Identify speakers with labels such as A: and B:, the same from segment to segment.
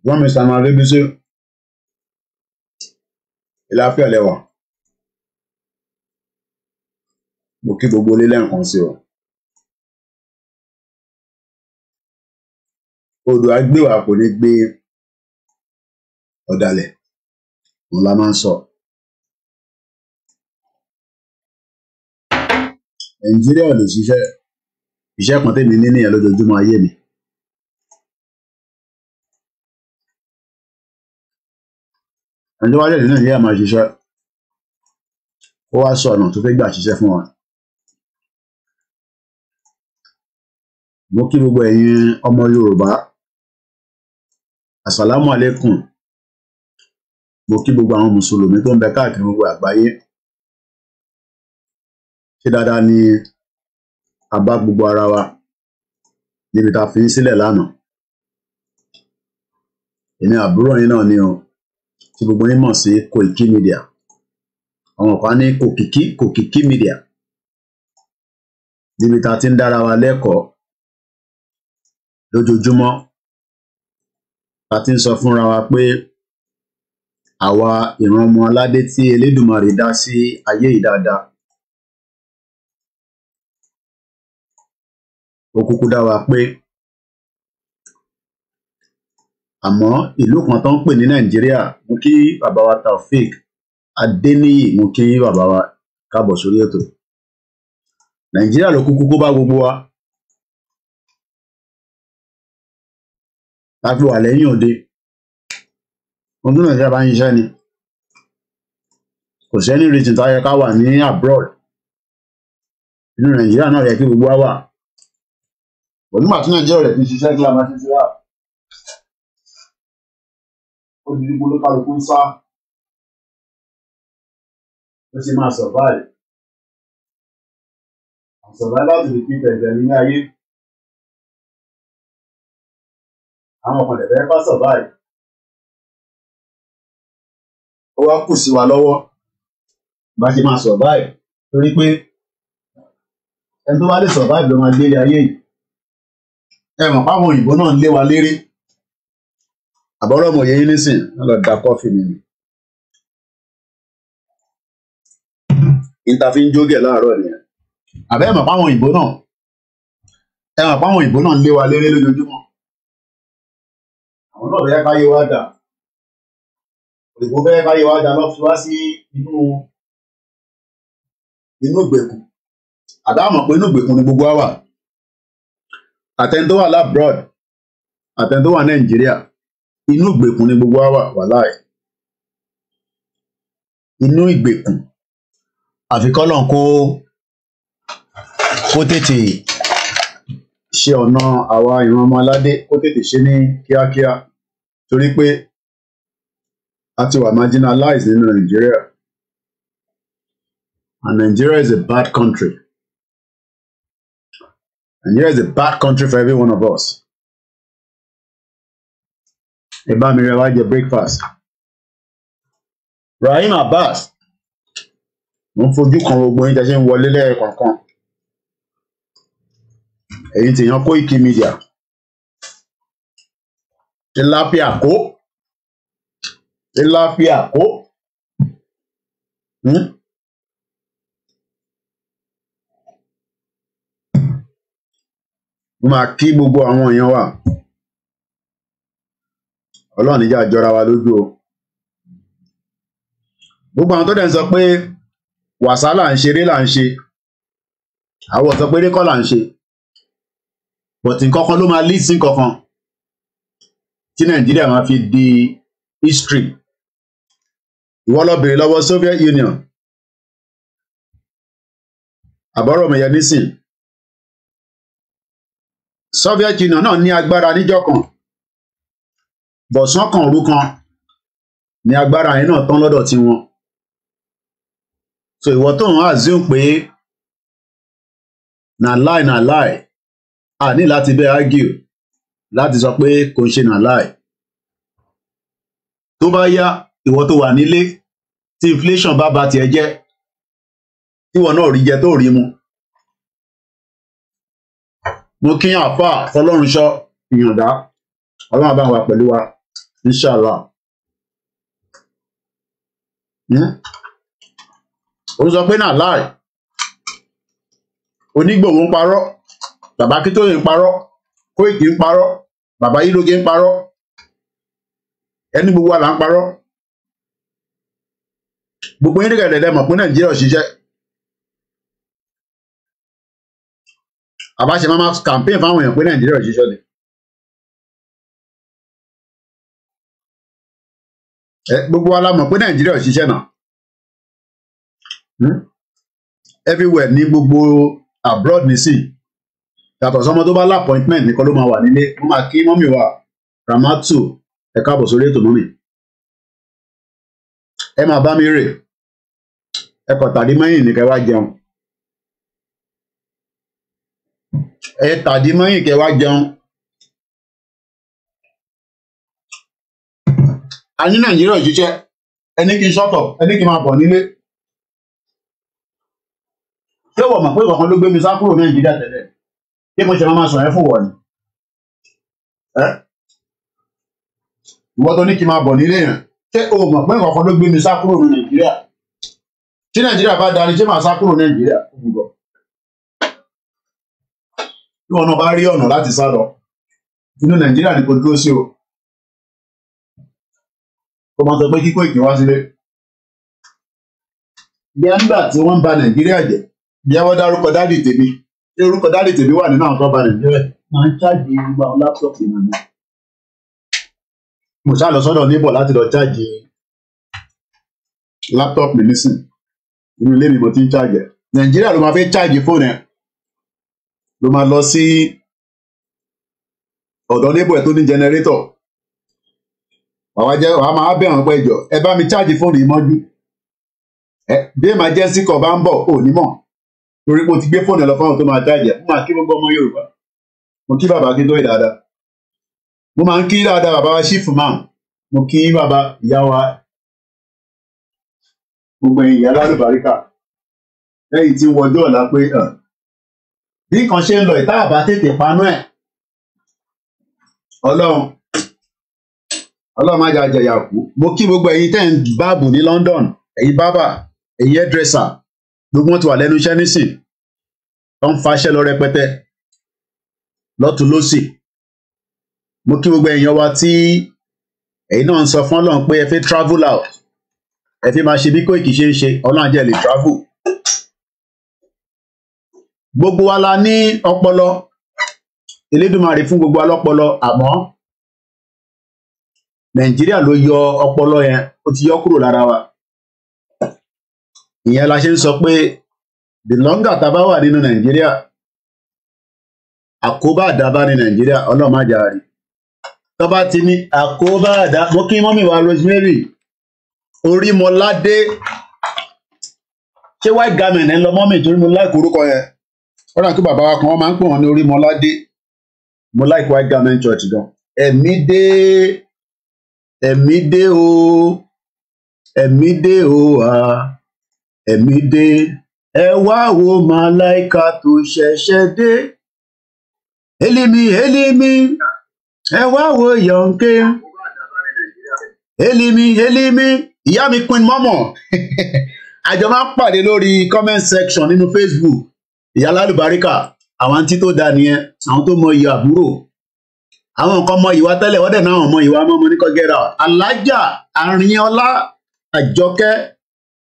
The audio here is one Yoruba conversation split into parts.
A: wọ́n mi sàmà débi sí ìlàáfíà lẹ́wà. Mo kí gbogbo ilé lẹ́ẹ̀kan sí o. Odò agbéwà kò ní gbé ọ̀dàlẹ̀, òun la máa ń sọ. Nàìjíríà ò lè ṣiṣẹ́ iṣẹ́ kan tèmi ní nìyẹn lójoojúmọ́ ayé mi. Ẹni tó wá lè ní Nàìjíríà máa ṣiṣẹ́, ó wá sọ ọ̀nà tó fẹ́ gbà ṣiṣẹ́ fún wa. Mo kí gbogbo ẹ̀yin ọmọ Yorùbá, àsàlámù àlékùm. Mo kí gbogbo àwọn mùsùlùmí tó ń bẹ káàkiri gbogbo àgbáyé. Ṣé dáadáa ni a bá gbogbo ara wa níbi tá a fi ń sílẹ̀ lánàá? Èmi àbúrò yín náà ni o, tí gbogbo yín mọ̀ sí Koiki Media. Àwọn kan ní Kokiki Media. Níbi tá a ti ń dára wa lẹ́kọ̀ọ́ lójoojúmọ́. A ti ń sọ fúnra wa pé àwa ìran ọmọ aládé tí Elédùmarè dá sí ayé yìí dáadáa. Ó kúkú dá wa pé àmọ́ ìlú kan tó ń pè ní Nàìjíríà, mo kí bàbá wa Taofik Adéníyì, mo kí bàbá wa káàbọ̀ sórí ètò. Nàìjíríà ló kúkú kó bá gbogbo wa. Láti wà lẹ́yìn òde. Ohun tó Nàìjíríà bá ń ṣiṣẹ́ ni. Kò sẹ́ni reason tó yẹ ká wà ní abroad. Inú Nàìjíríà náà yẹ kí gbogbo wa wà. Onígbà tí Nàìjíríà rẹ̀ ti ṣiṣẹ́ kí a máa ṣiṣẹ́ wà. Ó di gbogbo olúkálukú ń sá. Ó sì máa survive. Survival to the fittest ní ayé. Àwọn ọkàn lè fẹ́ bá survive. Ó wá kù sí wa lọ́wọ́ bá ṣe máa survive, torí pé ẹni tó bá lè survive ló máa gbé ilé ayé yìí. Ẹ mọ̀ páwọn òyìnbó náà ń lé wa léré. Àbọ̀rọ̀ ọmọ yẹn nísìn wọ́n lọ da kọ́fì mi ni. Ìta fi ń jógẹ̀ láàárọ̀ nìyẹn. Àbẹ́ ẹ mọ̀ páwọn òyìnbó náà. Ẹ mọ̀ páwọn òyìnbó náà ń lé wa léré lójoojúmọ́. Àwọn náà bẹ́ẹ̀ káyé wá dà. Òyìnbó bẹ́ẹ̀ káyé wá dà lọ́ fi wá sí inú ìgbèkùn. Àbẹ́ àmọ̀ pé inú ìgbèkùn ni gbogbo wa wà. Àtẹni tó wà lábroad, àtẹni tó wà Nàìjíríà, inú ìgbèkùn ni gbogbo wa wà wàláì. Inú ìgbèkùn. Àfi k'Ọlọ́run kó tètè ṣe ọ̀nà àwa ìran ọmọ aládé, kó tètè ṣe ní kíákíá, torí pé a ti wà marginalized nínú Nàìjíríà. And Nigeria is a bad country. Nigeria is a bad country for every one of us. Ẹ bá mi rẹ wá jẹ breakfast. Rahim Abbas, mo ń fojú kan gbogbo yín tẹ́ ṣe ń wọlé lẹ́ẹ̀kọ̀ọ̀kan. Èyí tí yan Koiki Media. Ìlàáfíà kó. Ìlàáfíà kó. Mo máa kí gbogbo àwọn èèyàn wa. Ọlọ́run níjà jọra wa lójú o. Gbogbo àwọn tó dẹ̀ ń sọ pé wàsá là ń ṣeré là ń ṣe. Àwọn sọ pé rékọ́ là ń ṣe. But nǹkan kan ló máa lead sí nǹkan kan tí Nàìjíríà máa fi di history. Ìwọ lọ bèrè lọ́wọ́ Soviet Union. Àbọ̀rọ̀ mi yẹn nísìn. Soviet Union náà ní agbára níjọ́ kan. Bọ̀sán kan òru kan ní agbára yẹn náà tán lọ́dọ̀ tiwọn. So ìwọ tó ń assume pé na lie a ní láti bẹ́ẹ̀ argue láti sọ pé kò ń ṣe na lie. Tó bá yá ìwọ tó wà nílé tí inflation bá tiẹ̀ jẹ́, ìwọ náà rí jẹ tó rí mu. Mo kí àfà Fọlọ́runṣọ́ ìyàndá, Ọlọ́run bá wà pẹ̀lú wa. inshallah. Ó sọ pé náà láì Onígbòho ń parọ́, bàbá Akíntóyè ń parọ́, Kóìkì ń parọ́, bàbá Yílógé ń parọ́, ẹni gbogbo wa là ń parọ́. Gbogbo yín dẹ̀gẹ̀dẹ̀ mọ̀ pé Nàìjíríà ò ṣiṣẹ́. Àbáṣe máa campaign fáwọn èèyàn pé Nàìjíríà ò ṣiṣẹ́ ni. Gbogbo wa la mọ̀ pé Nàìjíríà ò ṣiṣẹ́ náà. Everywhere ní gbogbo abroad nísìn yàtọ̀ sọmọ tó bá lápọ̀ìntmẹ̀nt nìkan ló máa wà nílé. Wọ́n máa kí mọ́mì wa Ramatu ẹ káàbọ̀ sórí ètò mọ́mì. Ẹ máa bá mi rè ẹ kọ̀ tàdí mẹ́yìn ní kẹ́ wá jẹun. Ẹ tàdí mẹ́yìn kẹ́ wá jẹun. A ní Nàìjíríà òṣìṣẹ́ ẹni kí n ṣọ́tọ̀ ẹni kí n máa bọ̀ nílé. Ṣé wọ́n mọ̀ pé kankan ló gbé mi sá kúrò Nàìjíríà tẹ́lẹ̀? Ṣé mo ṣe máa sọ ẹ́ fún wọ̀ ni? Ìwọ tó ní kí n máa bọ̀ nílé yẹn, ṣé o mọ̀ pé kankan ló gbé mi sá kúrò ní Nàìjíríà? Tí Nàìjíríà bá darí, ṣé màá sá kúrò Nàìjíríà? Bí wọn náà bá rí ọ̀nà láti sá lọ, inú Nàìjíríà ni kò dúró sí o. Kó máa sọ pé kíkó ìkí wá sílé. Bí a nígbà tí wọ́n ń ba Nàìjíríà jẹ́, bí a wọ́n dárúkọ dádì tèmi, ṣé orúkọ dádì tèmi wà nínú àwọn tó ba Nàìjíríà? Máa ń ṣáàjì gbogbo àwọn láptọ̀pù ìmọ̀. Mo ṣáà lọ sọ́dọ̀ níbọ̀ láti lọ ṣáàjì láptọ̀pù mi nísìn. Inú ilé mi mo ti ń ṣáàjì. Nàìjíríà ló máa fẹ́ ṣáàjì fóònù ẹ̀. Ló máa lọ sí ọ̀dọ̀ níbọ̀ ẹ̀ tó ní jẹnẹrétọ̀. Wàá máa bẹ̀ wọ́n pé jọ ẹ bá mi ṣáàjì fóònù yìí mọ́jú. Bí emergency call bá ń bọ̀ ò ní mọ̀. Torí mo ti gbé fóònù ẹ lọ fáwọn tó máa ṣáàjì ẹ̀. Mo máa kí gbogbo ọmọ Yorùbá. Mo kí bàbá Akíntóyè dáadáa. Mo máa ń kí dáadáa bàbá wa ṣífù máa. Mo kí bàbá ìyá wa gbogbo ẹ̀yin ìyá lálùbáríkà. Lẹ́yìn tí wọjọ́ ọ̀la pé bí nǹkan ṣe ń lọ ìta àbá tètè panú ẹ̀. Ọlọ́run má jà jẹ̀yà kú. Mo kí gbogbo ẹ̀yin tẹ́ ń báàbù ní London, ẹ̀yin bábà, ẹ̀yin hairdresser, gbogbo wọn ti wà lẹ́nu iṣẹ́ nísìn. Tó ń faṣẹ́ lọ rẹpẹtẹ lọ́tùn lósì. Mo kí gbogbo ẹ̀yin wa tí ẹ̀yin náà ń sọ fún Ọlọ́run pé ẹ fẹ́ travel out. Ẹ fi máa ṣe bí Kóìkì ṣe ń ṣe, Ọlọ́run jẹ́ lè travel. Gbogbo wa la ní ọpọlọ. Elédùmarè fún gbogbo wa lọ́pọlọ, àmọ́ Nàìjíríà ló yọ ọpọlọ yẹn, ó ti yọ kúrò lára wa. Ìyẹn la ṣe ń sọ pé the longer tá a bá wà nínú Nàìjíríà, àkóbá àdábá ní Nàìjíríà, Ọlọ́run má jà rí. Tó bá ti ní àkóbá àdá, mo kí mọ́mì wa Rosemary Orímọládé. Ṣé white garment ẹ lọ mọ́mì torí mo like orúkọ yẹn? Ó dà kí bàbá wa kan wọ́n máa ń pè wọ́n ní Orímọládé. Mo like white garment church gan. Ẹ̀mí dé o, ẹ̀mí dé o, ẹ̀mí dé. Ẹ wá wo màláìka tó ṣẹ̀ṣẹ̀ dé. Élímì, ẹ wá wo Yọ̀ǹkẹ́. Élímì, ìyá mi Queen Mọ́mọ́. Àjọ máa ń pàdé lórí comment section nínú Facebook. Ìyá lálùbáríkà, àwọn àǹtí tó dáa nìyẹn, àwọn tó mọ iyì àbúrò. Àwọn nǹkan mọ ìwà tẹ́lẹ̀ wọ́n dẹ̀ náà mọ ìwà mọ́mọ́ ní kọ́gẹ́rà. Alájà Àrìnọlá Àjọkẹ́,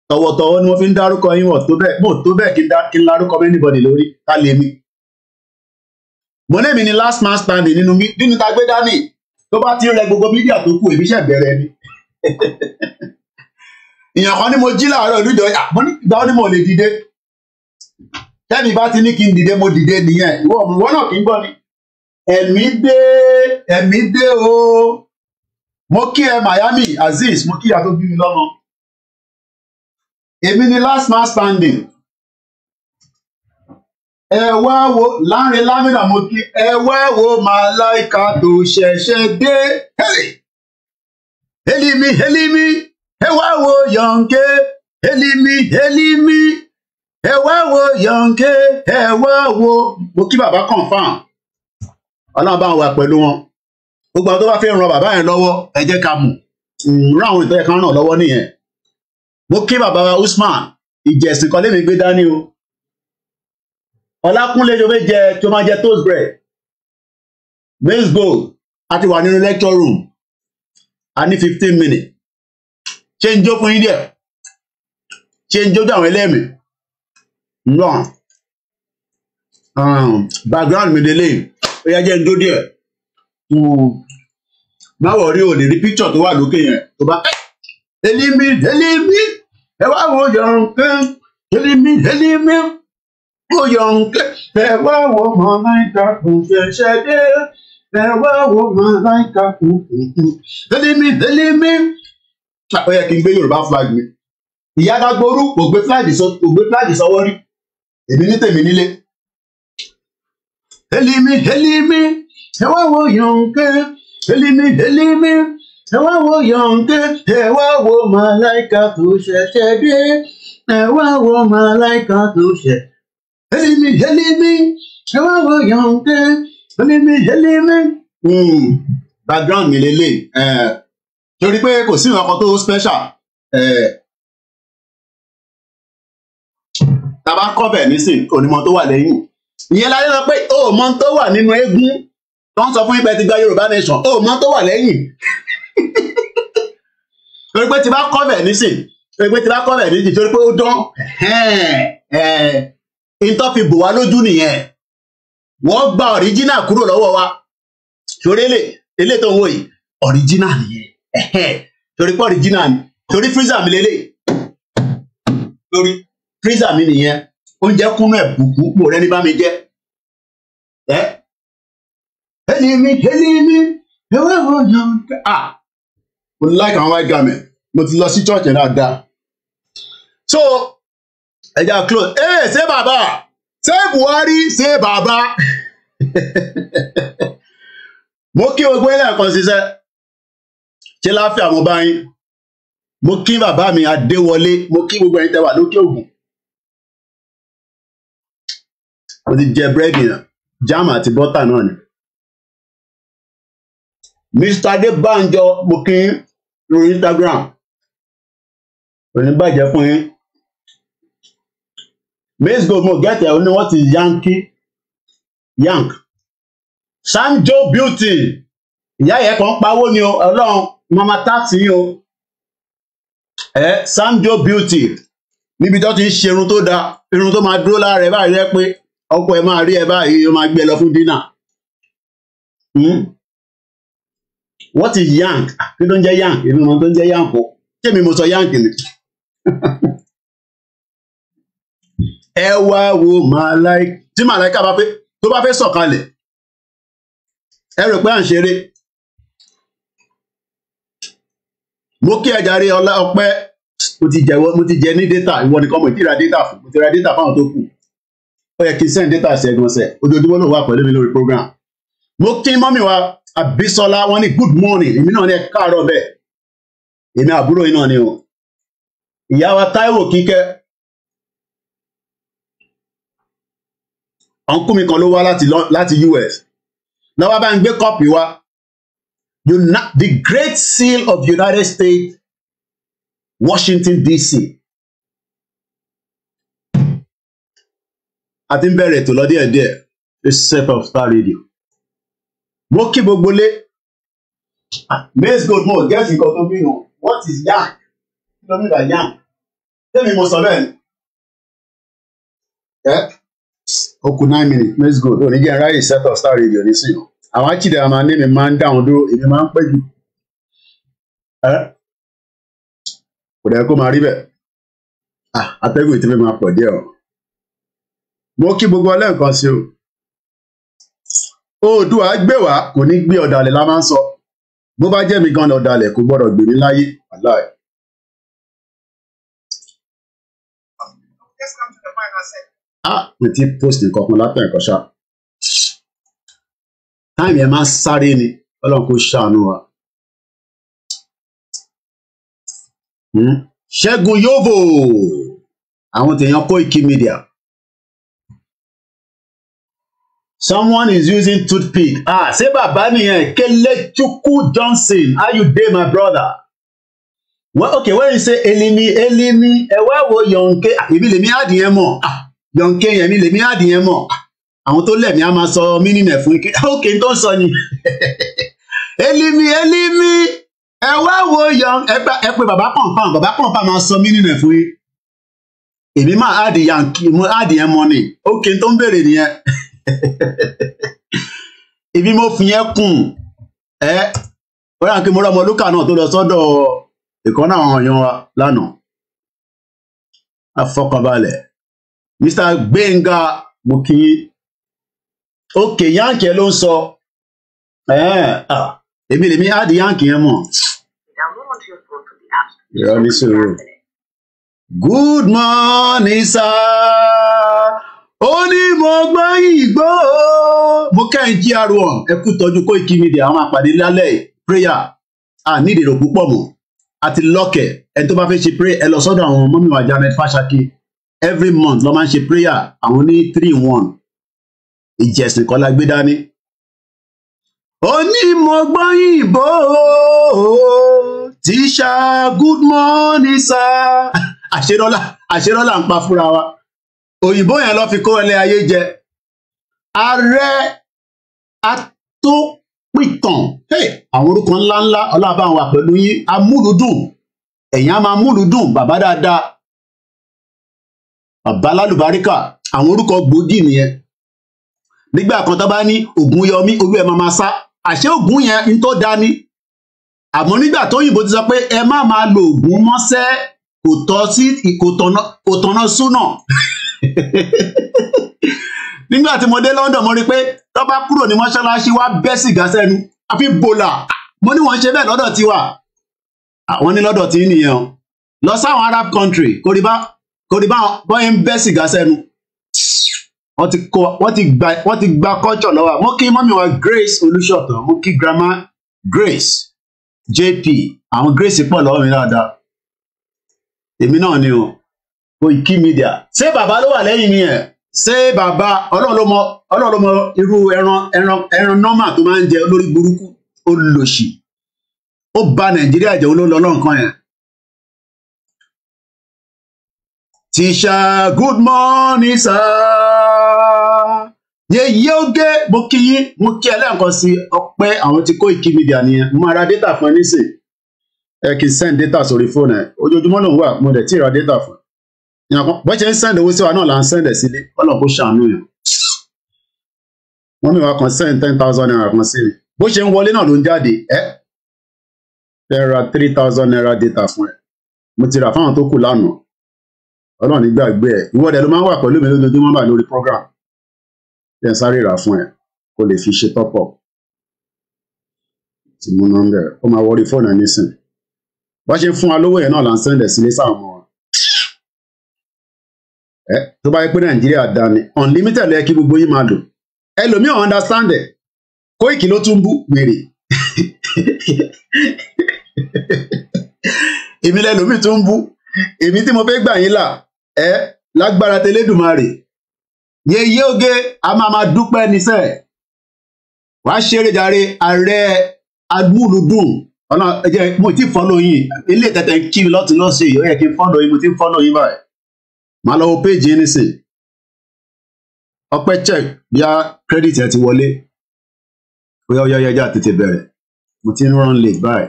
A: tọ̀wọ̀tọ̀wọ̀ ni wọ́n fi ń dárúkọ yín wọ̀ tó bẹ́ẹ̀. Mo tó bẹ́ẹ̀ kí n lárúkọ anybody lórí ká lè mi. Mo ní èmi ni last man standing nínú ta gbé dání. Tó bá ti rẹ gbogbo mídíà tó kù èmi ṣẹ̀ bẹ̀rẹ̀ ni. Ìyàn kan ni mo jí láàárọ̀ ìlú ìjọ ìgbà ó ní mo lè dìde. Tẹ́mi bá ti ní kí n dìde mo dìde nìyẹn. Ìwọ náà kì í gbọ́ ni. Ẹ̀mí dé o. Mo kí ẹ Miami Azeez, mo kí ìyá tó bí mi lọ́mọ. Èmi ni last man standing. Ẹ wá wo Láńre Lámìnà, mo kí ẹ wá wo màláìka tó ṣẹ̀ṣẹ̀ dé. Élímì, ẹ wá wo Yọ̀ǹkẹ́. Élímì, ẹ wá wo Yọ̀ǹkẹ́. Ẹ wá wo. Mo kí bàbá confam. Ọlọ́run bá wà pẹ̀lú wọn. gbogbo àwọn tó bá fẹ́ ran bàbá yẹn lọ́wọ́ ẹ jẹ́ ká mú rán àwọn ìtọ́jú kan ràn lọ́wọ́ nìyẹn. Mo kí bàbá wa Usman ìjẹ̀sìn kan lémi gbé dání o. Ọlákúnlé tó fẹ́ jẹ tó máa jẹ toast bread maize gold a ti wà nínú lecture room a ní 15 minutes ṣé ń jó fún yín díẹ̀ ṣé ń jójú àwọn ẹlẹ́mìí náà background mi délé ó yá jẹ́ ń jó díẹ̀ má wọ̀ rí o lè rí picture tó wà lókè yẹn tó bá elimi ẹ wá wo yọ̀ǹkẹ́ elimi wo yọ̀ǹkẹ́ ẹ wá wo màláìka kò ṣẹ̀ṣẹ̀ dé ẹ wá wo màláìka kò elimi ó yẹ kí n gbé Yorùbá flag mi ìyá Dagboru kò gbé flag sọ́wọ́ rí èmi ní tèmi nílé elimi ẹ wá wo yọ̀ǹkẹ́ elimi ẹ wá wo yọ̀ǹkẹ́ ẹ wá wo màláìka tó ṣẹ̀ṣẹ̀ dé ẹ wá wo màláìka tó ṣẹ̀ elimi ẹ wá wo yọ̀ǹkẹ́ elimi. Background mi lélẹ̀ torí pé kò sí nǹkan tó special tá a bá kọ́ bẹ̀ nísìn onímọ̀ tó wà lẹ́yìn ìyẹn láyé lọ pé ó mọ tó wà nínú eégún tó ń sọ fún ibẹ̀ ti gba Yorùbá nation ó mọ tó wà lẹ́yìn torí pé ti bá kọ́ bẹ̀ nísìn torí pé ó dán ìtọ́ fi bò wá lójú nìyẹn wọ́n gba original kúrò lọ́wọ́ wa torí ilé tó ń wò yìí original nìyẹn torí pé original ni torí freezer mi lélẹ̀ torí freezer mi nìyẹn oúnjẹ kúnnú ẹ̀ bùkún pò rẹ ní bá mi jẹ́ elimi ẹ wá wo yọ̀ǹkẹ́ mo like àwọn white garment mo ti lọ sí church yẹn dáadáa so ẹja close ṣé bàbá ṣé Buhari ṣé bàbá mo kí gbogbo ilé ẹ̀kan ṣiṣẹ́ ṣe láfíà mo bá yín mo kí bàbá mi Adéwọlé mo kí gbogbo ẹ̀yin tẹ́ wà lókè Ògùn mo ti jẹ búrẹ́dì náà jam àti bọ́tà náà ni Mr. Adébánjọ mo kí lórí Instagram kò ní bàjẹ́ fún yín maize gold mo gẹ́tẹ̀ ó ní wọ́n ti yank Sanjo Beauty ìyá yẹn kan pawó ni o Ọlọ́run mama tax yín o Sanjo Beauty níbi tó ti ń ṣe irun tó da irun tó máa dúró lára ẹ báyìí rẹ pé ọkọ ẹ máa rí ẹ báyìí ó máa gbé ẹ lọ fún dínà what is yank kí ló ń jẹ́ yank èmi mọ tó ń jẹ́ yank o tèmi mo sọ yank ni ẹ wá wo tí màláìka bá pé tó bá fẹ́ sọ̀kalẹ̀ ẹ rò pé à ń ṣeré mo kí ẹ jàre ọpẹ́ mo ti jẹ ní data ìwọ nìkan mo ti ra data fún mo ti ra data fáwọn tó kù ó yẹ kí n send data sí ẹ̀gbọ́n sẹ ojoojúmọ́ ló wà pẹ̀lú mi lórí program mo kí mọ́mì wa Àbísọ́lá wọ́n ní good morning èmi náà ní ẹ káàárọ̀ bẹ́ẹ̀ èmi àbúrò yìí náà ni o ìyá wa Táíwò Kíkẹ́ ọ̀nkú mi kan ló wá láti US lọ́wọ́ bá ń gbé kọ́ọ̀pù wa the Great Seal of the United States Washington DC àti ń bẹ̀rẹ̀ ètò lọ díẹ̀díẹ̀ a set of Star Radio mo kí gbogbo lé maize gold mo gẹ́sì nǹkan tó bínú what is yank kí ló ń gbà yank tẹ́mi mo sọ bẹ́ẹ̀ ni ó kù 9 minutes maize gold ò ní jẹ́ ráyè set of Star Radio nísìnyí àwọn achídẹ̀ àmà ní mi máa ń dá àwọn dúró èmi máa ń pẹ́ jù kò dẹ̀ kó máa rí bẹ́ẹ̀ atẹ́gùn ìtẹ́fẹ́ máa pọ̀ díẹ̀ o mo kí gbogbo ọlẹ́ǹkan sí o Oòduà gbé wá kò ní gbé ọ̀dàlẹ̀ la máa ń sọ bó bá jẹ́ mi gan ọ̀dàlẹ̀ kò gbọ́dọ̀ gbè mí láyé wàláì. mo ti post nǹkan kan látọ̀ ẹ̀kọ́ ṣá táìmì ẹ̀ máa ń sáré ni Ọlọ́run kò ṣàánú wa. Ṣẹ́gun Yóvò àwọn tèèyàn Koiki Media Someone is using toothpick. Ṣé bàbá nìyẹn? Kelechukwu Johnson, how you dey, my brother? Well, okay, when you say Elimi, ẹ wá wo Yonke, èmi lèmi àdìyẹn mọ̀. Yonke yẹn mi lèmi àdìyẹn mọ̀. Àwọn tó lẹ̀mí á máa sọ mínínú ẹ̀ fún ike. Okay, tó ń sọ ni. Elimi, ẹ wá wo Yonke, ẹ pé bàbá pọ̀npọ̀n máa sọ mínínú ẹ̀ fún yín. Èmi máa àdìyẹn mọ̀ ni. Okay, tó ń bèrè nìyẹn. Ibi mo fi yẹn kùn ó rà kí mo rọmọ lúkà náà tó lọ sọ́dọ̀ ìkan náà àwọn èèyàn wa lánàá. Afọkànbalẹ̀ Mr. Gbénga mo kí yín. Òkè Yankee ló ń sọ èmi lèmi áàdì Yankee yẹn mọ̀. Ìrọ̀lẹ́ sọ̀rọ̀. Good morning sir. Ó ní mo gbọ́ ìgbó mo kẹ́yìn GR1 ẹ kú tọ́jú Koiki Media àwọn àpàdé lálẹ́ prayer nídìí èrò púpọ̀ mọ́ àti lọ́kẹ̀ ẹni tó bá fẹ́ ṣe prayer ẹ lọ sọ́dọ̀ àwọn mọ́mí wa Janet Fáṣákì every month ló máa ń ṣe prayer àwọn ní 3-in-1 ìjẹ̀sìn kan la gbé dání. Ó ní mo gbọ́ ìgbó tíṣà good morning sir àṣerọ́lá ń pa fúnra wa. Òyìnbó yẹn lọ fi kó ẹlẹ ayé jẹ. Ààrẹ atópìtàn àwọn orúkọ ńláńlá ọlọ́àbá wà pẹ̀lú yín amúlùdùn ẹ̀yìn á máa múlùdùn bàbá dáadáa bàbá lálùbáríkà àwọn orúkọ gbòógì nìyẹn. Nígbà kan tó bá ní ògùn yọmí olú ẹ máa sá àṣé ògùn yẹn ń tó dání. Àmọ́ nígbà tó òyìnbó ti sọ pé ẹ má máa lo ògùn mọ́sẹ́ kò tọ́ sí kò tọ̀nà súnà. Nígbà tí mo dé London mo rí pé tó bá kúrò ní mọ́ṣáláṣí wá bẹ́ sìgá sẹ́nu àfi bòlà mo ní wọ́n ṣe bẹ́ẹ̀ lọ́dọ̀ tiwa àwọn ní lọ́dọ̀ tí nìyẹn o lọ sáwọn Arab country kò rí bá bọ́yìn bẹ́ sìgá sẹ́nu wọ́n ti gba culture lọ́wọ́. Mo kí mọ́mí wa Grace Olúṣọ̀tàn mo kí grandma Grace JP àwọn Grace pọ̀ lọ́wọ́ mi dáadáa èmi náà ni o. Koiki Media ṣé bàbá ló wà lẹ́yìn mi ẹ̀ ṣé bàbá Ọlọ́run ló mọ irú ẹran nọ́mà tó máa ń jẹ olórí burúkú olòṣì ó bà Nàìjíríà jẹ́ olóòlù Ọlọ́run kan yẹn. Tíṣà good morning sir yeye oge mo kí yín mo kí ẹlẹ́ǹkan sí ọpẹ́ àwọn tí Koiki Media nìyẹn mo máa ra data fún ẹ nísìn ẹ kì í send data sórí fóònù ẹ ojoojúmọ́ ló ń wà mo dẹ̀ tí ì ra data fún ẹ. Bó ṣe ń send owó sí wa náà là ń send ẹ̀ sílé Ọlọ́run kó ṣàánú yẹn. Wọ́n mi wá kan send 10,000 naira kan sí mi bó ṣe ń wọlé náà ló ń jáde ẹ ra 3,000 naira data fún ẹ mo ti rà fáwọn tó kù lánàá Ọlọ́run ní gbàgbé ẹ ìwọ́dẹ ló máa ń wà pẹ̀lú mi lójoojúmọ́ bá lórí program ẹ sáré rà fún ẹ kó lè fi ṣe top up tí mo náà ń bẹ̀rẹ̀ ó máa wọrí fóònù ẹ nísìn bó ṣe ń fún wa lówó yẹn náà là ń send ẹ̀ sílé sáwọn ọmọ wa. Tó bá yẹ pé Nàìjíríà dání unlimited lẹ kí gbogbo yín máa lò ẹlòmíì ò understand ẹ Koiki ló tún bú wèrè èmi lẹlòmíì tún bú èmi tí mo fẹ́ gbà yín là lágbára tẹlẹ́dùmarè yeye oge a máa dúpẹ́ níṣẹ́ wàá ṣeré jàre ààrẹ amúlùdùn ọ̀nà ẹ̀jẹ̀ mo ti follow yín ilé ìtẹ̀tẹ̀ ń kí mi lọ́tún lọ́sẹ̀ yìí ó yẹ kí n follow yín mo ti follow yín báyìí. Màá lọ wo péjì yín nísìn ọpẹ́ check bí a credit ẹ ti wọlé bóyá ọyá tètè bẹ̀rẹ̀ mo ti ń run late báyìí.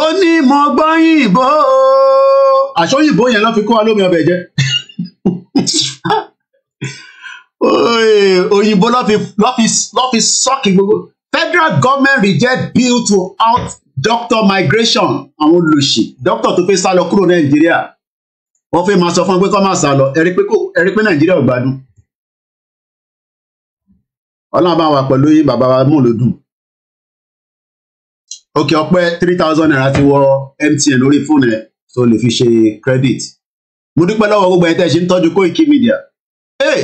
A: Ó ní mo gbọ́ yìnbó àṣọyìnbó yẹn ló fi kó wa lómi ọbẹ̀ jẹ́ òyìnbó ló fi sọ́ọ̀kì gbogbo. Federal government reject bill to out doctor migration àwọn olùsì doctor tó fẹ́ sá lọ kúrò Nàìjíríà wọ́n fẹ́ máa sọ fún pé kó máa sá lọ ẹ̀rí pé Nàìjíríà ò gbádùn. Ọlọ́run bá wà pẹ̀lú yín bàbá wa mú lòdùn. Òkè ọpẹ́ 3,000 naira ti wọ MTN lórí fóònù ẹ̀ tó lè fi ṣe credit. Mo dúpẹ́ lọ́wọ́ gbogbo ẹ̀ tẹ́ ṣe ń tọ́jú Koiki Media.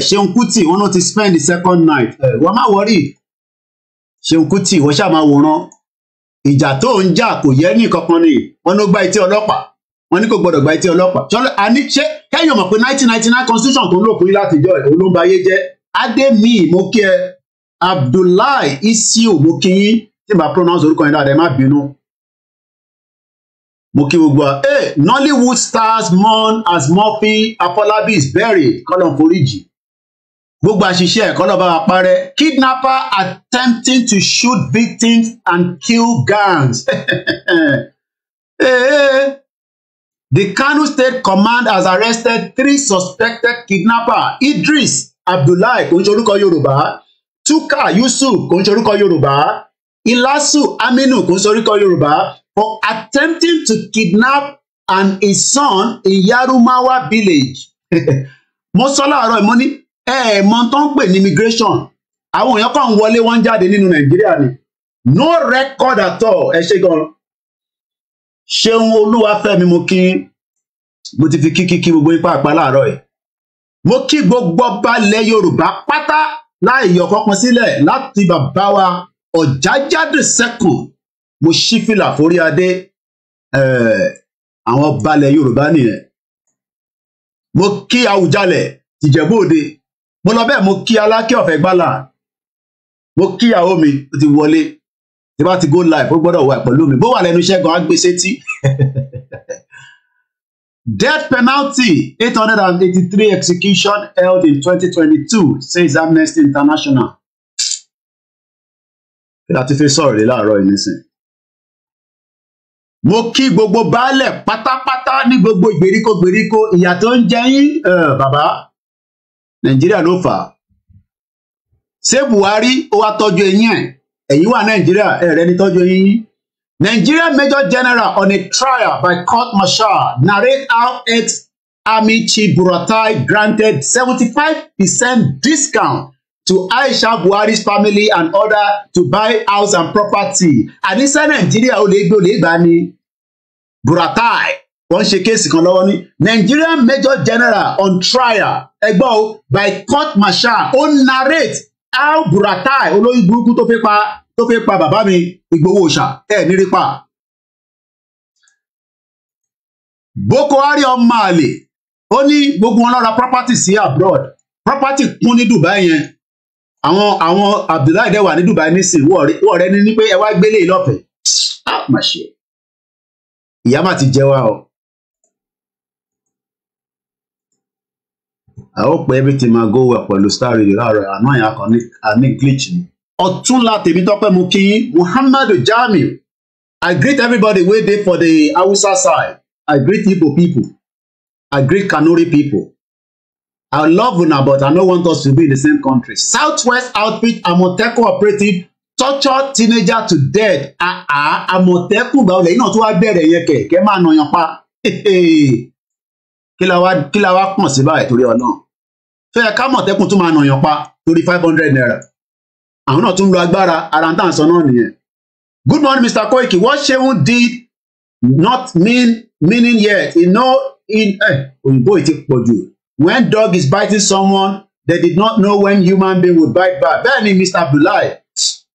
A: Ṣeun Kuti wọn náà ti spend the second night. Wọ́n má wọrí. Ṣeun Kuti wọ́n ṣáà máa wòran. Ìjà tó ń jà kò yẹ ní kankan ni wọ́n ló gba etí ọlọ́pàá. Wọ́n ní kò gbọ́dọ̀ gba etí ọlọ́pàá. Àní ṣé kẹ́yìn mọ̀ pé 1999 constitution tó ń lò fún yín láti jọ ẹ̀ ló ń ba ayé jẹ́. Ademi mo kí ẹ, Abdullahi Isiu mo kí yín, tí n bá pronounce orúkọ yẹn dáadáa ẹ má bínú. Mo kí gbogbo Nollywood stars mourn as Murphy Afolabi is buried, kọ́lọ̀ foríjì. Gbogbo àṣìṣe ẹ̀ kọ́lọ̀ bá wa parẹ́. Kidnapper attempting to shoot victims and kill gangs. The Kano State Command has arrested 3 suspected kidnappers. Idris Abdullahi, kò ń ṣe orúkọ Yorùbá. Tuka Yusuf, kò ń ṣe orúkọ Yorùbá. Ilasu Aminu, kò ń ṣe orúkọ Yorùbá. For attempting to kidnap his son in Yarumawa village. Mo sọ láàárọ̀ mo ní mọ tó ń pè ní immigration. Àwọn èèyàn kan wọlé wọ́n jáde nínú Nàìjíríà ni. No record at all. Ẹ ṣe gan. Ṣeun Olúwafẹ́mi mo kí, mo ti fi kíkí gbogbo ipa àpá láàárọ̀ ẹ̀. Mo kí gbogbo ọba ilẹ̀ Yorùbá pátá láì yọ kankan sílẹ̀ láti bàbá wa Ọ̀jájádé second. Mo ṣí fìlà forí adé àwọn ọba ilẹ̀ Yorùbá nìyẹn. Mo kí Àwùjalẹ̀ tìjẹ̀bú Òde. Mo lọ bẹ́ẹ̀ mo kí Aláké ọ̀fẹ́ gbálà. Mo kí ìyàwó mi ó ti wọlé. Tí bá ti go live ó gbọ́dọ̀ wà pẹ̀lú mi. Bó wà lẹ́nu iṣẹ́ gan á gbé sétí. Death penalty 883 execution held in 2022 says Amnesty International. Kí la ti fi sọ̀rọ̀ lé láàárọ̀ yìí nísìn. Mo kí gbogbo baálẹ̀ pátápátá ní gbogbo ìgbèríko ìyà tó ń jẹ yín bàbá. Nàìjíríà ló fà á. Ṣé Buhari ó wá tọ́jú eyín ẹ̀? Ẹ̀yin wà Nàìjíríà ẹ̀rẹ́ ní tọ́jú eyín yín. Nigeria Major General on a trial by court martial narrate how ex-army chief Buratai granted 75% discount to Aisha Buhari's family and order to buy house and property. Àníṣe Nàìjíríà ó lè gbà ní Buratai. Wọ́n ṣe kéèsì kan lọ́wọ́ ní Nigeria Major General on trial ẹgbọ́ by court martial ó narrate how Buratai olóyìn burúkú tó fẹ́ pa bàbá mi Ìgbòho Òòṣà nírí pa. Boko Haram ọmọ àlè ó ní gbogbo wọn lọ ra property sí abroad. Property kún ní Dubai yẹn. Àwọn Abdullahi dẹ̀ wà ní Dubai nísìn wọ́n rẹ ní pé ẹ wá gbélé ìlọ́fẹ̀ẹ́. Má ṣe ìyá má ti jẹ wá o. I hope everything ma go well pẹ̀lú Star Radio láàárọ̀ àná yẹn àní glitch ni. Ọ̀túnla Tèmítọ́pẹ́ mú kí Muhammadu Jamiu. I greet everybody wey dey for the Hausa side. I greet Igbo people. I greet Kanuri people. I love una but I no want us to be in the same country. Southwest Outfit Amotekun Operative torture teenager to death. Amotekun báwo lẹ́yìn náà tó wá bẹ̀rẹ̀ yẹn kẹ̀ máa nà yan pa. Kí la wá pọ̀n sí báyìí torí Ọlọ́run. Tó yẹ ká Àmọ̀tẹ́kùn tún máa nà yan pa torí 500 naira. Àwọn náà tún lo agbára ara tá à ń sọ náà nìyẹn. Good morning, Mr. Koiki. What Seun did not meaning yet. Òyìnbó ti pọ̀ jù. When dog is biting someone, they did not know when human being would bite back. Bẹ́ẹ̀ ni Mr. Abdullahi.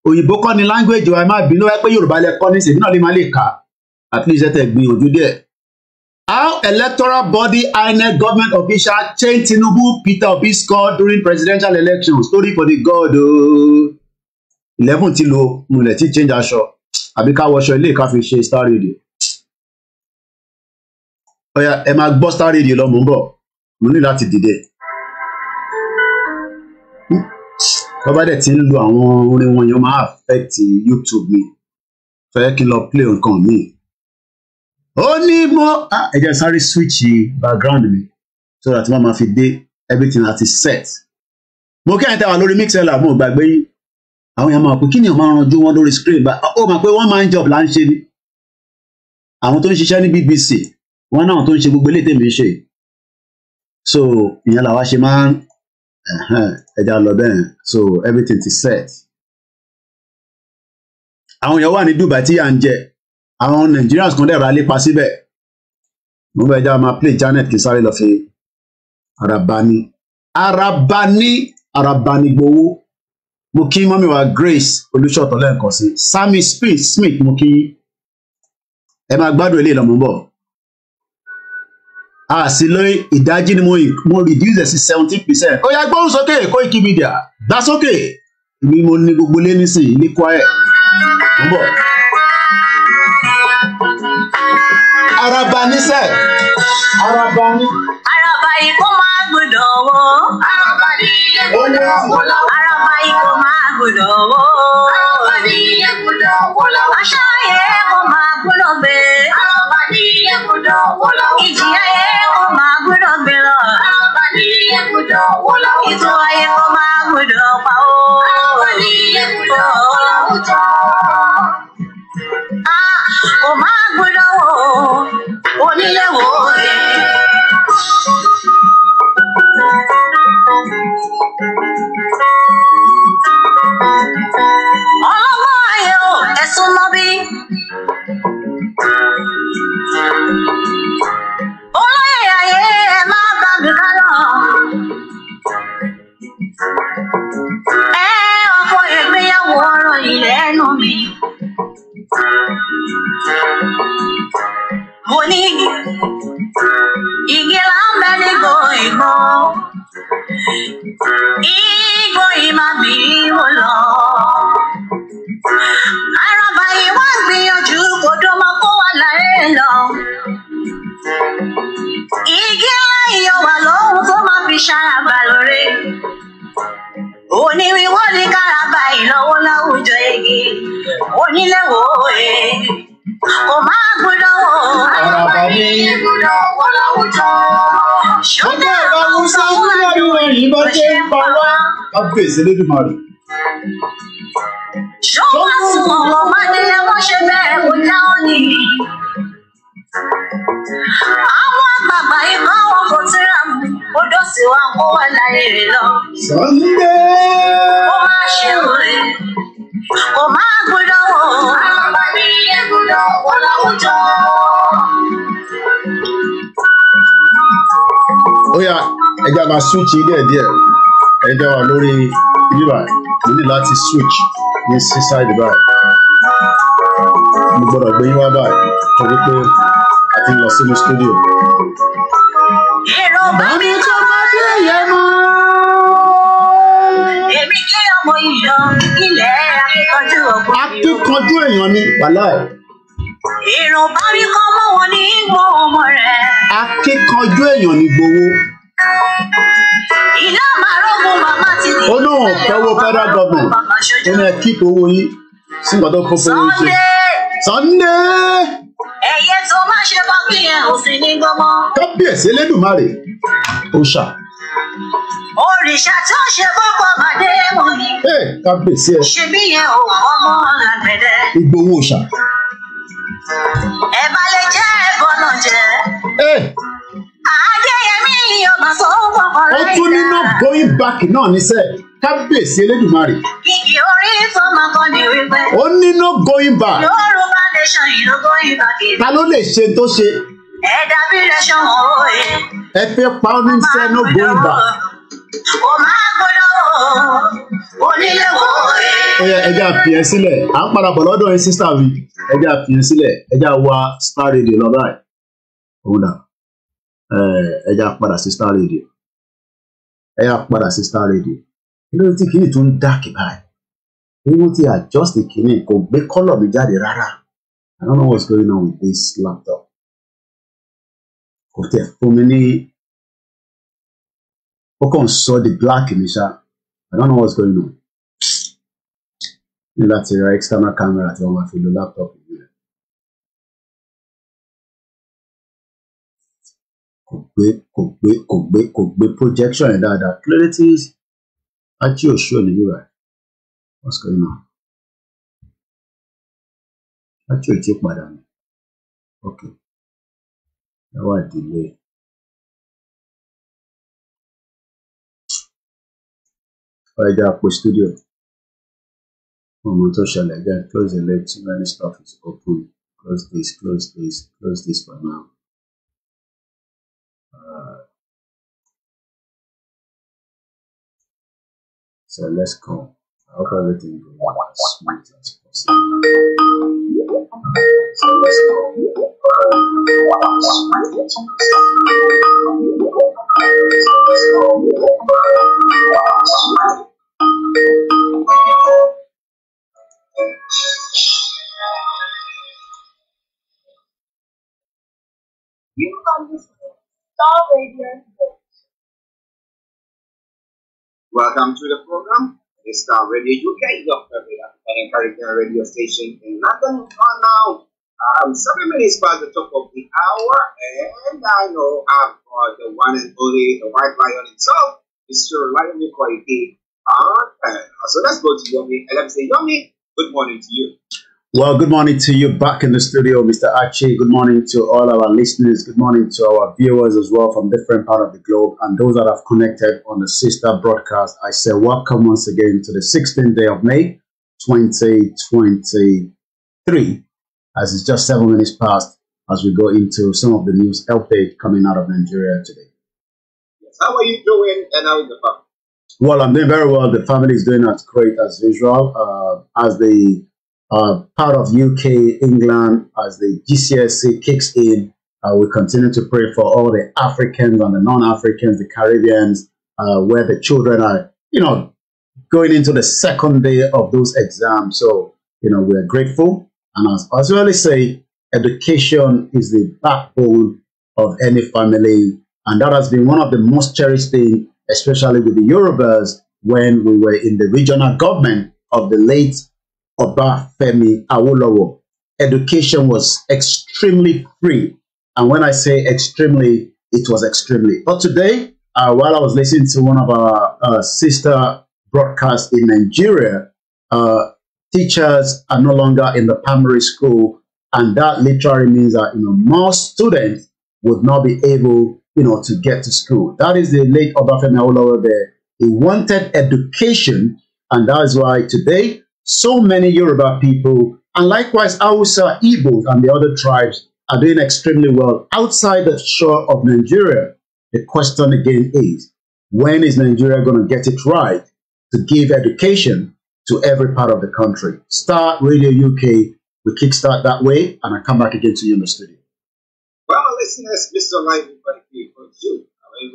A: Òyìnbó kọ́ ni language wa máa bínú ẹ pé Yorùbá lẹ kọ́ ní sèmi náà lè máa lè kà. At least ẹ tẹ̀ gbìyànjú díẹ̀. How electoral body INEC government official change Tinubu Peter Obi score during presidential elections. Story for the God. 11 ti lo mulẹ̀ ti change aṣọ. Àbí ká wọṣọ ilé ká fi ṣe Star Radio. Ọya ẹ máa gbọ́ Star Radio lọ mò ń bọ̀. Mo ní láti dìde. Bọ́bá dẹ̀ ti ń lo àwọn orin wọn yẹn máa affect YouTube mi. Fẹ́ kí n lọ play nǹkan míì. Ó ní mo ẹ jẹ́ sáré switch background mi so that wọ́n máa fi dé everything àti set. Mo kí ẹ̀yin tẹ́ wà lórí mixlr mo gbàgbé yín. Àwọn èèyàn máa pè kí ni ó máa ranjú wọn lórí screen bá ó máa pé one man job là ń ṣe ni. Àwọn tó ń ṣiṣẹ́ ní BBC wọ́n náà tó ń ṣe gbogbo eléyìí tèmi ṣe. So ìyẹn làwa ṣe máa ń ẹja lọ bẹ́ẹ̀ so everything ti set. Àwọn èèyàn wà ní Dubai tí à ń jẹ. Àwọn Nigerians kan dẹ̀rọ alépa síbẹ̀. Mo bẹ̀ já máa play Janet kì í sáré lọ fi Arabani gbowó. Mo kí mọ́mí wa Grace Olúṣọ̀tọ̀ lẹ́ẹ̀kan sí. Sammy Smith mo kí ẹ máa gbádùn eléyìí lọ́mọ bọ̀. àsìlò ìdájí ni mo reduce sí 70%. Ó yá gbóhùn sókè Koiki Media gbá sókè èmi mo ní gbogbo lé nísìnyí ní quiet ń bọ̀. Araba níṣẹ́ araba ní.
B: Araba yìí kò máa gbọ́dọ̀ wọ́. Araba ní ilé gbọ́dọ̀ wọ́ lọ́wọ́. Araba yìí kò máa gbọ́dọ̀ wọ́. Araba ní ilé gbọ́dọ̀ wọ́ lọ́wọ́. Aṣọ yẹ kò máa gbọ́dọ̀ gbé. Araba ní ilé gbọ́dọ̀ wọ́ lọ́wọ́. Ìjìyà yẹ kò máa gbọ́dọ̀ gbé lọ. Araba ní ilé gbọ́dọ̀ wọ́ lọ́wọ́. Ìtọ́ ayé kò máa gbọ́dọ̀ pa ó. Araba ní ilé gbọ́dọ̀ wọ́ lọ́wọ́ jọ. Kò máa gbọ́dọ̀ wọ́ onílé wò é. Ọlọ́mọ ayé o, ẹ̀sùn mọ́ bí. Olóyè ayé ẹ máa bá mi ká lọ. Ọkọ ìgbéyàwó ọ̀rọ̀ ilẹ̀ ẹnu mi. Mo ní igi lámbẹ́ nígbò ìgbò. Ìgbò ìmá bí mo lọ. Araba yìí wá gbìyànjú kò dọ́mọ kó wà láyé lọ. Igi láyọ̀ wà lóhun tó máa fi ṣàràbà lórí. Oníwíwọ́ ní káràbà ìlọ́wọ́ láwùjọ igi. Onílé wò é. Kò máa gbọ́dọ̀ wò.
A: Araba ní
B: gbọ́dọ̀ wò láwùjọ.
A: ṣùgbọ́n ìbáwọ̀ sáwọn lọ́dún ẹ̀yìn bá ṣe ń pa wá. Kábíyèsí Elédùmarè.
B: Ṣọ́wọ́ sùn ọ̀wọ́ máa nílé wọ́n ṣe bẹ́ẹ̀ kò jáwọ́ ni. Àwọn àgbààgbà ikọ̀ wọn kò tíra mú. Odò sì wá kó wà láyé rẹ̀ lọ.
A: Sunday.
B: Ó máa ṣe òre. Kò máa gbọ́dọ̀ wò. Araba ní ilé gbọ́dọ̀ wò láwùjọ.
A: Ó yá ẹja máa switch díẹ̀díẹ̀ ẹja wà lórí ibi báyìí mo ní láti switch ní sí side báyìí mo gbọ́dọ̀ gbé yín wá báyìí torí pé a ti ń lọ sínú studio.
B: Èrò bá mi tó máa dé yẹn mọ́. Èmi kí ọmọ ìyọ̀ ilẹ̀ akíkanjú ọ̀gbọ́n.
A: Akíkanjú èèyàn ni wàhálà ẹ̀.
B: Èrò bá mi kọ́ mọ́ wọn ní ìgbọ́ ọmọ rẹ̀.
A: Akíkanjú èèyàn ni Gbowó.
B: Iná màrógún màmá ti ní.
A: Ó náà fẹ́wọ́ federal government ó ní ẹ kíkó owó yín sí nǹkan tó kó fún yín ṣe. Sunday.
B: Ẹyẹ tó máa ṣe bá kí yẹn ò sí ní gbọmọ.
A: Kábíyèsí Elédùmarè ó ṣà.
B: Òrìṣà tó ṣe bọ́pọ̀ màdé mọ́ ni.
A: Kábíyèsí ẹ.
B: Ṣebí yẹn ò ọmọ làgbẹ̀dẹ.
A: Ìgbòho ṣà.
B: Ẹ bá lè jẹ́ ẹ̀bọ̀n náà jẹ́. Adéyẹmí ọmọ sọ kọ̀ọ̀kan
A: láìda. Ó tún nínú going back náà níṣẹ́. Kábíyèsí Elédùmarè.
B: Kìkì orí tó máa kọ́ ni wípé.
A: Ó nínú going back.
B: Yorùbá nation yìí ló going back.
A: Ta ló lè ṣe tó ṣe?
B: Ẹ dàbí lẹ́sọ̀ ọ̀rọ̀ ẹ̀.
A: Ẹ fẹ́ pa ọ́ ní sẹ́ no going back.
B: Ó máa gbọ́dọ̀ onílé wò ẹ́.
A: Ó yá ẹja fìyẹn sílẹ̀. À ń padà bọ̀ lọ́dọ̀ yín sísá mi. Ẹja fìyẹn sílẹ̀. Ẹja wa Star Radio lọ báyìí. Òun dà. Ẹja padà sí Star Radio. Ẹja padà sí Star Radio. Kí ló ti kìíní tó ń dákì báyìí? Owó ti adjust kìíní kò gbé kọ́lọ̀ mi jáde rárá. I don't know what's going on with this laptop. Kò tẹ̀ fún mi ní. Ó kàn sọ the black ní ṣá. I don't know what's going on. Ní láti ra external camera tí wọ́n máa fi lo laptop yìí. Kò gbé projection yẹn dáadáa. Kí ló dé tí Achi ò ṣó níbí báyìí? What's going on? Achi ò tí padà ní. Okay. Ẹ wá delay. Ẹja àpò studio. Ọmọ tó ṣẹlẹ̀ again, close the lid, too many stuff is open. Close this for now. So let's go. I hope everything goes as smooth as possible. So let's go.
B: You come to Star Radio.
C: Welcome to the program. It's Star Radio UK, your favorite African Caribbean radio station in London. On now, 7 minutes past the top of the hour, and I know I've got the one and only, the white lion himself, Mr. Lion Quality. So let's go to Yomi, and let's say, Yomi, good morning to you.
A: Well, good morning to you back in the studio, Mr. Archie. Good morning to all our listeners. Good morning to our viewers as well from different parts of the globe and those that have connected on the sister broadcast. I say welcome once again to the 16th day of May, 2023, as it's just 7 minutes past as we go into some of the news update coming out of Nigeria today.
C: Yes. How are you doing and how is the family?
A: Well, I'm doing very well. The family is doing as great as usual. As the part of UK, England, as the GCSE kicks in, we continue to pray for all the Africans and the non-Africans, the Caribbeans, where the children are, going into the second day of those exams. So, we're grateful. And as I always say, education is the backbone of any family. And that has been one of the most cherished things, especially with the YòRÀBÁs, when we were in the regional government of the late Obafemi Awolowo. Education was extremely free. And when I say extremely, it was extremely. But today, while I was listening to one of our sister broadcasts in Nigeria, teachers are no longer in the primary school. And that literally means that, more students would not be able, to get to school. That is the late Obafemi Awolowo there. He wanted education. And that is why today, so many Yoruba people, and likewise Hausa, Igbos, and the other tribes are doing extremely well outside the shore of Nigeria. The question again is, when is Nigeria going to get it right to give education to every part of the country? Star Radio UK, we kickstart that way, and I come back again to you in the studio.
C: Well, listeners, Mr. Live, for you.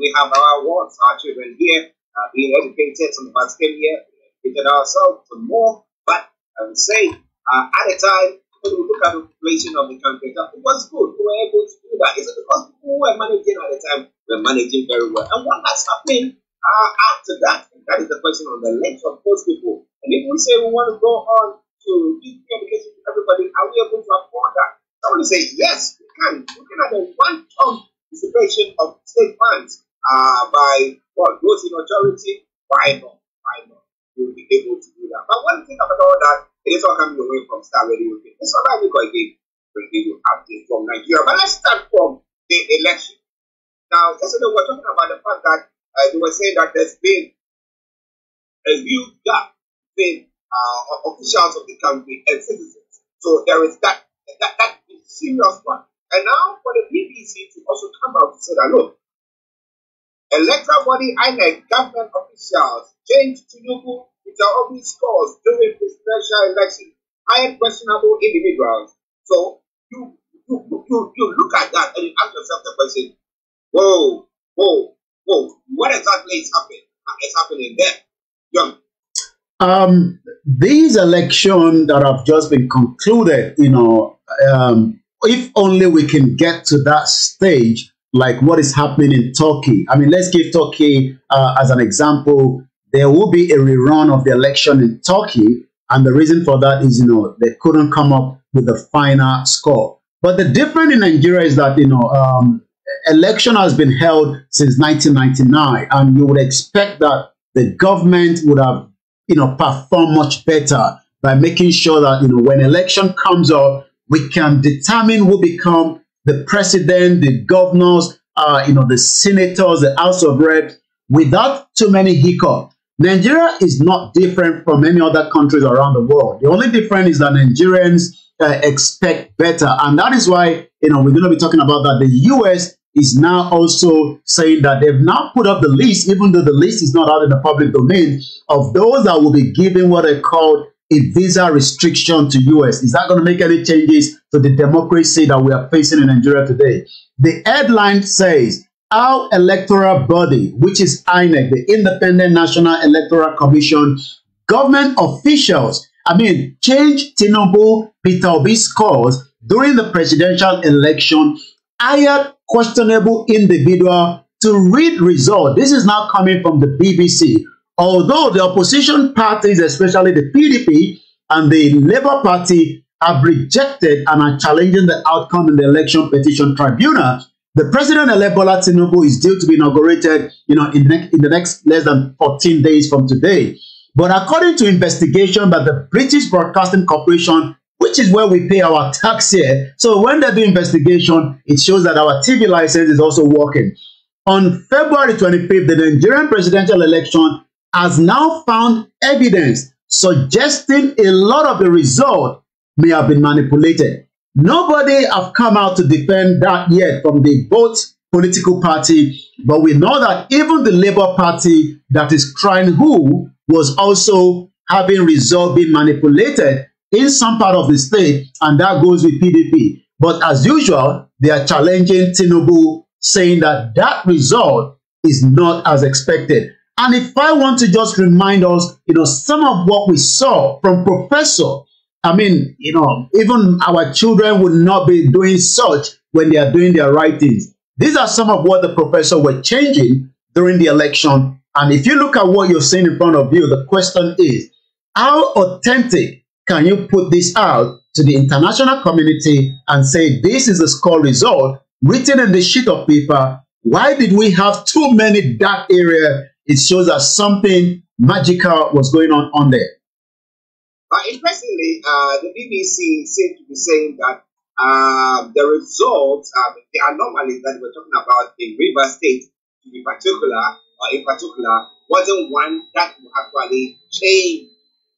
C: We have our awards, our children here being educated, some of us came here, educated ourselves, some more. But I would say, at a time, when we look at the population of the country, it was good. We were able to do that. Is it because people who were managing at the time were managing very well? And what has happened after that? And that is the question on the legs of those people. And if we say we want to go on to give education to everybody, are we able to afford that? I want to say, yes, we can. Looking at the one-ton dissipation of state funds by those in authority, why not? Why not? We'll be able to do that. But one thing about all that, it is all coming away from Star Radio. It's all right, we go again, bringing you updates from Nigeria. But let's start from the election. Now, yesterday we were talking about the fact that they were saying that there's been a huge gap between officials of the country and citizens. So there is that serious one. And now for the BBC to also come out and say that, look, electoral body INEC government officials changed Tinubu with their own scores during the presidential election, hired questionable individuals. So you look at that and you ask yourself the question, whoa, what exactly is happening there? Young.
A: These elections that have just been concluded, if only we can get to that stage, like what is happening in Turkey. I mean, let's give Turkey as an example. There will be a rerun of the election in Turkey. And the reason for that is, they couldn't come up with the final score. But the difference in Nigeria is that, election has been held since 1999. And you would expect that the government would have, performed much better by making sure that, when election comes up, we can determine who become the president, the governors, the senators, the House of Reps, without too many hiccups. Nigeria is not different from any other countries around the world. The only difference is that Nigerians expect better. And that is why, we're going to be talking about that. The US is now also saying that they've now put up the list, even though the list is not out in the public domain, of those that will be given what they call a visa restriction to US. Is that going to make any changes to the democracy that we are facing in Nigeria today? The headline says, our electoral body, which is INEC, the Independent National Electoral Commission, government officials, change Tinubu Peter Obi's scores during the presidential election, hired questionable individual to read result. This is now coming from the BBC. Although the opposition parties, especially the PDP and the Labour Party, have rejected and are challenging the outcome in the Election Petition Tribunal, the President-elect Bola Tinubu is due to be inaugurated, in the next less than 14 days from today. But according to investigation by the British Broadcasting Corporation, which is where we pay our tax here, so when they do investigation, it shows that our TV license is also working. On February 25th, the Nigerian presidential election has now found evidence suggesting a lot of the result may have been manipulated. Nobody have come out to defend that yet from the both political party, but we know that even the Labour Party that is crying who was also having result being manipulated in some part of the state, and that goes with PDP. But as usual, they are challenging Tinubu, saying that that result is not as expected. And if I want to just remind us, some of what we saw from Professor, I mean, even our children would not be doing such when they are doing their writings. These are some of what the professor were changing during the election. And if you look at what you're seeing in front of you, the question is, how authentic can you put this out to the international community and say, this is the score result written in the sheet of paper? Why did we have too many dark areas? It shows that something magical was going on there.
C: Interestingly, the BBC seemed to be saying that the results, the anomalies that we're talking about in Rivers State, to be particular, or in particular, wasn't one that will actually change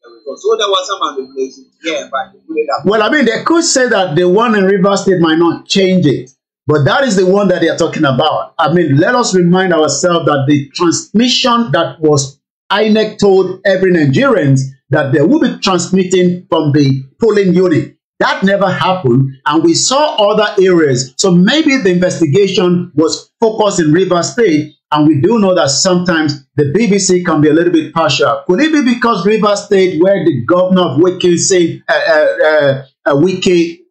C: the results. So there was some manipulation here, but
A: well, I mean, they could say that the one in Rivers State might not change it, but that is the one that they are talking about. I mean, let us remind ourselves that the transmission that was INEC told every Nigerian that they will be transmitting from the polling unit. That never happened, and we saw other areas. So maybe the investigation was focused in Rivers State, and we do know that sometimes the BBC can be a little bit partial. Could it be because Rivers State, where the governor of Wiki say Wiki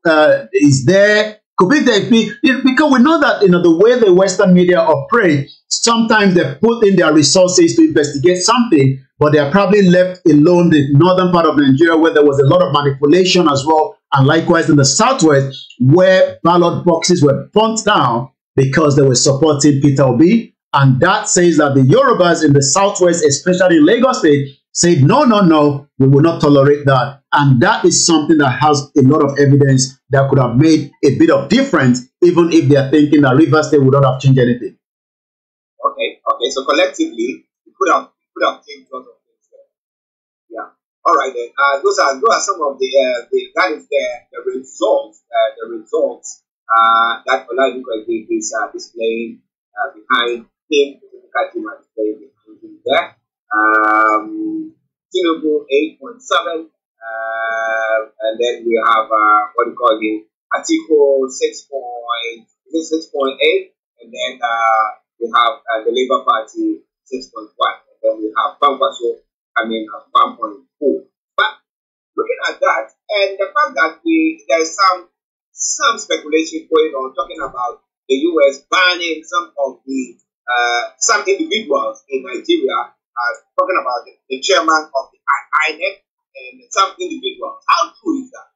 A: is there? Could it be because we know that the way the Western media operate, sometimes they put in their resources to investigate something, but they are probably left alone the northern part of Nigeria where there was a lot of manipulation as well, and likewise in the southwest where ballot boxes were burnt down because they were supporting Peter Obi, and that says that the Yorubas in the southwest, especially in Lagos State, said no, we will not tolerate that. And that is something that has a lot of evidence that could have made a bit of difference, even if they are thinking that Rivers State would not have changed anything.
C: Okay. So collectively, we could have changed a lot of things there. Yeah. All right then. Those are some of the results that Oladipo is displaying behind him. Displaying behind him there. Tinubu 8.7, and then we have what do you call it? Atiku 6.8, and then we have the Labour Party 6.1, and then we have Pampaso coming at 1.4. But looking at that, and the fact that there's some speculation going on talking about the US banning some of the some individuals in Nigeria. Talking about the chairman of the INEC and some individuals. How true is that?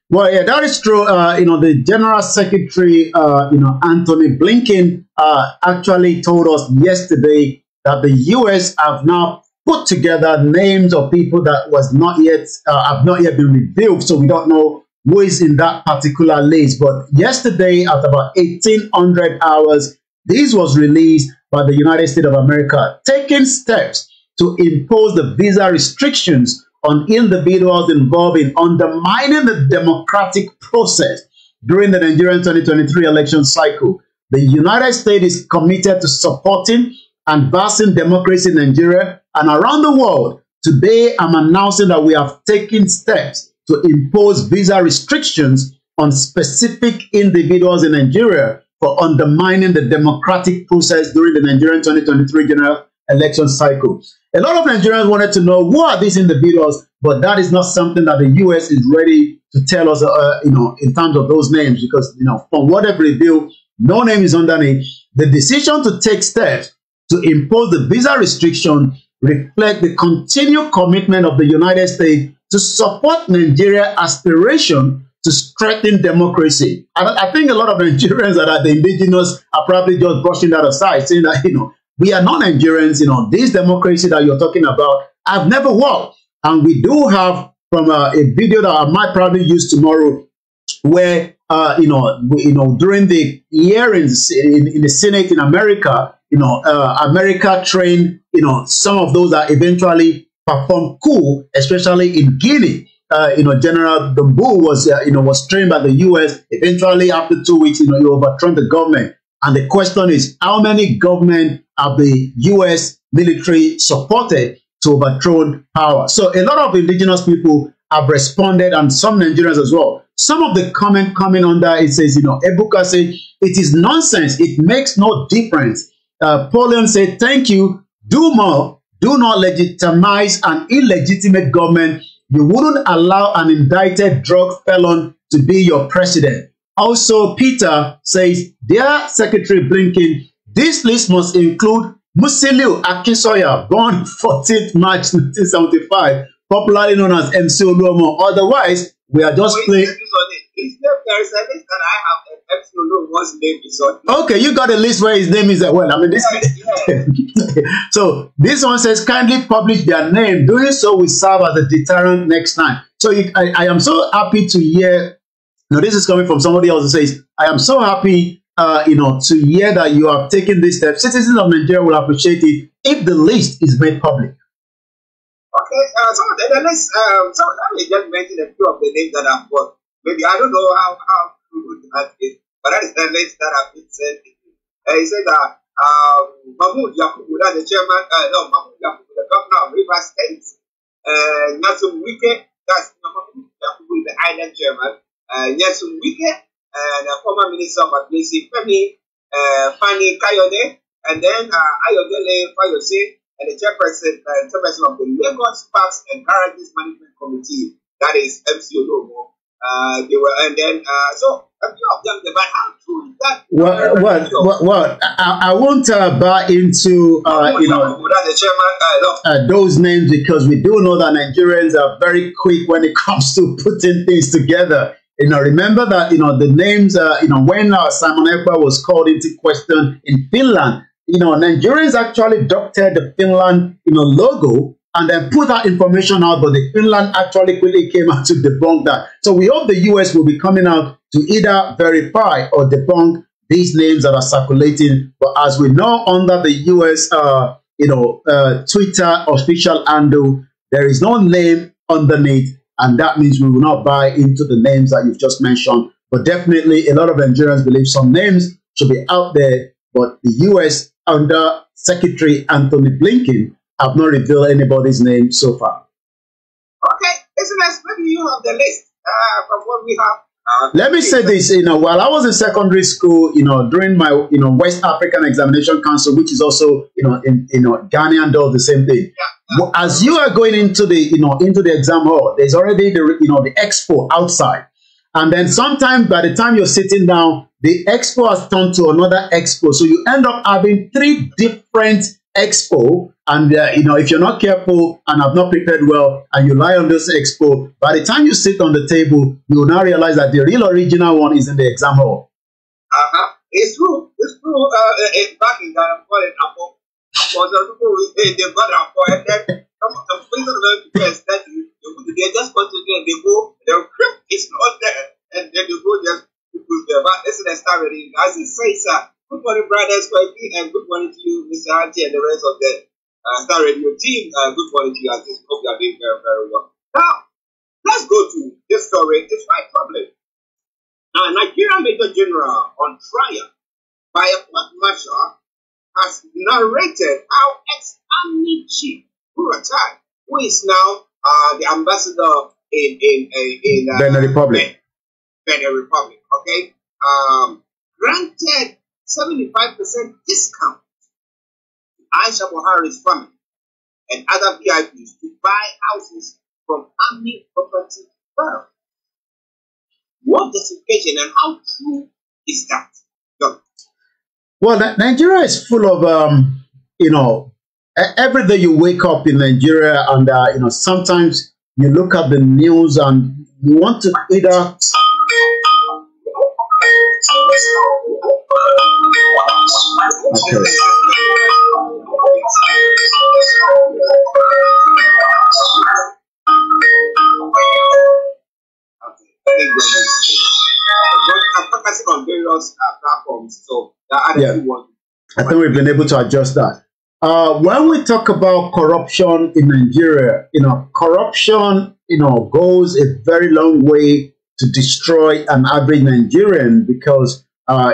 A: Well, yeah, that is true. The General Secretary, Anthony Blinken, actually told us yesterday that the U.S. have now put together names of people that was not yet have not yet been revealed, so we don't know who is in that particular list. But yesterday, at about 1800 hours, this was released by the United States of America, taking steps to impose the visa restrictions on individuals involved in undermining the democratic process during the Nigerian 2023 election cycle. The United States is committed to supporting and advancing democracy in Nigeria and around the world. Today, I'm announcing that we have taken steps to impose visa restrictions on specific individuals in Nigeria for undermining the democratic process during the Nigerian 2023 general election cycle. A lot of Nigerians wanted to know who are these individuals, but that is not something that the U.S. is ready to tell us, in terms of those names, because, from what they've revealed, No name is underneath. The decision to take steps to impose the visa restriction reflect the continued commitment of the United States to support Nigeria's aspiration to strengthen democracy. And I think a lot of Nigerians that are the indigenous are probably just brushing that aside, saying that, we are not Nigerians, this democracy that you're talking about, I've never worked. And we do have from a video that I might probably use tomorrow, where during the hearings in the Senate in America, America trained some of those that eventually performed coup, especially in Guinea. General Dumbu was trained by the U.S. Eventually, after 2 weeks, he overthrown the government. And the question is, how many government have the U.S. military supported to overthrow power? So a lot of indigenous people have responded, and some Nigerians as well. Some of the comment coming under it says, Ebuka said, it is nonsense. It makes no difference. Paulian said, thank you. Do more. Do not legitimize an illegitimate government. You wouldn't allow an indicted drug felon to be your president. Also, Peter says, dear Secretary Blinken, this list must include Musiliu Akinsoya, born 14th March 1975, popularly known as MC Oluomo. Otherwise, we are just playing.
C: There is a list that I have. MC Oluomo's name is on.
A: Okay, you got a list where his name is well. I mean, this. Yes. So this one says, kindly publish their name. Doing so will serve as a deterrent next time. So I am so happy to hear. Now, this is coming from somebody else who says, I am so happy, to hear that you have taken this step. Citizens of Nigeria will appreciate it if the list is made public.
C: Okay, so the list, so let me just mention a few of the names that I've got. Maybe I don't know how good that is, but that is the list that I've been sent. He said that Mahmoud Yakubu, that's the chairman, Mahmoud Yakubu, the governor of Rivers State, Nyesom Wike, that's Mahmoud Yakubu, the island chairman, Nyesom Wike, and former minister of Administration, Fani Kayode, and then Ayodele Fayose, and the chairperson of the Lagos Parks and Garages Management Committee, that is MC Oluomo. They were, and then so a few of them. But how true is that?
A: Well, I won't buy into those names, because we do know that Nigerians are very quick when it comes to putting things together. Remember that the names. When Simon Ekpa was called into question in Finland, Nigerians actually adopted the Finland logo and then put that information out, but the Finland actually quickly came out to debunk that. So we hope the US will be coming out to either verify or debunk these names that are circulating. But as we know, under the US Twitter official handle, there is no name underneath, and that means we will not buy into the names that you've just mentioned. But definitely a lot of Nigerians believe some names should be out there, but the US under Secretary Anthony Blinken have not revealed anybody's name so far.
C: Okay, listeners, maybe you have the list from what we have.
A: Let me say this, while I was in secondary school, during my, West African Examination Council, which is also, Ghanaian does the same thing. Yeah. As you are going into the, into the exam hall, there's already the expo outside. And then sometimes by the time you're sitting down, the expo has turned to another expo. So you end up having 3 different expo, and if you're not careful and have not prepared well and you lie on this expo, by the time you sit on the table, you will now realize that the real original one is in the exam hall.
C: It's true. Back in Ghana, Apple. They got Apple, and then some people are going to go and study. They just continue and they go, it's not there, and then they go just to prove there. But listen, start reading. As it says, good morning, brothers, and good morning to you, Mr. Auntie, and the rest of the Star Radio team. Good morning to you, Auntie. Hope you are doing very, very well. Now, let's go to this story. It's quite troubling. Nigeria Major General on trial by a court martial has narrated how ex-army chief Buratai, who is now the ambassador in
A: Benin Republic.
C: Benin Republic, okay, granted 75% discount to Aisha Buhari's family and other VIPs to buy houses from army property firms. What justification and how true is that? Look,
A: Well, Nigeria is full of, you know, every day you wake up in Nigeria, and you know, sometimes you look at the news and you want to either. Okay.
C: I'm focusing on various platforms, so that
A: Yeah. I think we've been able to adjust that. When we talk about corruption in Nigeria, you know, corruption, you know, goes a very long way to destroy an average Nigerian, because,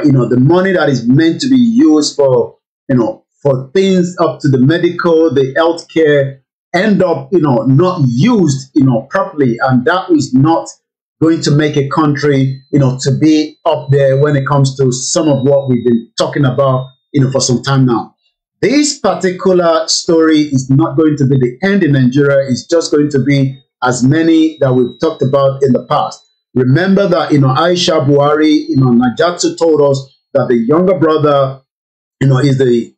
A: you know, the money that is meant to be used for, you know, for things up to the medical, the healthcare, end up, you know, not used, you know, properly, and that is not going to make a country, you know, to be up there when it comes to some of what we've been talking about, you know, for some time now. This particular story is not going to be the end in Nigeria. It's just going to be as many that we've talked about in the past. Remember that, you know, Aisha Buhari, you know, Najatu told us that the younger brother, you know, is the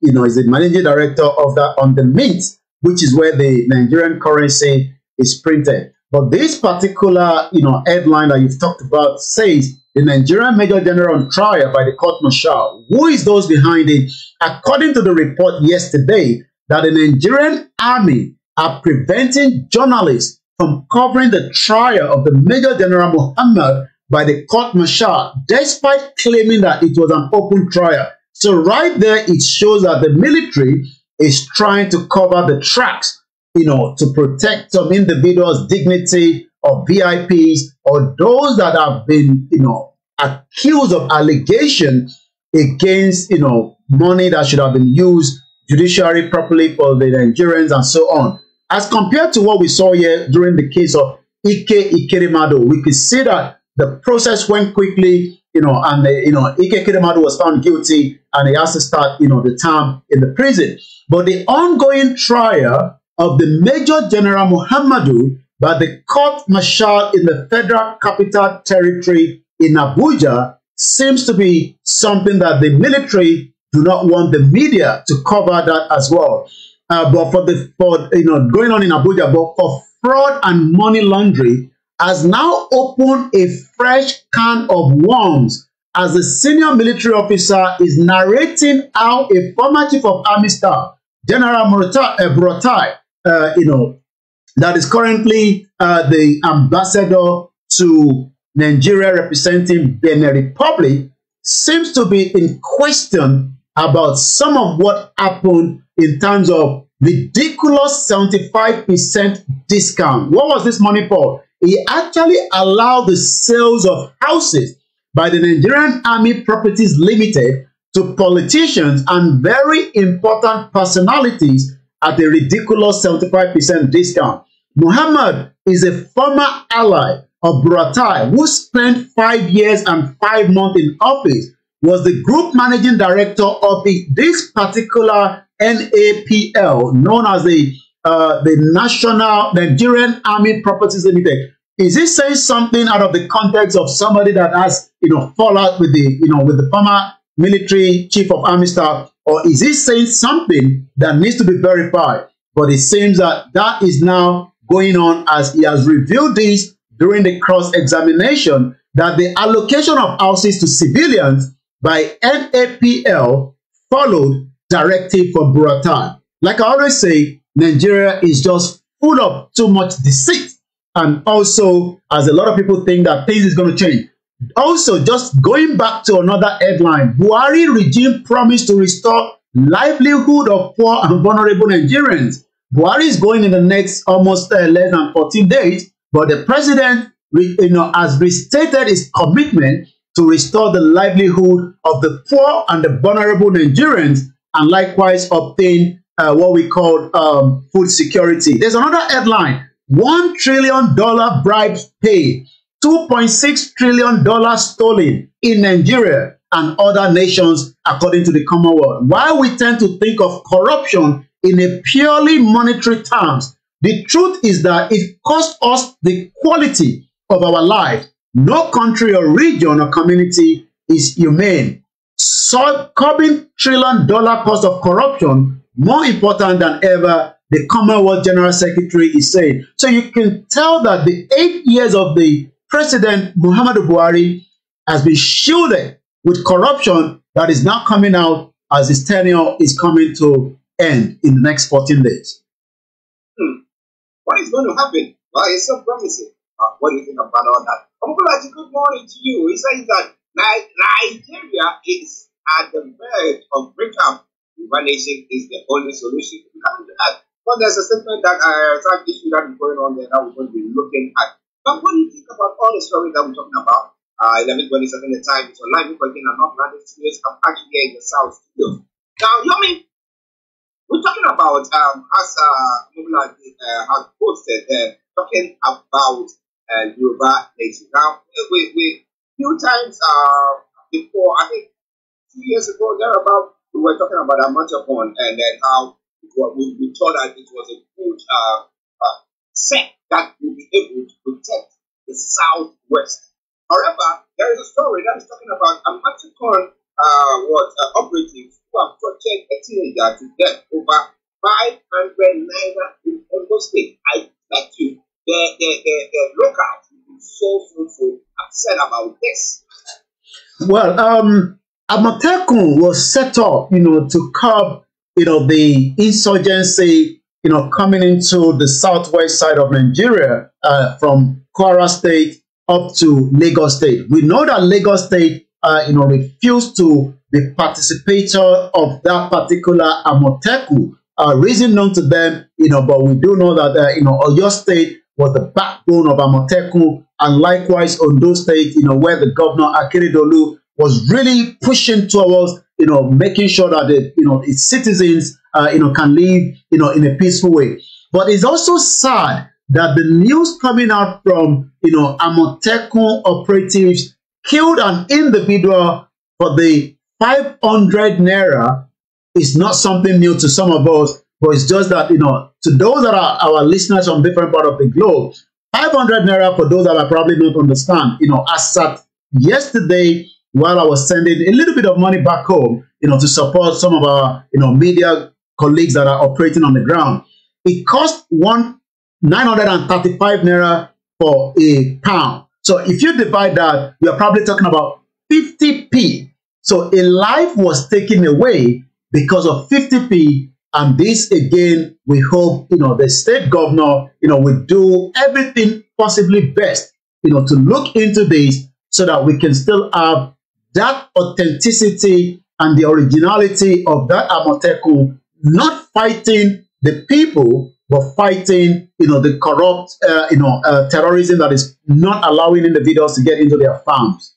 A: managing director of that on the Mint, which is where the Nigerian currency is printed. But this particular, you know, headline that you've talked about says the Nigerian Major General on trial by the court martial. Who is those behind it? According to the report yesterday, that the Nigerian army are preventing journalists from covering the trial of the Major General Muhammad by the court martial, despite claiming that it was an open trial. So right there, it shows that the military is trying to cover the tracks, you know, to protect some individuals' dignity, or VIPs, or those that have been, you know, accused of allegation against, you know, money that should have been used judiciary properly for the Nigerians and so on. As compared to what we saw here during the case of Ike Ikerimadu, we could see that the process went quickly, you know, and you know, Ike Ikerimadu was found guilty and he has to start, you know, the term in the prison. But the ongoing trial of the Major General Muhammadu by the court martial in the Federal Capital Territory in Abuja seems to be something that the military do not want the media to cover that as well. But for you know, going on in Abuja, but for fraud and money laundering has now opened a fresh can of worms, as the senior military officer is narrating how a former chief of army staff, General Buratai, you know, that is currently the ambassador to Nigeria representing Benin Republic, seems to be in question about some of what happened in terms of ridiculous 75% discount. What was this money for? He actually allowed the sales of houses by the Nigerian Army Properties Limited to politicians and very important personalities at a ridiculous 75% discount. Muhammad is a former ally of Buratai, who spent 5 years and 5 months in office, was the group managing director of this particular NAPL, known as the National Nigerian Army Properties Limited. Is this saying something out of the context of somebody that has, you know, fallout with the, you know, with the former military chief of army staff, or is he saying something that needs to be verified? But it seems that that is now going on, as he has revealed this during the cross-examination, that the allocation of houses to civilians by NAPL followed directive from Buratai. Like I always say, Nigeria is just full of too much deceit. And also, as a lot of people think that things is going to change. Also, just going back to another headline, Buhari regime promised to restore livelihood of poor and vulnerable Nigerians. Buhari is going in the next almost less than 14 days, but the president, you know, has restated his commitment to restore the livelihood of the poor and the vulnerable Nigerians, and likewise obtain what we call food security. There's another headline: $1 trillion bribes paid, $2.6 trillion stolen in Nigeria and other nations, according to the Commonwealth. While we tend to think of corruption in a purely monetary terms, the truth is that it costs us the quality of our life. No country or region or community is humane. curbing $1 trillion cost of corruption more important than ever, the Commonwealth General Secretary is saying. So you can tell that the 8 years of the President Muhammadu Buhari has been shielded with corruption that is now coming out as his tenure is coming to end in the next 14 days.
C: What is going to happen? Well, it's so promising. What do you think about all that? Omukulaji, good morning to you. He says that Nigeria is at the verge of breakup. One nation is the only solution. We can't do that. But there's a statement that some issue that is going on there that we're going to be looking at. But what do you think about all the stories that we're talking about? 11:27 the time. It's online. We're talking about London studios. I'm actually here in the South studios. Now, Yomi, we're talking about as Omukulaji has posted there, talking about Yoruba nation. Now, we few times before, I think 2 years ago, thereabout, we were talking about Amotekun and then how we thought that it was a good set that will be able to protect the Southwest. However, there is a story that is talking about Amotekun operatives who have tortured a teenager to death over 500 naira in Ondo State. I bet you the locals will be so upset about this.
A: Well, Amotekun was set up, to curb, the insurgency, coming into the southwest side of Nigeria, from Kwara State up to Lagos State. We know that Lagos State, refused to be participator of that particular Amotekun. Reason known to them, but we do know that, Oyo State was the backbone of Amotekun, and likewise Ondo State, where the governor Akeredolu was really pushing towards, making sure that its citizens, can live, in a peaceful way. But it's also sad that the news coming out from, Amotekun operatives killed an individual for the 500 naira is not something new to some of us, but it's just that, to those that are our listeners from different parts of the globe, 500 naira, for those that I probably don't understand, as at yesterday, while I was sending a little bit of money back home, to support some of our, media colleagues that are operating on the ground, it cost 935 naira for a pound. So if you divide that, you're probably talking about 50p. So a life was taken away because of 50p. And this, again, we hope, the state governor, will do everything possibly best, to look into this so that we can still have that authenticity and the originality of that Amotekun, not fighting the people, but fighting, the corrupt, terrorism that is not allowing individuals to get into their farms.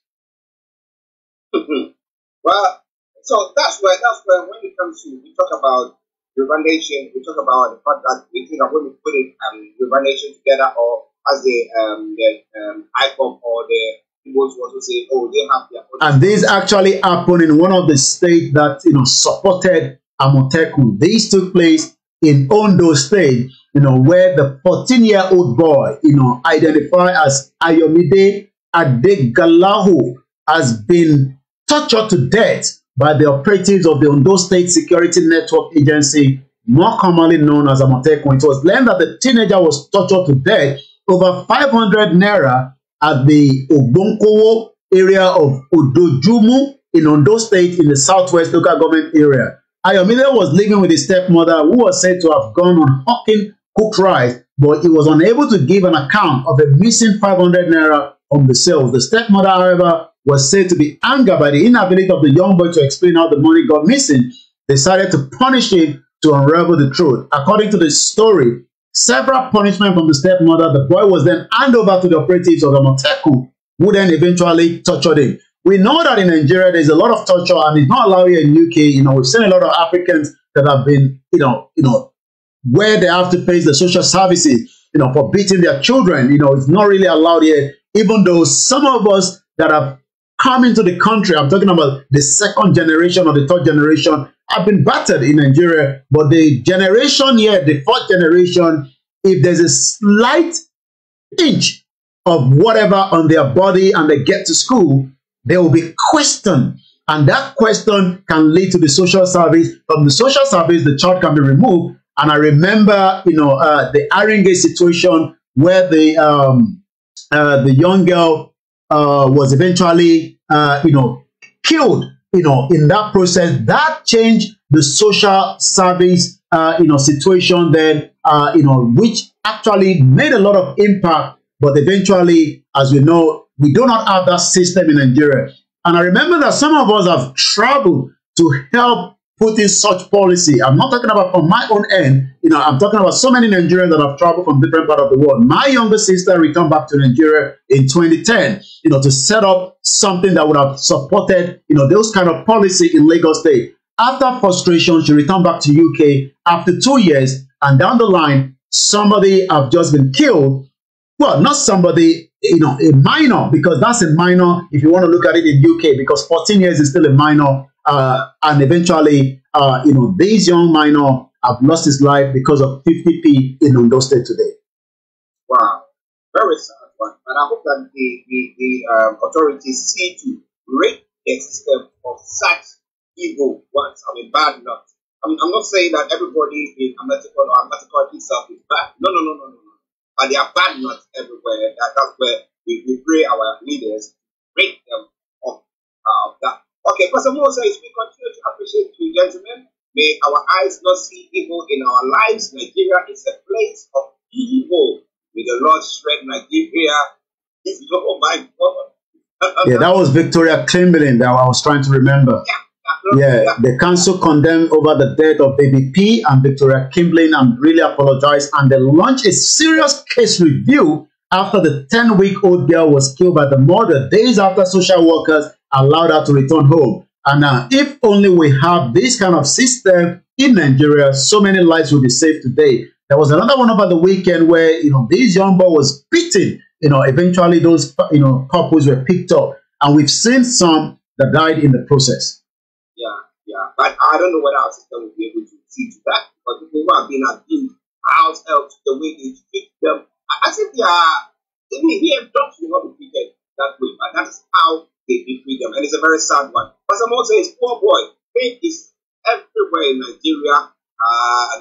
C: Well, so that's where when it comes to, we talk about Yoruba Nation, we talk about the fact that we think that when we put it Yoruba Nation together, or as the ICOM or the people who also say, oh, they have their own. And
A: this actually happened in one of the states that supported Amotekun. This took place in Ondo State, where the 14-year-old boy, identified as Ayomide Adegalahu, has been tortured to death by the operatives of the Ondo State Security Network Agency, more commonly known as Amotekun. It was learned that the teenager was tortured to death over 500 naira at the Ogbonkowo area of Odojumu in Ondo State in the southwest local government area. Ayomide was living with his stepmother, who was said to have gone on hawking cooked rice, but he was unable to give an account of a missing 500 naira on the sales. The stepmother, however, was said to be angered by the inability of the young boy to explain how the money got missing. They decided to punish him to unravel the truth. According to the story, several punishments from the stepmother, the boy was then handed over to the operatives of the Amotekun, who then eventually tortured him. We know that in Nigeria, there's a lot of torture, and it's not allowed here in UK. We've seen a lot of Africans that have been, where they have to pay the social services, for beating their children. It's not really allowed here, even though some of us that have come into the country, I'm talking about the second generation or the third generation, have been battered in Nigeria. But the generation here, the fourth generation, if there's a slight inch of whatever on their body and they get to school, they will be questioned And that question can lead to the social service. From the social service, the child can be removed. And I remember, the Arenge situation where the young girl was eventually, killed, in that process. That changed the social service, situation then, which actually made a lot of impact. But eventually, as we know, we do not have that system in Nigeria. And I remember that some of us have traveled to help put in such policy. I'm not talking about from my own end. I'm talking about so many Nigerians that have traveled from different parts of the world. My younger sister returned back to Nigeria in 2010, to set up something that would have supported, those kind of policy in Lagos State. After frustration, she returned back to UK after 2 years, and down the line, somebody have just been killed. Well, not somebody, a minor, because that's a minor if you want to look at it in UK, because 14 years is still a minor. And eventually, this young minor have lost his life because of 50p in Ondo State today.
C: Wow, very sad one. And I hope that the authorities see to break the system of such evil ones. Bad nuts. I'm not saying that everybody in America or America itself is bad. No. But there are bad nuts everywhere. That's where we pray our leaders break them off that. Okay, Pastor Mo says we continue to appreciate you, gentlemen. May our eyes not see evil in our lives. Nigeria is a place of evil. May the Lord shred Nigeria. Oh my God.
A: Yeah, that was Victoria Kimberlin that I was trying to remember. Yeah, the council condemned over the death of Baby P and Victoria Kimberlin and really apologized, and they launched a serious case review after the 10-week-old girl was killed by the mother days after social workers allowed her to return home. And if only we have this kind of system in Nigeria, so many lives will be saved today. There was another one over the weekend where, this young boy was beaten. Eventually those, couples were picked up. And we've seen some that died in the process.
C: Yeah. But I don't know whether our system will be able to see to that. Because people who have been abused, house help the way they treat them. I think even here, dogs will not be treated that way. But that's how they treat them. And it's a very sad one. But someone says, poor boy, pain is everywhere in Nigeria.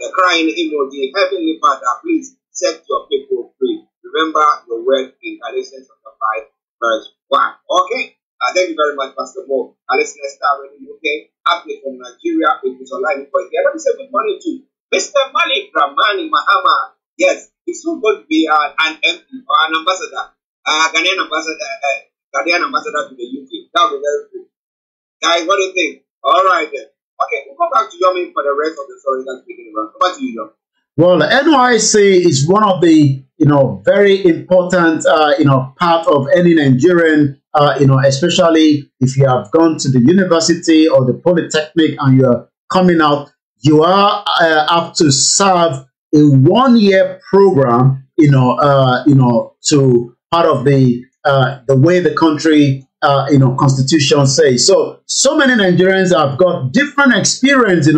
C: The crying emoji, Heavenly Father, please set your people free. Remember your word in Galatians chapter 5, verse 1. Okay? Thank you very much, Pastor Mo. Listeners, star in the UK, update from Nigeria, with Mr. Online for here. Let me say good morning to Mr. Malik Ramani Mahama. Yes, it's so good to be an MP or an ambassador, Ghanaian ambassador to the UK. That will be very good. Guys, what do you think? All right then. Okay, we'll come back to Yomi for the rest of the story that's beginning around. Come back to you, Yomi.
A: Well, the NYSC is one of the, very important, part of any Nigerian, especially if you have gone to the university or the polytechnic and you're coming out, you are have to serve a 1-year program, to part of the way the country, constitution says. So many Nigerians have got different experience, it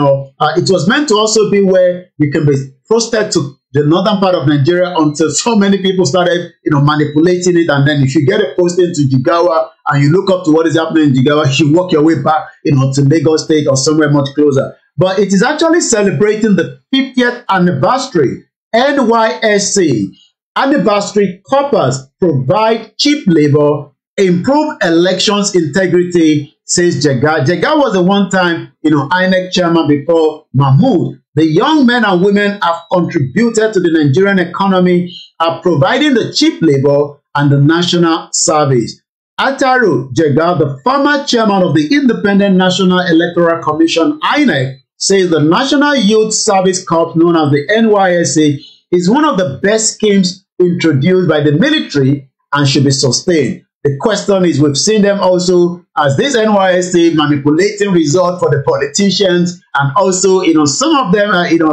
A: was meant to also be where you can be posted to the northern part of Nigeria until so many people started, manipulating it. And then if you get a posting to Jigawa and you look up to what is happening in Jigawa, you work your way back, to Lagos State or somewhere much closer. But it is actually celebrating the 50th anniversary. NYSC anniversary corpus provide cheap labor, improve elections integrity, says Jega. Jega was a one-time, INEC chairman before Mahmoud. The young men and women have contributed to the Nigerian economy, are providing the cheap labor and the national service. Ataru Jega, the former chairman of the Independent National Electoral Commission, INEC, says the National Youth Service Corps, known as the NYSC, is one of the best schemes introduced by the military and should be sustained. The question is, we've seen them also as this NYSC manipulating results for the politicians, and also, some of them,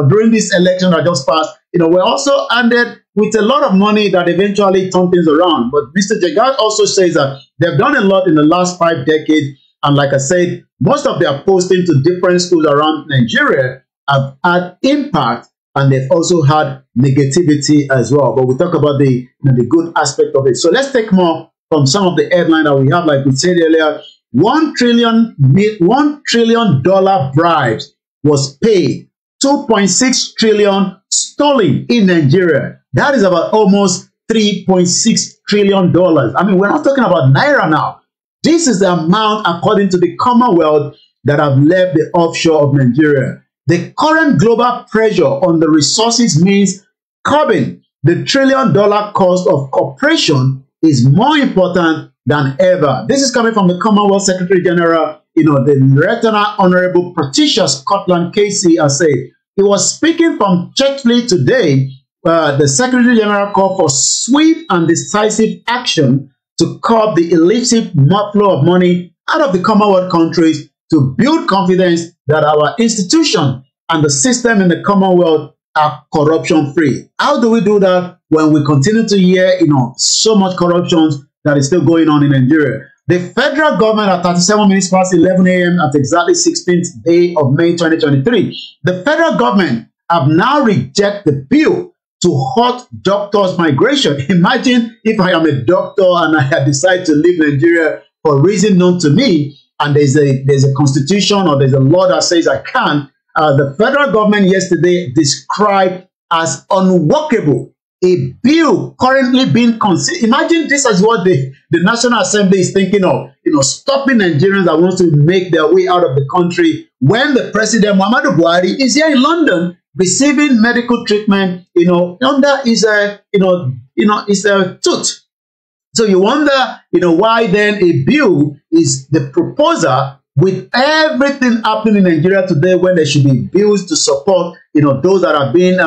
A: during this election that just passed, were also handed with a lot of money that eventually turned things around. But Mr. Jagad also says that they've done a lot in the last 5 decades, and like I said, most of their posting to different schools around Nigeria have had impact, and they've also had negativity as well. But we talk about the good aspect of it. So let's take more from some of the headlines that we have. Like we said earlier, $1 trillion bribes was paid, 2.6 trillion stolen in Nigeria. That is about almost $3.6 trillion. I mean, we're not talking about naira now. This is the amount, according to the Commonwealth, that have left the offshore of Nigeria. The current global pressure on the resources means curbing the $1 trillion cost of corruption is more important than ever. This is coming from the Commonwealth Secretary General, the Lieutenant Honorable Patricia Scotland Casey, as said. He was speaking from Churchley today. The Secretary General called for swift and decisive action to curb the illicit flow of money out of the Commonwealth countries to build confidence that our institution and the system in the Commonwealth are corruption-free. How do we do that when we continue to hear, so much corruption that is still going on in Nigeria? The federal government at 37 minutes past 11 a.m. at exactly 16th day of May 2023, the federal government have now rejected the bill to halt doctors' migration. Imagine if I am a doctor and I have decided to leave Nigeria for a reason known to me, and there's a constitution or there's a law that says I can't. The federal government yesterday described as unworkable a bill currently being considered. Imagine this is what the National Assembly is thinking of, stopping Nigerians that want to make their way out of the country when the President Muhammadu Buhari is here in London receiving medical treatment, under his tooth. So you wonder, why then a bill is the proposer with everything happening in Nigeria today, when there should be bills to support, those that have been,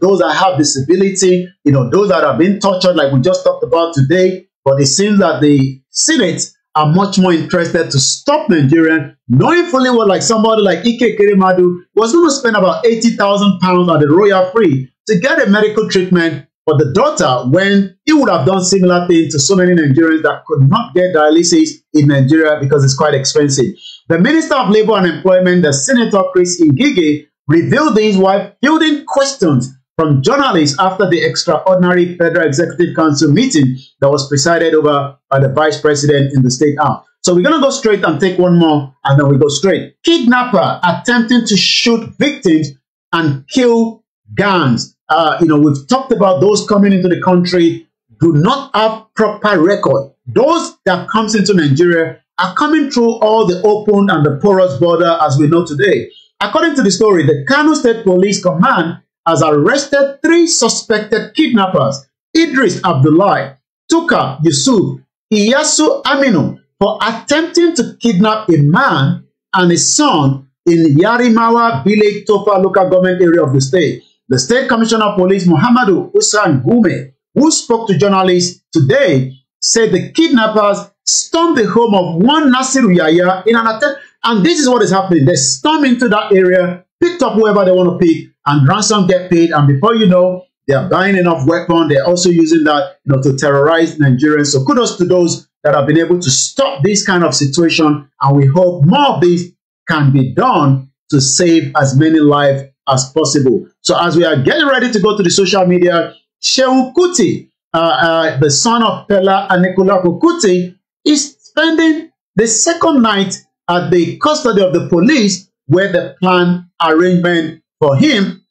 A: those that have disability, those that have been tortured, like we just talked about today. But it seems that the Senate are much more interested to stop Nigerians, knowing fully well, like somebody like Ike Keremadu was going to spend about £80,000 at the Royal Free to get a medical treatment for the daughter, when he would have done similar things to so many Nigerians that could not get dialysis in Nigeria because it's quite expensive. The Minister of Labour and Employment, the Senator Chris Ngige, revealed this while fielding questions from journalists after the extraordinary Federal Executive Council meeting that was presided over by the Vice President in the State House. So we're going to go straight and take one more, and then we go straight. Kidnapper attempting to shoot victims and kill gangs. We've talked about those coming into the country do not have proper record. Those that comes into Nigeria are coming through all the open and the porous border, as we know today. According to the story, the Kano State Police Command has arrested 3 suspected kidnappers: Idris Abdullahi, Tuka Yusuf, Iyasu Aminu, for attempting to kidnap a man and his son in Yarimawa Village, Tofa local government area of the state. The State Commissioner of Police, Muhammadu Hussain Gume, who spoke to journalists today, said the kidnappers stormed the home of one Nasiru Yaya in an attempt. And this is what is happening. They storm into that area, picked up whoever they want to pick, and ransom get paid. And before you know, they are buying enough weapons. They're also using that, to terrorize Nigerians. So kudos to those that have been able to stop this kind of situation. And we hope more of this can be done to save as many lives as possible. So as we are getting ready to go to the social media, Shehu Kuti, the son of Pela Anikulapo Kuti, is spending the second night at the custody of the police, where the planned arrangement for him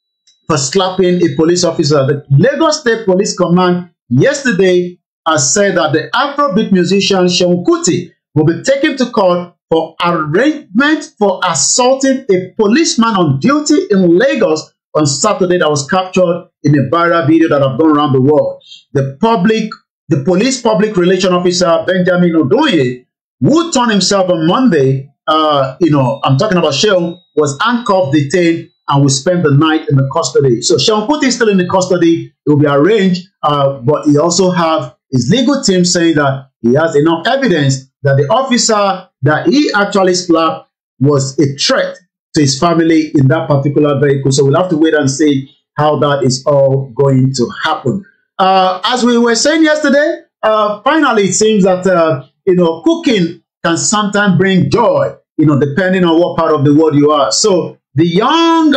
A: for slapping a police officer. The Lagos State Police Command yesterday has said that the Afrobeat musician Shehu Kuti will be taken to court for arrangement for assaulting a policeman on duty in Lagos on Saturday that was captured in a viral video that have gone around the world. The police public relation officer Benjamin Odoye, who turned himself on Monday, I'm talking about Shehu, was handcuffed, detained, and will spend the night in the custody. So Shehu Kuti is still in the custody. It will be arranged, but he also have his legal team saying that he has enough evidence that the officer that he actually slapped was a threat to his family in that particular vehicle. So we'll have to wait and see how that is all going to happen. As we were saying yesterday, finally it seems that cooking can sometimes bring joy, depending on what part of the world you are. So the young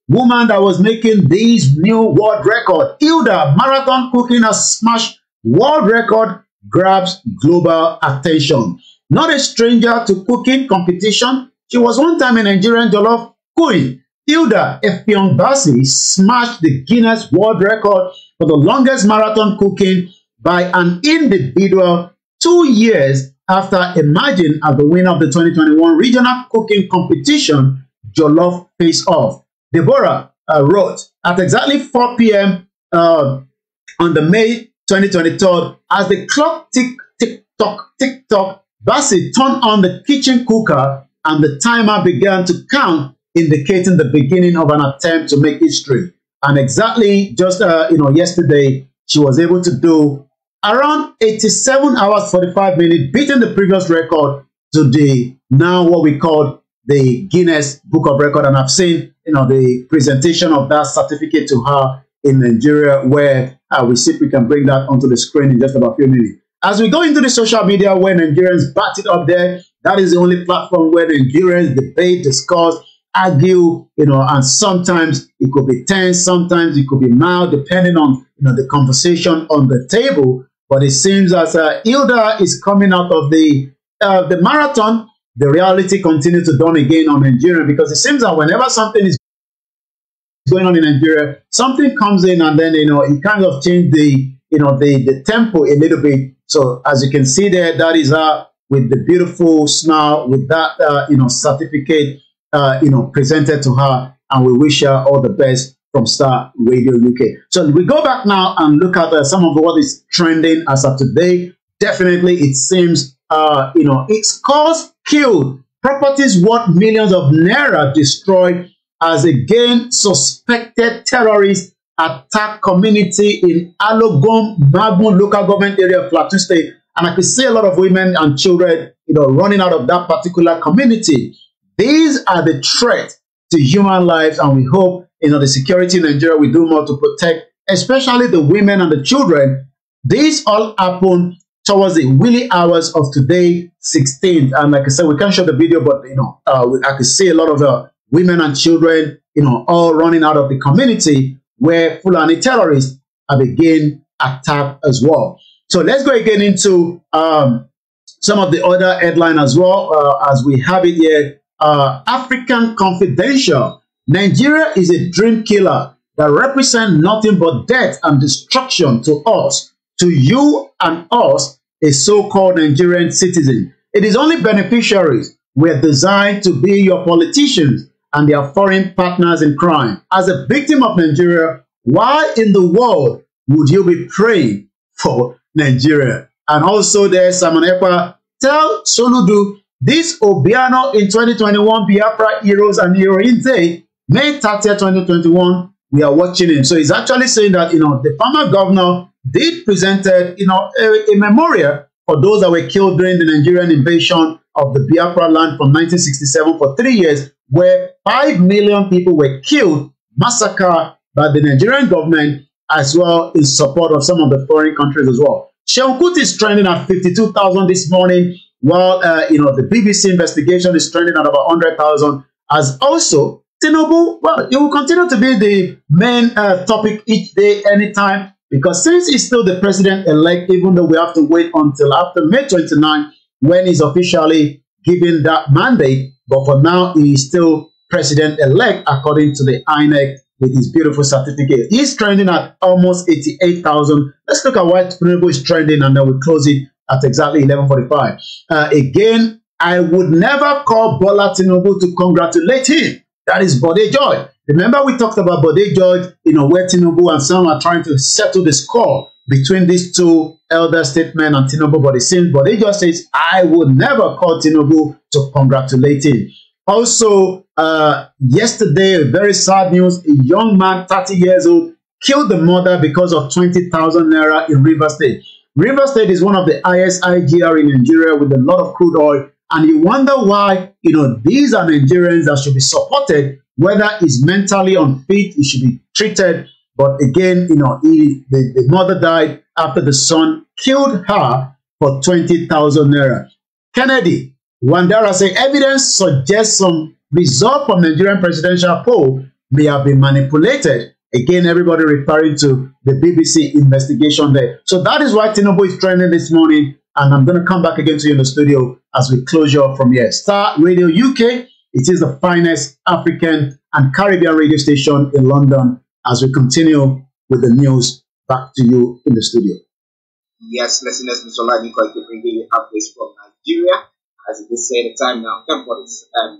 A: woman that was making this new world record, Hilda, marathon cooking has smashed world record, grabs global attention. not a stranger to cooking competition. She was one time a Nigerian jollof queen. Hilda Effiong-Basi smashed the Guinness World Record for the longest marathon cooking by an individual 2 years after emerging as the winner of the 2021 regional cooking competition, Jollof Face Off. Deborah wrote, at exactly 4 p.m. On the May 2023, as the clock tick-tock, Basi turned on the kitchen cooker and the timer began to count, indicating the beginning of an attempt to make history. And exactly just yesterday, she was able to do around 87 hours 45 minutes, beating the previous record to the now what we call the Guinness Book of Record. And I've seen the presentation of that certificate to her in Nigeria, where we see if we can bring that onto the screen in just about a few minutes. As we go into the social media where Nigerians bat it up there, that is the only platform where Nigerians debate, discuss, argue, and sometimes it could be tense, sometimes it could be mild, depending on the conversation on the table. But it seems as Hilda is coming out of the marathon, the reality continues to dawn again on Nigeria, because it seems that whenever something is going on in Nigeria, something comes in and then it kind of changed the tempo a little bit. So as you can see there, that is her with the beautiful smile, with that certificate presented to her, and we wish her all the best from Star Radio UK. So we go back now and look at some of what is trending as of today. Definitely, it seems it's cause killed, properties worth millions of naira destroyed as again suspected terrorists attack community in Alogom Magun local government area of Plateau State. And I could see a lot of women and children running out of that particular community. These are the threats to human lives, and we hope the security in Nigeria will do more to protect, especially the women and the children. These all happen towards the wee hours of today, 16th. And like I said, we can't show the video, but I could see a lot of women and children, all running out of the community where Fulani terrorists have again attacked as well. So let's go again into some of the other headlines as well, as we have it here. African Confidential. Nigeria is a dream killer that represents nothing but death and destruction to us, to you and us, a so-called Nigerian citizen. It is only beneficiaries were designed to be your politicians and their foreign partners in crime. As a victim of Nigeria, why in the world would you be praying for Nigeria? And also there, Simon Ekpa, tell Soludo, this Obiano in 2021 Biafra Heroes and Heroines Day, May 30, 2021, we are watching him. So he's actually saying that, the former governor did presented, a memorial for those that were killed during the Nigerian invasion of the Biafra land from 1967 for 3 years, where 5 million people were killed, massacred by the Nigerian government, as well in support of some of the foreign countries as well. Shehu Kuti is trending at 52,000 this morning, while the BBC investigation is trending at about 100,000. As also Tinubu, well, it will continue to be the main topic each day, anytime, because since he's still the president-elect, even though we have to wait until after May 29, when he's officially given that mandate, but for now, he is still president-elect according to the INEC with his beautiful certificate. He's trending at almost 88,000. Let's look at why Tinubu is trending, and then we'll close it at exactly 11:45. Again, I would never call Bola Tinubu to congratulate him. That is Bode George. Remember we talked about Bode George, where Tinubu and some are trying to settle the score between these two elder statesmen and Tinubu, but it seems Bode George says, I would never call Tinubu to congratulate him. Also, yesterday, very sad news, a young man, 30 years old, killed the mother because of 20,000 naira in Rivers State. Rivers State is one of the highest IGR in Nigeria with a lot of crude oil. And you wonder why, these are Nigerians that should be supported, whether it's mentally unfit, he should be treated. But again, the mother died after the son killed her for 20,000 naira. Kennedy Wandera say evidence suggests some result from Nigerian presidential poll may have been manipulated. Again, everybody referring to the BBC investigation there. So that is why Tinubu is trending this morning and I'm going to come back again to you in the studio as we close you up from here. Star Radio UK, it is the finest African and Caribbean radio station in London as we continue with the news. Back to you in the studio.
C: Yes, listeners, Mr. Olani going to bring you updates from Nigeria. As you can say, the time now, 11:47.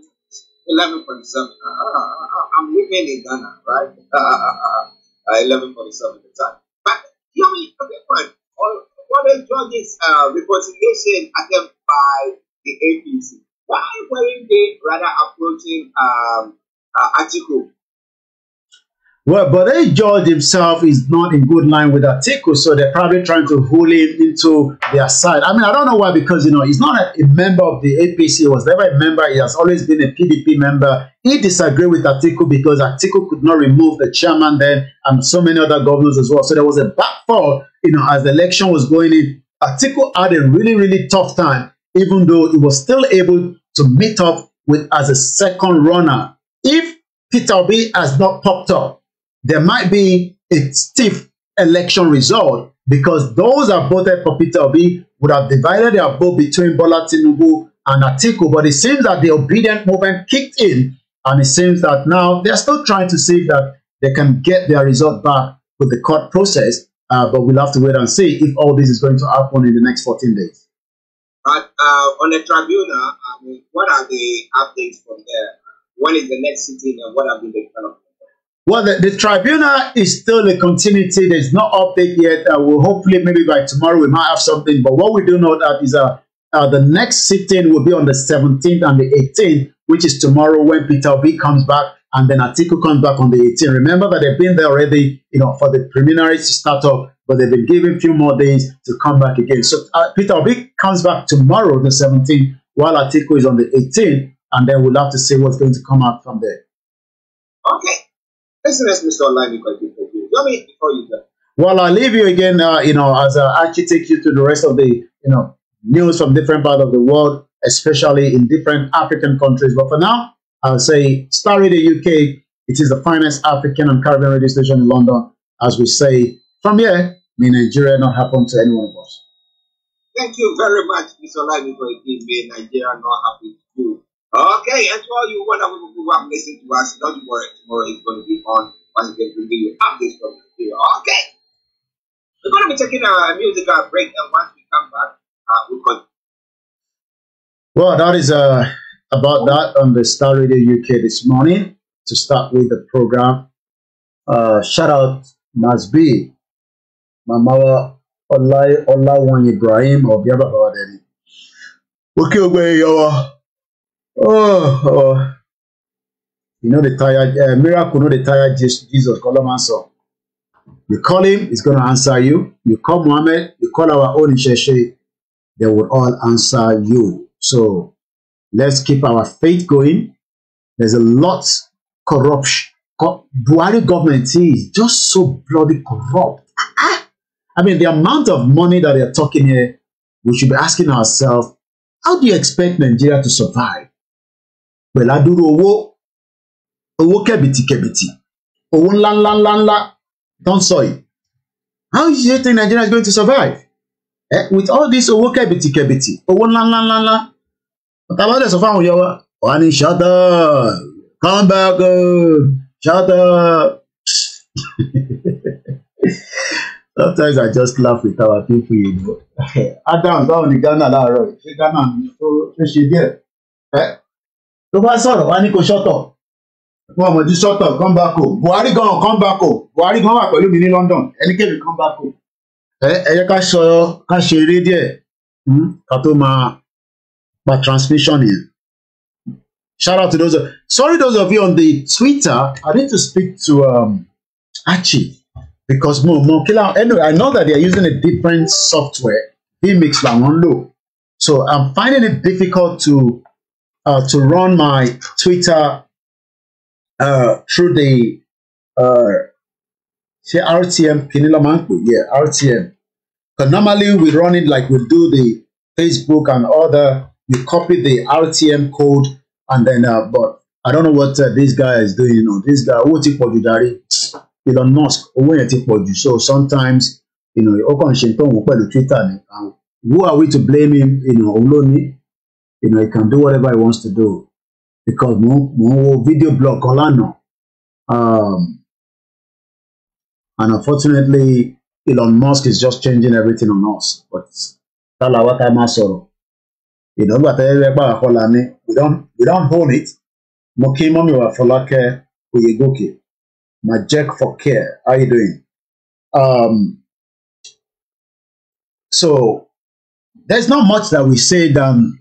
C: I'm living in Ghana, right? 11:47 the time. But tell me, okay, fine. What the judges' reconciliation attempt by the APC? Why weren't they rather approaching Atiku?
A: Well, but the judge himself is not in good line with Atiku, so they're probably trying to pull him into their side. I mean, I don't know why, because, you know, he's not a member of the APC. He was never a member. He has always been a PDP member. He disagreed with Atiku because Atiku could not remove the chairman then, and so many other governors as well. So there was a backfall, you know, as the election was going in. Atiku had a really, really tough time, even though he was still able to meet up with as a second runner. If Peter Obi has not popped up, there might be a stiff election result, because those that voted for Peter Obi would have divided their vote between Bola Tinubu and Atiku. But it seems that the obedient movement kicked in, and it seems that now they're still trying to see that they can get their result back with the court process. But we'll have to wait and see if all this is going to happen in the next 14 days.
C: But on the tribunal, I mean, what are the updates from there? When is the next sitting, and what have been the developments?
A: Well, the tribunal is still a continuity. There's no update yet. We'll hopefully maybe by tomorrow we might have something. But what we do know that is the next sitting will be on the 17th and the 18th, which is tomorrow when Peter Obi comes back, and then Atiku comes back on the 18th. Remember that they've been there already, you know, for the preliminaries to start up, but they've been given a few more days to come back again. So Peter Obi comes back tomorrow, the 17th, while Atiku is on the 18th, and then we'll have to see what's going to come out from there.
C: Okay. Listeners, Mr. Olani, tell me before you go.
A: Well, I'll leave you again, you know, as I actually take you to the rest of the, you know, news from different parts of the world, especially in different African countries. But for now, I'll say Star Radio UK, it is the finest African and Caribbean radio station in London. As we say, from here, may Nigeria not happen to any one of us.
C: Thank you very much, Mr. Olani, may Nigeria not happen to you. Okay, and to all you wonderful people who have listened to us, don't worry, tomorrow is going to be on once again to give you updates from Nigeria. Okay, we're going to be taking a musical break, and once we come back, we'll continue.
A: Well, that is about that on the Star Radio UK this morning. To start with the program, shout out Nasbi, Mama Olawan Ibrahim of Yaba Bawadeni. Okay, away, Oh, you know the tired miracle, know the tired Jesus, call him answer. You call him, he's going to answer you. You call Muhammad, you call our own Isheshe, they will all answer you. So let's keep our faith going. There's a lot corruption. Buhari government is just so bloody corrupt. I mean, the amount of money that they're talking here, we should be asking ourselves, how do you expect Nigeria to survive? Well, I do owó kẹ̀bìtì, owó ńlá, don't say it. How do you think Nigeria is going to survive? With all this owó kẹ̀bìtì, owó ńlá. But about this, Wani, shut up, come back, shut up. Sometimes I just laugh with our people, you know. Adam, báwo ni Ghana láàárọ̀? Ṣé Ghana tó ṣe díẹ̀? Tó bá sọ̀rọ̀ wá ní kò ṣọ́tọ̀. Wọ́n mọ̀ jí ṣọ́tọ̀, come back home. Buhari gan, come back home. Buhari gan wà pẹ̀lú mi ní London. Ẹnikẹ́ni come back home. Ẹ yẹ ká ṣe eré díẹ̀. Ká tó máa pa transmission yẹn. Shout out to those those of you on the Twitter. I need to speak to Archie. Because anyway, I know that they are using a different software, vMix Low. So I'm finding it difficult to run my Twitter through the RTM. Yeah, RTM. Because normally we run it like we do the Facebook and other. You copy the RTM code and then, but I don't know what this guy is doing. You know, this guy, Elon Musk, so sometimes, you know, Twitter who are we to blame him? Oloni, he can do whatever he wants to do because more video blog Olano. And unfortunately, Elon Musk is just changing everything on us. But Talawata Masoro, we don't hold it. Moki Mommy wa Folake Uyegoke. My Jack for care. How you doing? So there's not much that we say than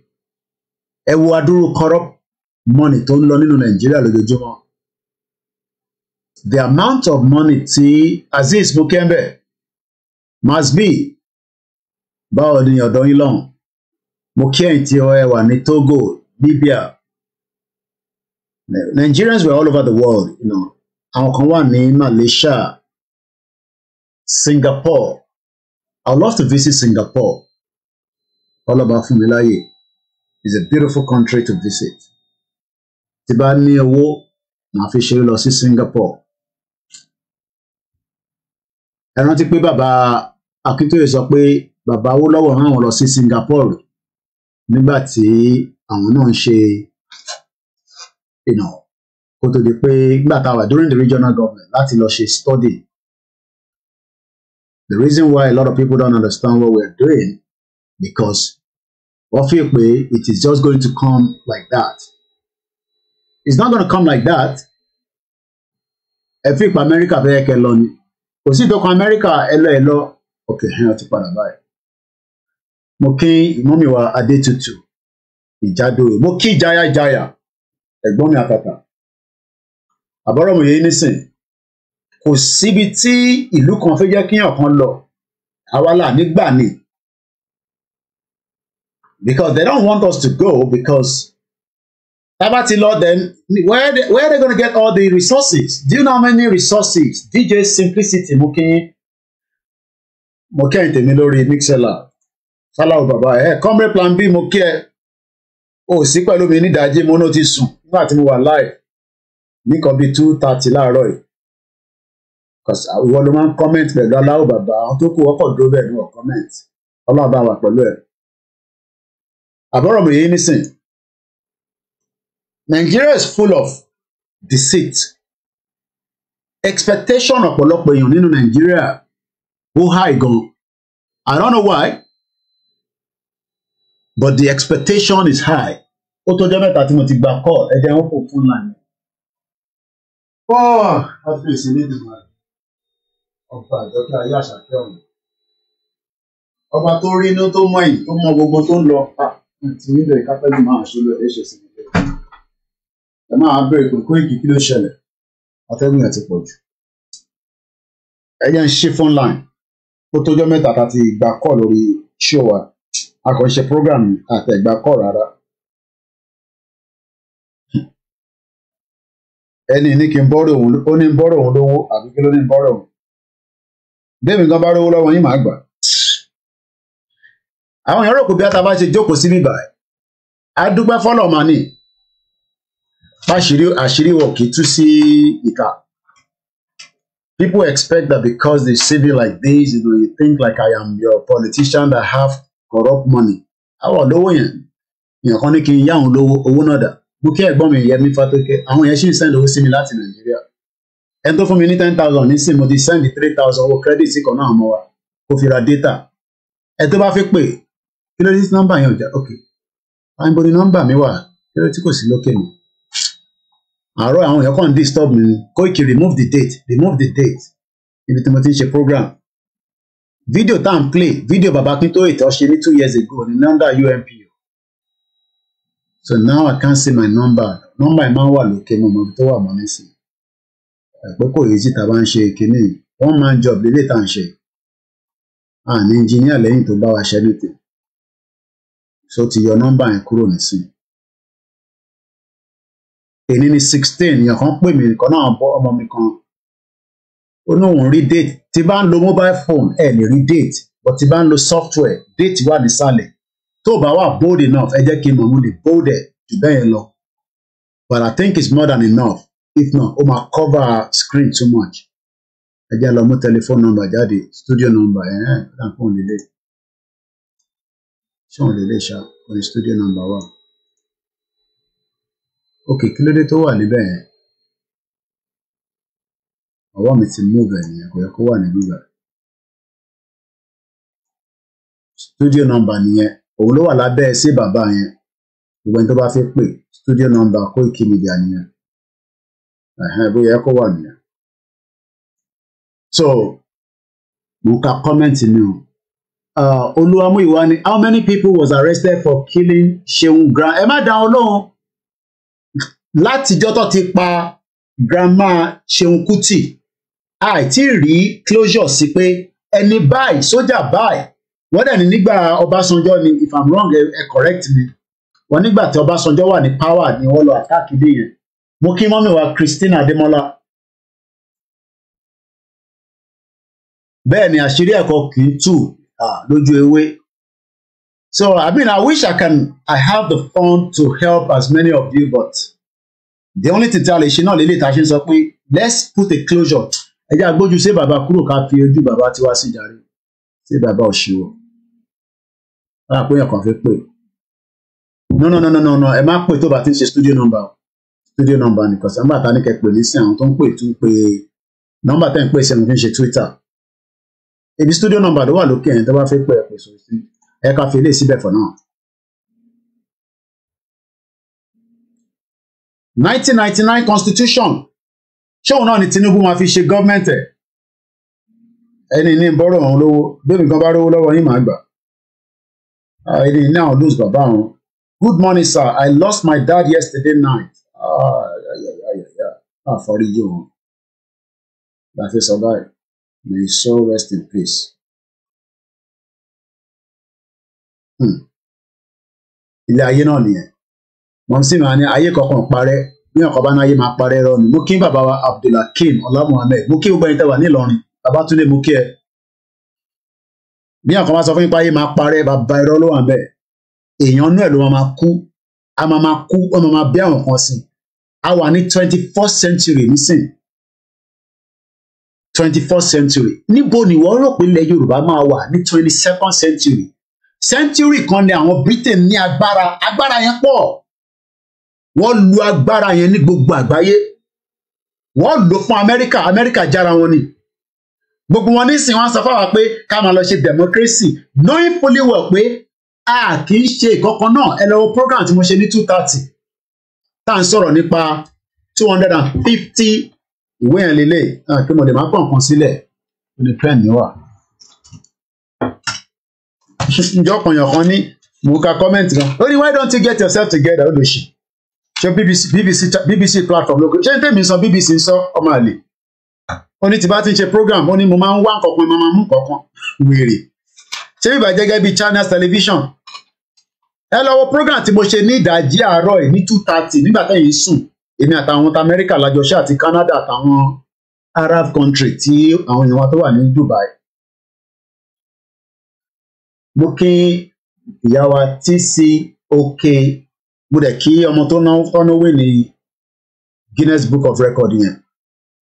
A: Ewaduru corrupt money to in Nigeria lójoojúmọ́. The amount of money tí Azeez Mukembe must be báwo ni ọ̀dọ̀ yín lọ́hùn. Mo kí ẹ̀yin tí ẹ wà ní Togo, Libya. Nigerians were all over the world, Àwọn kan wà ní Malaysia, Singapore. I'd love to visit Singapore. All about Fumilaye. It's a beautiful country to visit. Tí bá ní owó, màá fi ṣeré lọ sí Singapore. Ẹ rántí pé bàbá Akíntóyè sọ pé bàbá Awólọ́wọ̀ rán àwọn lọ sí Singapore nígbà tí àwọn náà ń ṣe kó tó di pé nígbà tá a wà during the regional government láti lọ ṣe study. The reason why a lot of people don't understand what we're doing because wọ́n fi pé it is just going to come like that. It's not going to come like that. Ẹ fi pa America fẹ́ kẹ́ lọ ni. Kò sí ìdókan America ẹ lọ. Okay, ẹ ti padà báyìí. Mo kí ìmọ̀mí wa Adétutù Ìjádòwe. Mo kí Jaya ẹ̀gbọ́n mi àtàtà. Àbọ̀rọ̀ mi yé nísìn. Kò síbi tí ìlú kan fẹ́ jẹ́ kíyàn kan lọ. Àwa là nígbà ni. Because they don't want us to go because Tabati Lord, then where are they going to get all the resources? Do you know how many resources? DJ Simplicity, Mokin Temilori, Mixella, Salah Baba, Comrade Plan B, Mokia. Oh, Sikalo Mini Daji Monotisu, not in one life. Me can be 2:30 Laroy. Because I want to comment the Galau Baba, to go up or do that no comment. Allah Baba Polo. Aboro me innocent. Nigeria is full of deceit. Expectation ọ̀pọ̀lọpọ̀ èèyàn nínú Nigeria ó high gan. I don't know why, but the expectation is high. Ó tó jẹ́ mẹ́ta tí mo ti gba call ẹ̀jẹ̀ wọn kò fún line. After ìsinmi ìdìbò ọba àjọkẹ́ ayé àṣàkẹ́ ọ̀hún. Ọba tó rí inú tó mọ yìí tó mọ gbogbo tó ń lọ. Ti nílò ìkápẹ́lú máa ṣe lọ ẹ̀ ṣe sí ilé. Ẹ máa bẹ̀rẹ̀ pé Koiki kí ló ṣẹlẹ̀ atẹ́gùn ẹ̀ ti pọ̀ jù. Ẹ jẹ́ ń ṣí phone line ó tójọ́ mẹ́ta tá ti gba call lórí show wa a kàn ṣe program àti ẹ̀gbà call rárá. Ẹni ní kí n bọ́rọ̀ òun ó ní bọ́rọ̀ òun lówó àbí kí ló ní bọ́rọ̀ òun. Bẹ́ẹ̀ mi gan bá rówó lọ́wọ́ yín màá gbà. Àwọn èèyàn rò pé bí a ta bá ṣe jókòó sí bíbá ẹ̀ á dúpẹ́ fọ́lọ̀ máa ní. Àṣírí wọ̀ kì í tú sí ìta. People expect that because they see me like this, you think like I am your politician that have corrupt money. Àwọn olówó yẹn, èèyàn kan ní kí n yá àwọn owó náà dà. Mo kí ẹ̀gbọ́n mi Yẹmí Fátókẹ́, àwọn yẹn ṣì ń send owó sí mi láti Nàìjíríà. Ẹni tó fún mi ní 10,000 nísìnyí mo ti send 3,000 owó credit sí kan náà mọ́ wa kó fi ra data. Ẹ tó bá fi pè kí ló dé sí nọ́mbà yẹn ò já ok. Àìbò ni nọ́mbà mi wà kí ló tí kò sí lókè mi. Àárọ̀ àwọn èèyàn kàn disturb mi ni Koiki remove the date ibi tí mo ti ń ṣe program. Video tá à ń play video Baba Akintoye tó ṣe ní 2 years ago ní under UNPO. So now I can't see my number. Number ẹ̀ máa ń wà lókè mo mọ̀ tó wà mọ́ nísìnyí. Ẹ̀pẹ́ kò yí sí ta bá ń ṣe kínní one man job lélẹ̀ tá à ń ṣe. Ní engineer lẹ́yìn tó bá wa ṣe anything. So ti yọ number yẹn kúrò nísìnyí. Èní ní 16 èèyàn kan pè mí nìkan náà bọ́ ọmọ mi kan ó ní òun rí date tí bá ń lo mobile phone ẹ lè rí date but tí bá ń lo software date wà nísàlẹ̀ tó bá wà bold enough ẹ jẹ́ kí n mọ̀ mo lè bold ẹ̀ jù bẹ́ẹ̀ lọ but I think it's more than enough if not ó máa cover screen too much ẹ jẹ́ lọ mú telephone number jáde studio number ẹ̀ fún lílé ṣé wọn lè lè ṣá orí studio number wa ok kí ló dé tó wà níbẹ̀ yẹn ọwọ́ mi ti move ẹ̀ nìyẹn kò yẹ kó wà níbí bá studio number nìyẹn òun ló wà lábẹ́ sí bàbá yẹn gbogbo ẹni tó bá fẹ́ pè studio number Koiki Media nìyẹn bóyá ẹ kó wà nìyẹn so mo ka comment mi o Olúwamúyìwá ni how many people was arrested for killing Ṣeun Grand ẹ má dáhùn lóhùn látijọ́ tó ti pa grandma Ṣeun Kútì àìtí rí closure sí pé ẹni báyìí sójà báyìí wọ́n dẹ̀ ní nígbà Ọbásanjọ́ ni if I'm wrong ẹ correct me wọ́n nígbà tí Ọbásanjọ́ wà ní power ni wọ́n lọ attack ilé yẹn mo kí mọ́mí wa Christina Adémọ́lá bẹ́ẹ̀ ni àṣírí ẹ̀kọ́ kì í tú lójú ewé so I mean I wish I have the fund to help as many of you but the only thing tí a lè ṣe náà lélẹ̀ tá a ṣe ń sọ pé let's put a closure ẹ jẹ́ agbójú sí bàbá kúrò ká fi ojú bàbá tiwa sí jàre sí bàbá òṣìwò wọn àpéyàn kan fi pè no ẹ má pè tó bá ti ń ṣe studio number nìkan sí àgbàtà ní kẹ́ pè ní sí àwọn tó ń pè tún pé nọ́mbà tẹ́ ń pè sí ẹni tó ń ṣe Twitter ibi studio number ló wà lókè ẹni tó bá fẹ́ pè ẹ pè sórí sí ẹ ká fi ilé síbẹ̀ for now. 1999 constitution ṣóun náà ni Tinubu máa fi ṣe gọ́ọ̀mẹ̀ntì ẹ̀ ẹni ní bọ́rọ̀ ọ̀hún lówó bẹ́ẹ̀ mi gan bá rówó lọ́wọ́ yín máa gbà ẹni ní àwọn lose bàbá wọn. Good morning sir I lost my dad yesterday night àforíjì wọn láti sọ báyìí may his soul rest in peace. Ilé ayé náà nìyẹn mọ̀ sí màá ní ayé kankan parẹ́ ní ọ̀kan bá náà ayé máa parẹ́ rọ ni mo kí bàbá wa Abdulhakeem Ọlá Muhammed mo kí gbogbo ẹni tẹ́ wà ní Ìlọrin Babátúndé mo kí ẹ bí ọ̀kan bá sọ fún yín pé ayé máa parẹ́ bàbá irọ́ ló wà bẹ́ẹ̀ èèyàn inú ẹ̀ ló máa kú a máa kú wọ́n máa bí àwọn kan sí a wà ní 21st century nísìn 21st century níbo ni wọ́n rò pé ilẹ̀ Yorùbá máa wà ní 22nd century kan ní àwọn Britain ní agbára yẹn pọ̀ wọ́n lu agbára yẹn ní gbogbo àgbáyé wọ́n lò fún Amẹ́ríkà jára wọn ni gbogbo wọn nísìnyí wọ́n sọ fáwọn pé ká máa lọ ṣe democracy knowing fully well pé a kì í ṣe ìkọ̀kan náà ẹ lọ́wọ́ program tí mo ṣe ní 230 tá à ń sọ̀rọ̀ nípa 250 ìwé yẹn lélẹ̀ kí mo lè máa pọ̀ nǹkan sílẹ̀ ní trend ní wà. ǹjọ́ kànyàn ní mo ka comment kan ó ní why don't you get yourself together ó lè ṣe ṣe BBC platform lóko ṣé n tẹ́mi sọ BBC ń sọ ọmọ àlè ó ní tí bá ti ń ṣe program ó ní mo máa ń wá nǹkan máa mú nǹkan wèrè ṣé bíbá jẹ́gẹ́ bíi Channels television ẹ lọ wo program tí mo ṣe ní ìdajì àárọ̀ ẹ̀ ní 2:30 nígbà tẹ́yìn sùn èmi àtàwọn ta Amẹ́ríkà lájọṣe àti Canada àtàwọn Arab country tí àwọn èèyàn wa tó wà ní Dubai mo kí ìyá wa TCOK mo dẹ̀ kí ọmọ tó náwó ní Guinness Book of Record yẹn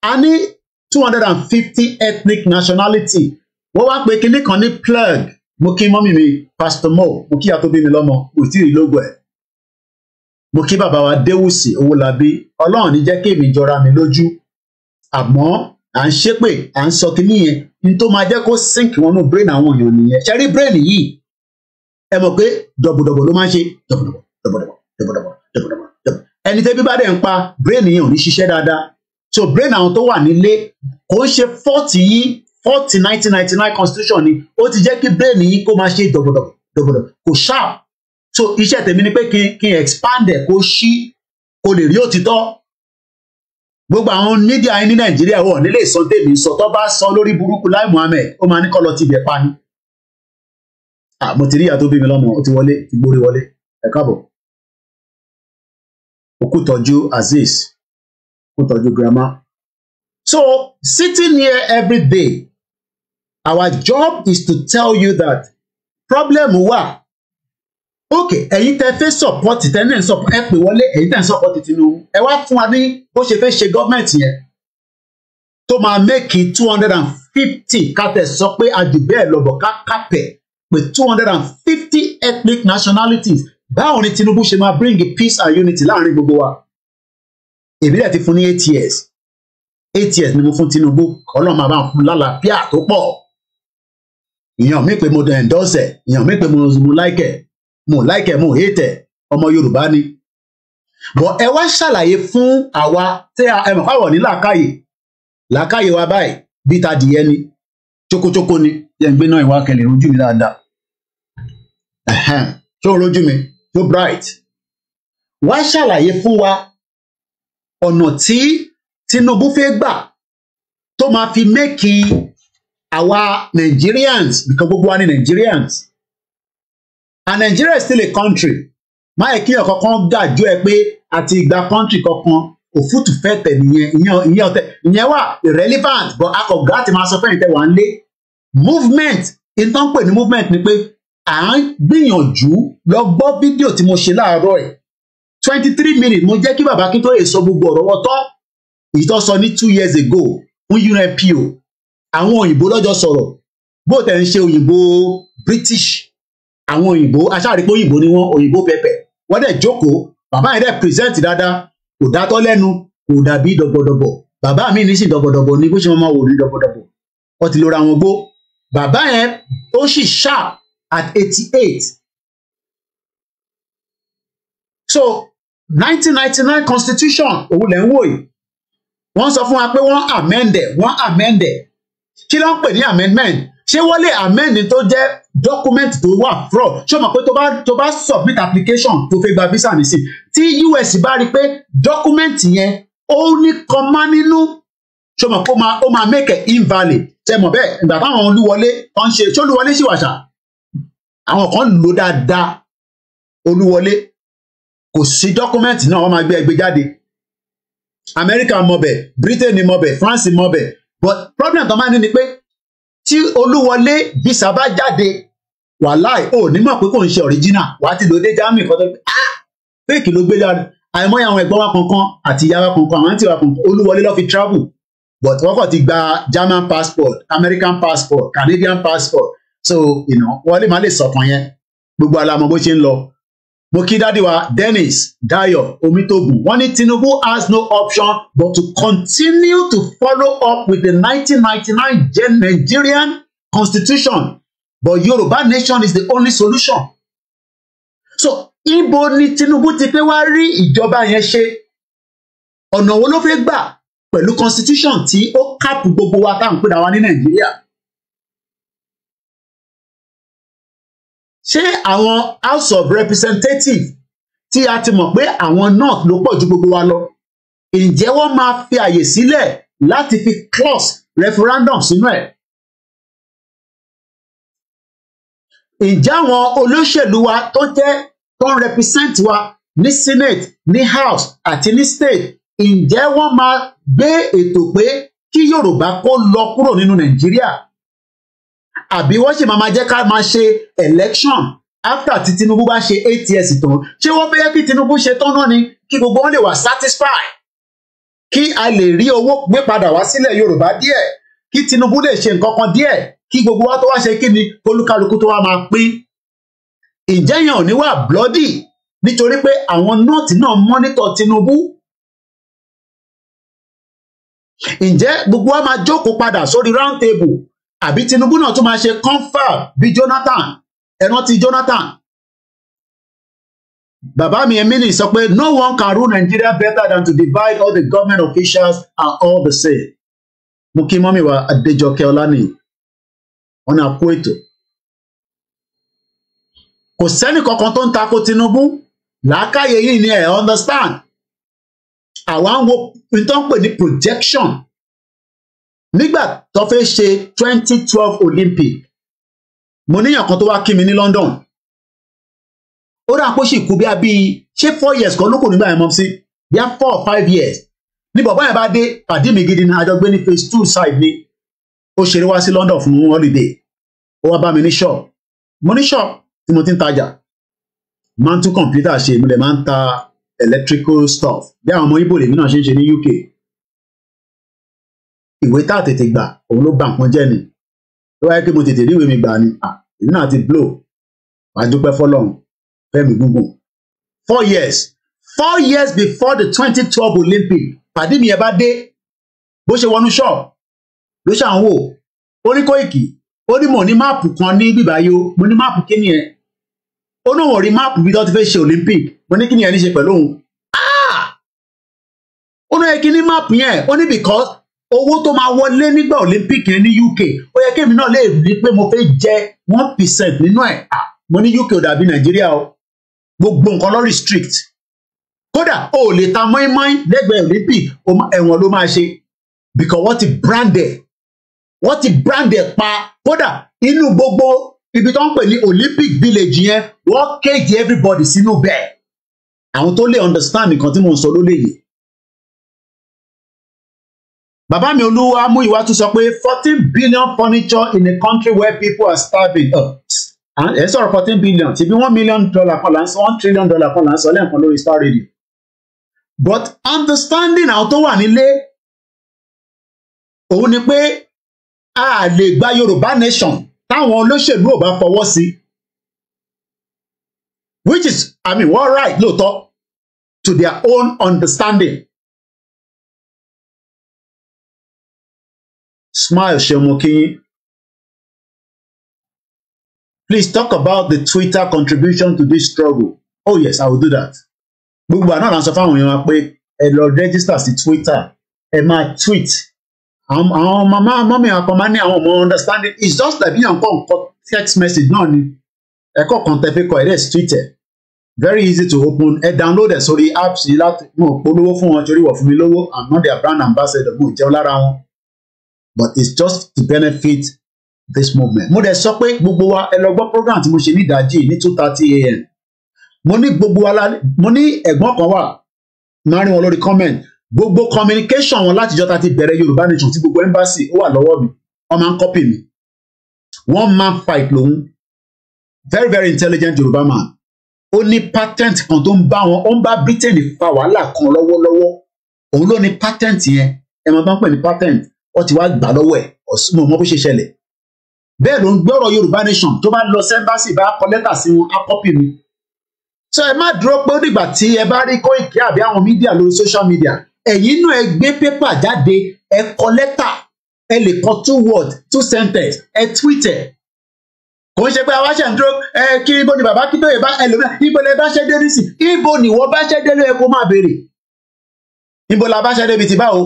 A: a ní 250 ethnic nationality wọ́n wá pé kinní kan ní plug mo kí mọ́mí mi Pastor Mo mo kí àtó bí mi lọ́mọ kò tí ì lógo ẹ̀ mo kí bàbá wa Déwùsì Owólabí Ọlọ́run ní jẹ́ kí èmi jọra mi lójú àmọ́ à ń ṣépè à ń sọ kinní yẹn ní tó máa jẹ́ kó sink wọnú brain àwọn èèyàn nìyẹn ṣe rí brain yìí ẹ mọ̀ pé dọ̀bọ̀dọ̀bọ̀ ló máa ń ṣe dọ̀bọ̀dọ̀bọ̀ ẹni tẹ́bí bá dẹ̀ ń pa brain yẹn ò ní ṣiṣẹ́ dáadáa so brain àwọn tó wà nílé kò ń ṣe 1999 constitution ni ó ti jẹ́ kí brain yìí kó máa ṣe dọ̀bọ̀dọ̀bọ̀ kò sharp so iṣẹ́ tèmi ni pé kí n expand ẹ̀ kó ṣí kó lè rí òtítọ́ gbogbo àwọn media ní Nàìjíríà wọ̀ nílé ìsọ tèmi sọ tó bá sọ lórí burúkú Lai Muhammed ó máa ní kọ́ lọ ti bẹ̀ pa ni mo ti rí ìyá tó bí mi lọ́mọ ó ti wọlé ti gbórí wọlé ẹ káàbọ̀ Òkútọ́jú Azeez Òkútọ́jú grandma. So sitting here every day our job is to tell you that problem wà okay ẹ̀yin tẹ́ fẹ́ support tẹ́ ní support ẹ pè wọlé ẹ̀yin tẹ́ ń support Tinubu ẹ wá fún wa ní bó ṣe fẹ́ ṣe gọ́ọ̀mẹ̀ntì yẹn tó máa make 250 kátẹ sọ pé àdìbẹ́ ẹ̀ lọ́bọ̀ ká kápẹ̀ with 250 ethnic nationalities. Báwo ni Tinubu ṣe máa bring peace and unity láàrin gbogbo wa? Èmi dẹ̀ ti fún ní 8 years. 8 years ni mo fún Tinubu. Ọlọ́run máa bá fún lálàáfíà tó pọ̀. Ìyàn mi pé mo endorse ẹ̀, ìyàn mi pé mo like ẹ̀, mo like ẹ̀, mo hate ẹ̀, ọmọ Yorùbá ni. But ẹ wá ṣàlàyé fún àwa tí ẹ mọ̀ káwọ̀ ní làákàyè wa báyìí bí ta dìyẹ ni, chókóchókó ni, yẹn gbé náà ìwà kẹlẹ̀ rojú mi dáadáa. Tó rojú mi, tó bright. Wá ṣàlàyé fún wa ọ̀nà tí Tinubu fẹ́ gbà tó máa fi mẹ́kì àwa Nigerians, because gbogbo wa ni Nigerians. And Nigeria is still a country. Má yẹ kí ọ̀kan kan gàjú ẹ pé àti ìgbà country kankan òfútù fẹ́ tẹ̀ ìyẹn wà irrelevant, but akọ̀gá ti máa sọ fẹ́yìn tẹ̀ wá ń lé. Movement, ìtàn pè ní movement ni pé à ń gbìyànjú lọ gbọ́ fídíò tí mo ṣe láàárọ̀ ẹ̀ 23 minutes mo jẹ́ kí bàbá Akíntóyè sọ gbogbo ọ̀rọ̀ wọ́tọ́ èyí tó sọ ní 2 years ago fún UNPO. Àwọn òyìnbó lọ́jọ́ sọ̀rọ̀ bó tẹ̀ ń ṣe òyìnbó British, àwọn òyìnbó aṣáàrí pé òyìnbó ni wọ́n, òyìnbó pẹpẹ wọ́n dẹ̀ jókòó, bàbá yẹn dẹ̀ present dáadáa, kò dátọ́ lẹ́nu, kò dàbí dọ̀gbọ̀dọ̀bọ̀. Bàbá mi ní sí dọ̀gbọ̀dọ̀bọ̀ ni bó ṣe máa wò ní dọ̀gbọ̀dọ̀bọ̀, wọ́n ti lora wọn gbó. Bàbá yẹn ó sì sharp at 88. So 1999 constitution òun lẹ̀ ń wò yìí, wọ́n sọ fún wa pé wọ́n amend ẹ̀. Kí ló ń pè ní amendment? Ṣé wọ́n lè amend tó jẹ́ document tó wà fraud? Ṣé o mọ̀ pé tó bá submit application tó fẹ́ gba visa nìsín, tí US bá rí pé document yẹn ó ní kọ́má nínú, ṣé o mọ̀ pé ó máa make it invalid? Ṣé mọ̀ bẹ́ẹ̀ ìgbà táwọn Olúwọlé kan ṣe, ṣé Olúwọlé ṣì wà ṣá? Àwọn kan lò dáadáa Olúwọlé, kò sí document náà wọ́n máa gbé ẹgbẹ́ jáde. America mọ̀ bẹ̀, Britain mọ̀ bẹ̀, France mọ̀ bẹ̀, but problem tó máa ní ni pé tí Olúwọlé visa bá jáde, wàláì ò ní mọ̀ pé kò ń ṣe original, wà á ti lò dé Germany kan tó fake ló gbé jáde. Àìmọye àwọn ẹ̀gbọ́n wa kankan àti ìyá wa kankan, àwọn àǹtí wa kankan, Olúwọlé ló fi travel, but wọ́n kàn ti gba German passport, American passport, Canadian passport, so wọ́n lè má lè sọ̀kan yẹn, gbogbo alamọ bó ṣe ń lọ. Mo kí dádì wa Dennis Dayo Omitogun, wọ́n ní Tinubu has no option but to continue to follow up with the 1999 Nigerian constitution, but Yorùbá nation is the only solution. So ibo ni Tinubu ti fẹ́ wá rí ìjọba yẹn ṣe? Ọ̀nà wo ló fẹ́ gbà pẹ̀lú constitution tí ó kápù gbogbo wa tá à ń pè wá ní Nàìjíríà? Ṣé àwọn House of Representatives tí a ti mọ̀ pé àwọn North ló pọ̀ ju gbogbo wa lọ, ǹjẹ́ wọ́n máa fi àyè sílẹ̀ láti fi clause referendum sínú ẹ̀? Ǹjẹ́ àwọn olóṣèlú wa tó ń represent wa ní Senate, ní House àti ní State, ǹjẹ́ wọ́n máa gbé ètò pé kí Yorùbá kó lọ kúrò nínú Nàìjíríà? Àbí wọ́n sì máa jẹ́ ká máa ṣe election after tí Tinubu bá ṣe 8 years tán? Ṣé wọ́n fẹ́ kí Tinubu ṣe tán náà ni kí gbogbo wọn lè wà satisfied, kí a lè rí owó gbé padà wá sílẹ̀ Yorùbá díẹ̀, kí Tinubu lè ṣe nǹkan kan díẹ̀, kí gbogbo wa tó wá ṣe kí ni olúkálukú tó wá máa pín? Ǹjẹ́ yẹn ò ní wà bloody nítorí pé àwọn nọ́ọ̀tì náà monitor Tinubu? Ǹjẹ́ gbogbo wa máa jókòó padà sórí round table, àbí Tinubu náà tún máa ṣe confab bí Jonathan? Ẹ rántí Jonathan? Bàbá mi Emily sọ pé no one can rule Nigeria better than to divide all the government officials are all the same. Mo kí mọ́mí wa Adéjọkẹ́ Ọlánìyí, wọn náà kó ètò. Kò sẹ́nì kankan tó ń tako Tinubu, làákàyè yìí ni ẹ̀ understand. Àwa ń wo ìtàn pè ní projection. Nígbà tó fẹ́ ṣe 2012 Olympic, mo níyàn kan tó wá kí mi ní London. Ó rà pé ó sì kú bí ṣé 4 years kan ló kù nígbà yẹn mọ́ sí bí 4 or 5 years. Ní bàbá yẹn bá dé pàdé mi gidi ní àjọgbé ní phase 2 side ni. Ó ṣeré wá sí London fún holiday. Ó wá bá mi ní shop. Mo ní shop tí mo ti ń tajà. Máa ń tún computer ṣe, mo lè máa ń ta electrical stuff. Bí àwọn ọmọ Ìgbò lèmi náà ṣe ń ṣe ní UK. Ìwé tá tètè gbà òun ló bà nǹkan jẹ́ ni. Tó wáyé pé mo tètè rí ìwé mi gbà ni, èmi náà ti blow wàá dúpẹ́ fọ́lọ́run fẹ́mi gúngùn 4 years before the 2012 Olympic pàdé mi ẹ bá dé bó ṣe wọnú ṣọ́ọ̀bù ló ṣàn wò ó ní Kóìkì ó ní mo ní máàpù kan ní bíbáyé o mo ní máàpù kíni ẹ ó ní òun rí máàpù bí tó ti fẹ́ ṣe Olympic mo ní kíni ẹ ní ṣe pẹ̀lú òun ó ní kí ní máàpù yẹn ó ní because owó tó máa wọlé nígbà Olympic yẹn ní UK ó yẹ kémi náà lè rí pé mo fẹ́ jẹ 1% nínú ẹ̀ mo ní UK ò dàbí Nàìjíríà o gbogbo nǹkan lọ restrict kódà o ò lè ta mọ́ínmọ́ín lẹ́gbẹ̀ẹ́ Olympic ẹ̀wọ̀n ló máa ṣe because wọ́n ti branded pa kódà inú gbogbo ibi tó ń pè ní Olympic village yẹn wọ́n kéde everybody sínú bẹ́ẹ̀ àwọn tó lè understand nǹkan tí mo ń sọ ló lè yè. Bàbá mi Olúwa Múyìwá tún sọ pé 14 billion furniture in a country where people are starving. Ẹ sọ̀rọ̀ 14 billion ti bí $1 million kan là ń sọ $1 trillion kan là ń sọ lẹ́ẹ̀kan lórí Star Radio. But understanding àwọn tó wà nílé òun ni pé a lè gba Yorùbá nation táwọn olóṣèlú ò bá fọwọ́ sí. Which is, wọ́n right lóòótọ́ to their own understanding. Smile Shemokinyi. Please talk about the Twitter contribution to this struggle. Oh yes, I will do that. Gbogbo àná là ń sọ fáwọn èèyàn wa pé ẹ lọ register sí Twitter, ẹ máa tweet. Àwọn mọ́mí àkọ́má ní àwọn ọmọ understanding. It's just like bí nǹkan text message náà ni. Ẹ̀kọ́ kan tẹ fẹ́ kọ ẹ̀ dẹ̀ Twitter. Very easy to open. Ẹ download ẹ̀ sórí apps yìí láti mú polówó fún wọn torí wọ̀ fún mi lówó. I'm not their brand ambassador. Mo jẹun lára wọn. But it's just to benefit this movement. Mo dẹ̀ sọ pé gbogbo wa ẹ lọ gbọ́ program tí mo ṣe ní ìdájí ní 2:30 a.m. Mo ní gbogbo wa mo ní ẹ̀gbọ́n kan wà máa rí wọn lórí comment gbogbo communication wọn látijọ́ ta ti bẹ̀rẹ̀ Yorùbá nation tí gbogbo embassy ó wà lọ́wọ́ mi wọ́n máa ń copy mi one man fight lòun very very intelligent Yorùbá man ó ní patent kan tó ń bá wọn ó ń bá Britain fa wàhálà kan lọ́wọ́lọ́wọ́ òun ló ní patent yẹn ẹ máa bá ń pè ní patent wọ́n ti wá gbà lọ́wọ́ ẹ̀ ọ̀sùn mọ̀ bó ṣe ṣẹlẹ̀ bẹ́ẹ̀ ló ń gbọ́rọ̀ Yorùbá nation tó bá lọ sẹ́ńbásì bá kọ lẹ́tà sí wọn á kọ́pì mi so ẹ má dúró pé ó dìgbà tí ẹ bá rí Koiki àbí àwọn mídíà lórí social media ẹ̀yin náà ẹ gbé pépà jáde ẹ kọ lẹ́tà ẹ lè kọ 2 words 2 sentences ẹ tweet ẹ kò ń ṣe pé àwa ṣe ń dúró kí ibo ni bàbá Akíntóyè bá ẹlòmíràn ibo lẹ bá ṣe dé nísì ibo ni wọ́n bá ṣe dé ló yẹ kó máa béèrè ibo la bá ṣe débi ti báwo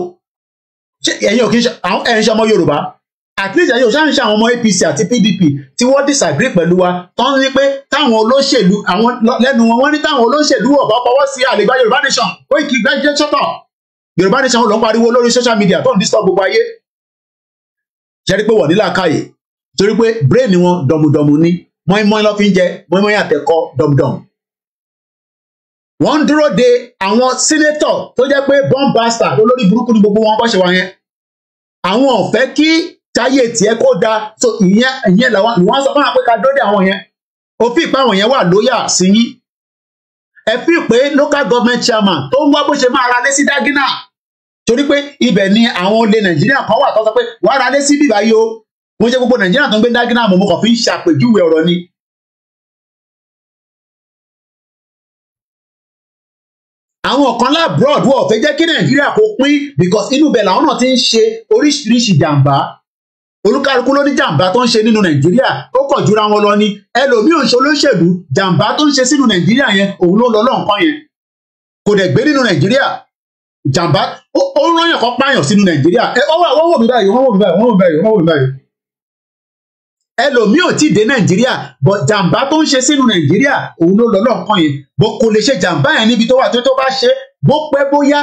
A: ṣé ẹ̀yin ò kí ń ṣe àwọn ẹ̀yin ṣe ọmọ Yorùbá at least ẹ̀yin ò ṣáà ń ṣe àwọn ọmọ APC àti PDP tí wọ́n disagree pẹ̀lú wa tán ní pé táwọn olóṣèlú àwọn lẹ́nu wọn ní táwọn olóṣèlú ọ̀bá fọwọ́ sí àlegbá Yorùbá nation Koiki gbẹ́jẹ́ sọ́tọ̀ Yorùbá nation ló ń pariwo lórí social media tó ń disturb gbogbo ayé ṣe rí pé wọ́n ní làákàyè torí pé brain wọn dọ̀mùdọ̀mù ni mọ́ínmọ́ín lọ́ fi ń jẹ mọ́ínmọ́ín àtẹ̀kọ́ dọ̀mùdọ̀mù. Wọ́n ń dúró de àwọn senator tó jẹ́ pé bomb bastard olórí burúkú ní gbogbo wọn bọ́ ṣe wá yẹn àwọn ò fẹ́ kí táyé tiẹ̀ kó da so ìyẹn làwọn ìwọ́n sọ fún wa pé ká dúró de àwọn yẹn òfin ìpá àwọn yẹn wà lóyà sí yín ẹ fi pé local government chairman tó ń wá bó ṣe máa ra lé sí Dágínà torí pé ibẹ̀ ni àwọn olè Nàìjíríà kan wà tó sọ pé wàá ra lé sí bíbá yìí o mo ṣe gbogbo Nàìjíríà tó ń gbé Dágínà mo kàn fi ń ṣàpèjúwe ọ̀rọ̀ ni. Àwọn kan lábroad wọ́n fẹ́ jẹ́ kí Nàìjíríà kó pín because inú bẹ̀ làwọn náà ti ń ṣe oríṣiríṣi jàǹbá olúkálukú ló ní jàǹbá tó ń ṣe nínú Nàìjíríà ó kàn jura wọn lọ ni ẹlòmíì ò ń ṣe olóṣèlú jàǹbá tó ń ṣe sínú Nàìjíríà yẹn òun ló lọ lọ́nkàn yẹn kò dẹ̀ gbé nínú Nàìjíríà jàǹbá ó ń rányàn kan pààyàn sínú Nàìjíríà wọ́n wò mí báyìí ẹlòmíì ò tí ì dé Nàìjíríà bọ̀ jàǹbá tó ń ṣe sínú Nàìjíríà òun ló lọ lọ́nkàn yẹn bó kò lè ṣe jàǹbá yẹn níbi tó wà tó bá ṣe bó pẹ́ bóyá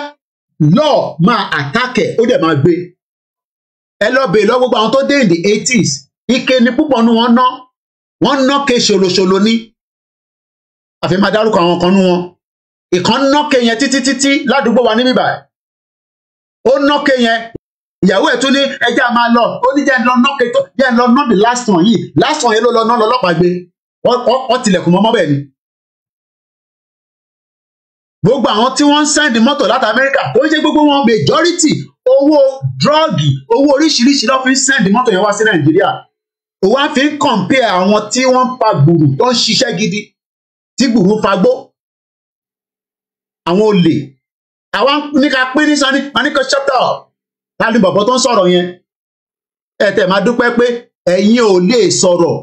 A: lọ́ọ̀ máa àtàkẹ̀ ó dẹ̀ máa gbé ẹ lọ bèè lọ gbogbo àwọn tó dé in the 80s ike ni púpọ̀ nu wọ́n ná ke ṣòlòṣòlò ní àfi máa dárúkọ àwọn kan nu wọn ìkan ná ke yẹn títí ládùúgbò wa níbí báyìí ó ná ke yẹn ìyàwó ẹ̀ tún ní ẹjẹ́ a máa lọ ó ní jẹ́ ń lọ ná ke tó jẹ́ ń lọ ná the last one yìí last one yẹn ló lọ ná lọ́lọ́pàá gbé wọ́n tilẹ̀kùn mọ́mọ́ bẹ́ẹ̀ ni gbogbo àwọn tí wọ́n ń sẹ́ndì mọ́tò láti Amẹ́ríkà kò ń ṣe gbogbo wọn majority owó drọ́ọ̀gì owó oríṣiríṣi ló fi ń sẹ́ndì mọ́tò yẹn wá sí Nàìjíríà ó wá fi ń compare àwọn tí wọ́n ń pa gbùrù tó ń ṣiṣẹ́ gidi tí gbùrù fagbó àwọn olè àwọn ní ká pín ní sanni wọn ní kó chapter láti bọ̀bọ̀ tó ń sọ̀rọ̀ yẹn ẹ tẹ̀ máa dúpẹ́ pé ẹ̀yin ò lè sọ̀rọ̀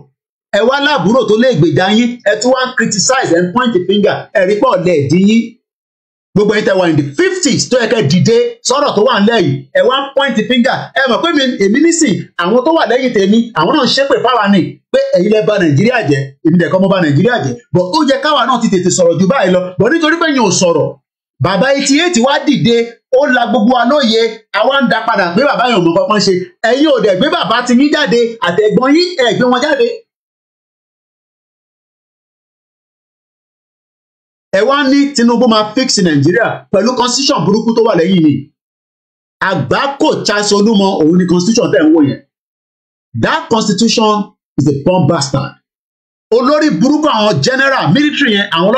A: ẹ wá láàbúrò tó lè gbèjà yín ẹ tún wá ń criticize and point the finger ẹ rí pọ̀ lẹ́ẹ̀dín yín gbogbo yín tẹ́ wà ní the 50s tó yẹ kẹ́ dìde sọ̀rọ̀ tó wà nílẹ̀ yìí ẹ wá ń point the finger ẹ mọ̀ pé èmi nísìn àwọn tó wà lẹ́yìn tèmi àwọn náà ń ṣépè fáwa ni pé ẹ̀yin lẹ bà Nàìjíríà jẹ́ èmi dẹ̀ kọ́ mo bà Nàìjíríà jẹ́ but ó yẹ káwa náà ti tètè sọ̀rọ̀ jù báyìí lọ but nítorí pé yín ò sọ̀rọ̀ bàbá 88 wá dìde ó la gbogbo wa lóye àwa ń da padà pé bàbá yẹn ò mọ kankan ṣe ẹ̀yin ò dẹ̀ gbé bàbá ti yín jáde àtẹ̀gbọ́n yín ẹ gbé wọn jáde. ẹ wá ní Tinubu máa fix Nàìjíríà pẹ̀lú constitution burúkú tó wà lẹ́yìn ni àgbákò Charles Olúmọ òun ni constitution tẹ̀ ń wò yẹn that constitution is a bomb bastard olórí burúkú àwọn general military yẹn àwọn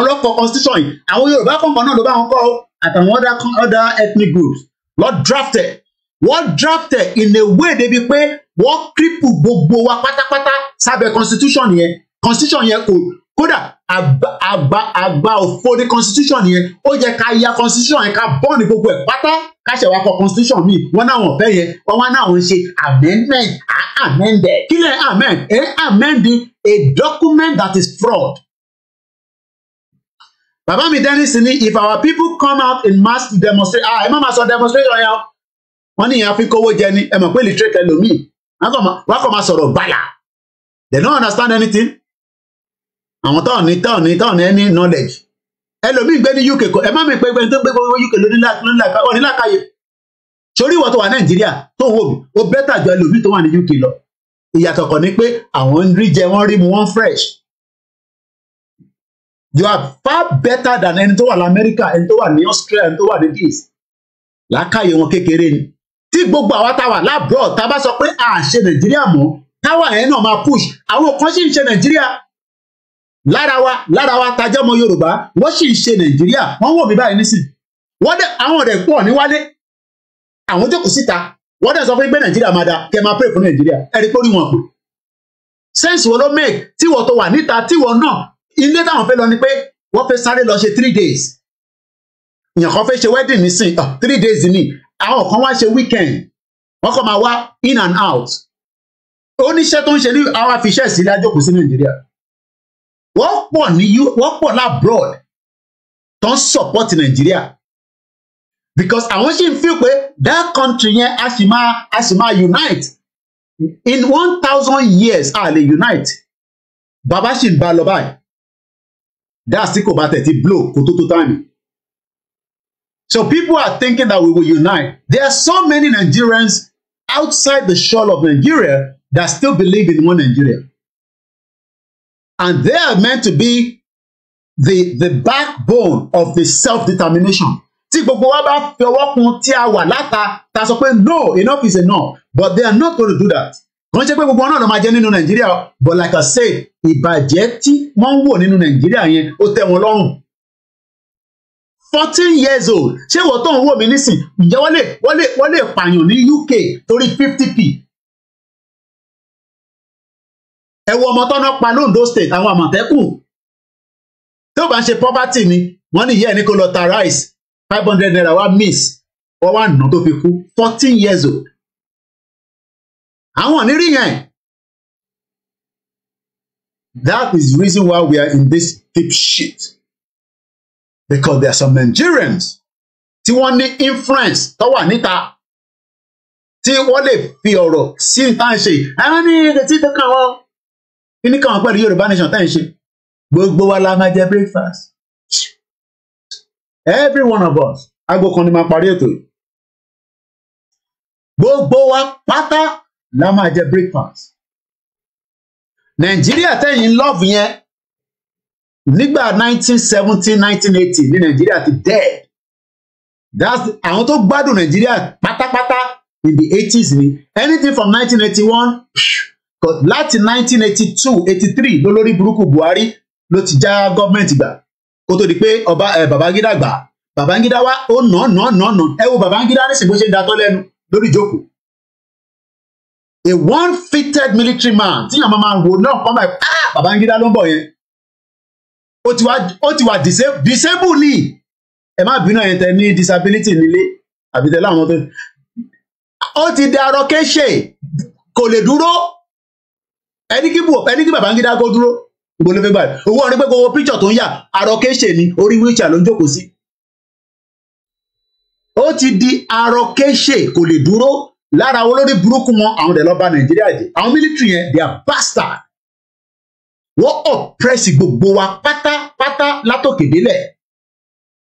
A: lọ́kọ̀ constitution yìí àwọn Yorùbá kọ̀ọ̀kan náà ló bá wọn kọ́ àtàwọn other ethnic groups wọ́n drafted in a way débi pé wọ́n cripple gbogbo wa pátápátá sábẹ́ constitution yẹn kódà àgbà òfò ní constitution yẹn ó yẹ ká ya constitution yẹn ká bọ́ọ̀nì gbogbo ẹ̀ pátá káṣẹ̀ wá kọ constitution míì wọ́n náà wọ̀n fẹ́ yẹn wọ́n náà wọ́n ṣe amendment amended kí lè amending a document that is fraud. Bàbá mi Dennis ní if our people come out in mass to demonstrate ẹ má máa sọ demonstration yẹn wọ́n ní ìyẹn àfikówó jẹ ni ẹ mọ̀ pé literate ẹlòmíì wọ́n kọ́ máa sọ̀rọ̀ gbàlà they don't understand anything. Àwọn táwọn ní any knowledge ẹlòmíì gbé ní UK ẹ má mi pé tó gbé UK lóníláàkáyè sórí ìwọ tó wà Nàìjíríà tó ń wò mí ó bẹ́tà jọ ẹlòmíì tó wà ní UK lọ ìyàtọ̀ kan ní pé àwọn ń rí jẹ wọ́n rí mu wọ́n fresh you are far better than ẹni tó wà ní America ẹni tó wà ní Australia ẹni tó wà ní Greece làákàyè wọn kékeré ni tí gbogbo àwa táwa lábroad tá a bá sọ pé à ń ṣe Nàìjíríà mọ́ táwa yẹn náà máa push àwọn kan sì ń ṣe Nàìjíríà lára wa tajọ́ ọmọ Yorùbá wọ́n sì ń ṣe Nàìjíríà wọ́n wò mí báyìí nísìn wọ́n dẹ̀ àwọn ọ̀rẹ́ pọ̀ ní wálé àwọn jókòó síta wọ́n dẹ̀ sọ fún pé Nàìjíríà máa da kẹ́ máa pray fún Nàìjíríà ẹ̀rí pé orí wọn pè sense wo ló make tíwọ́ tó wà níta tíwọ́ náà ilé táwọn fẹ́ lọ ni pé wọ́n fẹ́ sáré lọ ṣe 3 days èèyàn kan fẹ́ ṣe wedding nísìn 3 days ni àwọn kan wá ṣe weekend wọ́n kàn máa wá in and out oníṣẹ́ tó ń ṣe ní àwọn àfiṣẹ́ ìsílẹ̀ àjòkó sí Nàìjíríà wọ́n pọ̀ labroad tó ń support Nàìjíríà because àwọn sì ń feel pé that country yẹn a sì máa unite in 1000 years a lè unite bàbá sì ń bá lọ báyìí that's tí kò bá tẹ̀ ti blow kò tó time so people are thinking that we will unite there are so many Nigerians outside the shore of Nigeria that still believe in one Nigeria. And they are meant to be the backbone of the self-determination. Tí gbogbo wa bá fi ọwọ́ kun tí a wà láta ta sọ pé no enough is enough but they are not going to do that. Kàn ṣe pé gbogbo wọn náà ló máa jẹ nínú Nàìjíríà but like I say ìbàjẹ́ tí wọ́n ń wò nínú Nàìjíríà yẹn ó tẹ́ wọn lọ́rùn. 14 years old ṣé wọ́n tó ń wò mí nísìn ǹjẹ́ wọ́n lè pààyàn ní UK torí 50p. Ẹ wo ọmọ tọ́nà pa l'Ondo State àwọn Àmọ̀tẹ́kùn tó bá ń ṣe poverty ni wọ́n ní ìyá ẹni kó lọ ta rice 500 naira wá miss wọ́n wá nà tó fi kú 14 years old. Àwọn onírí yẹn that is the reason why we are in this deep shit because there are some Nigerians tí wọ́n ní influence tó wà níta tí wọ́n lè fi ọ̀rọ̀ sí ìta ṣe àwọn ní ìrètí tó kàn wọ́n. Kí ni káwọn pẹ̀lú Yorùbá nation tá ń ṣe gbogbo wa la máa jẹ breakfast every one of us aago kan ni máa parí ètò yìí gbogbo wa pátá la máa jẹ breakfast Nàìjíríà tẹ̀yìn love yẹn nígbà 1970 1980 ní Nàìjíríà ti dead that's àwọn tó gbádùn Nàìjíríà pátápátá in the 80s ni anything from 1981 láti 1982 83 lólórí burúkú Buhari ló ti já gọ́ọ̀mẹ̀ntì gbà kó tó di pé Babangida gbà Babangida wá ó nà ẹ wo Babangida nísìnyí bó ṣe ń datọ́ lẹ́nu lórí ìjókòó a one fitted military man tí yàn máa wò náà kọ́ báyìí Babangida ló ń bọ̀ yẹn ó ti wà disable ní ẹ má bínú ẹ̀yìn tẹ ní disability nílé àbí tẹ láwọn tó ó ti di arọkẹ́ṣe kò lè dúró ẹni kí Babangida kó dúró ìbò ló fẹ́ gbà owó ọ̀rẹ́ pé gbogbo picture tó ń yà arọkẹ́ṣe ni orí wheelchair ló ń jókòó sí ó ti di arọkẹ́ṣe kò lè dúró lára olórí burúkú wọn àwọn ọ̀dẹ̀ lọ́ba Nàìjíríà jẹ́ àwọn military yẹn they are bastard wọ́n oppress gbogbo wa pátápátá látòkè délẹ̀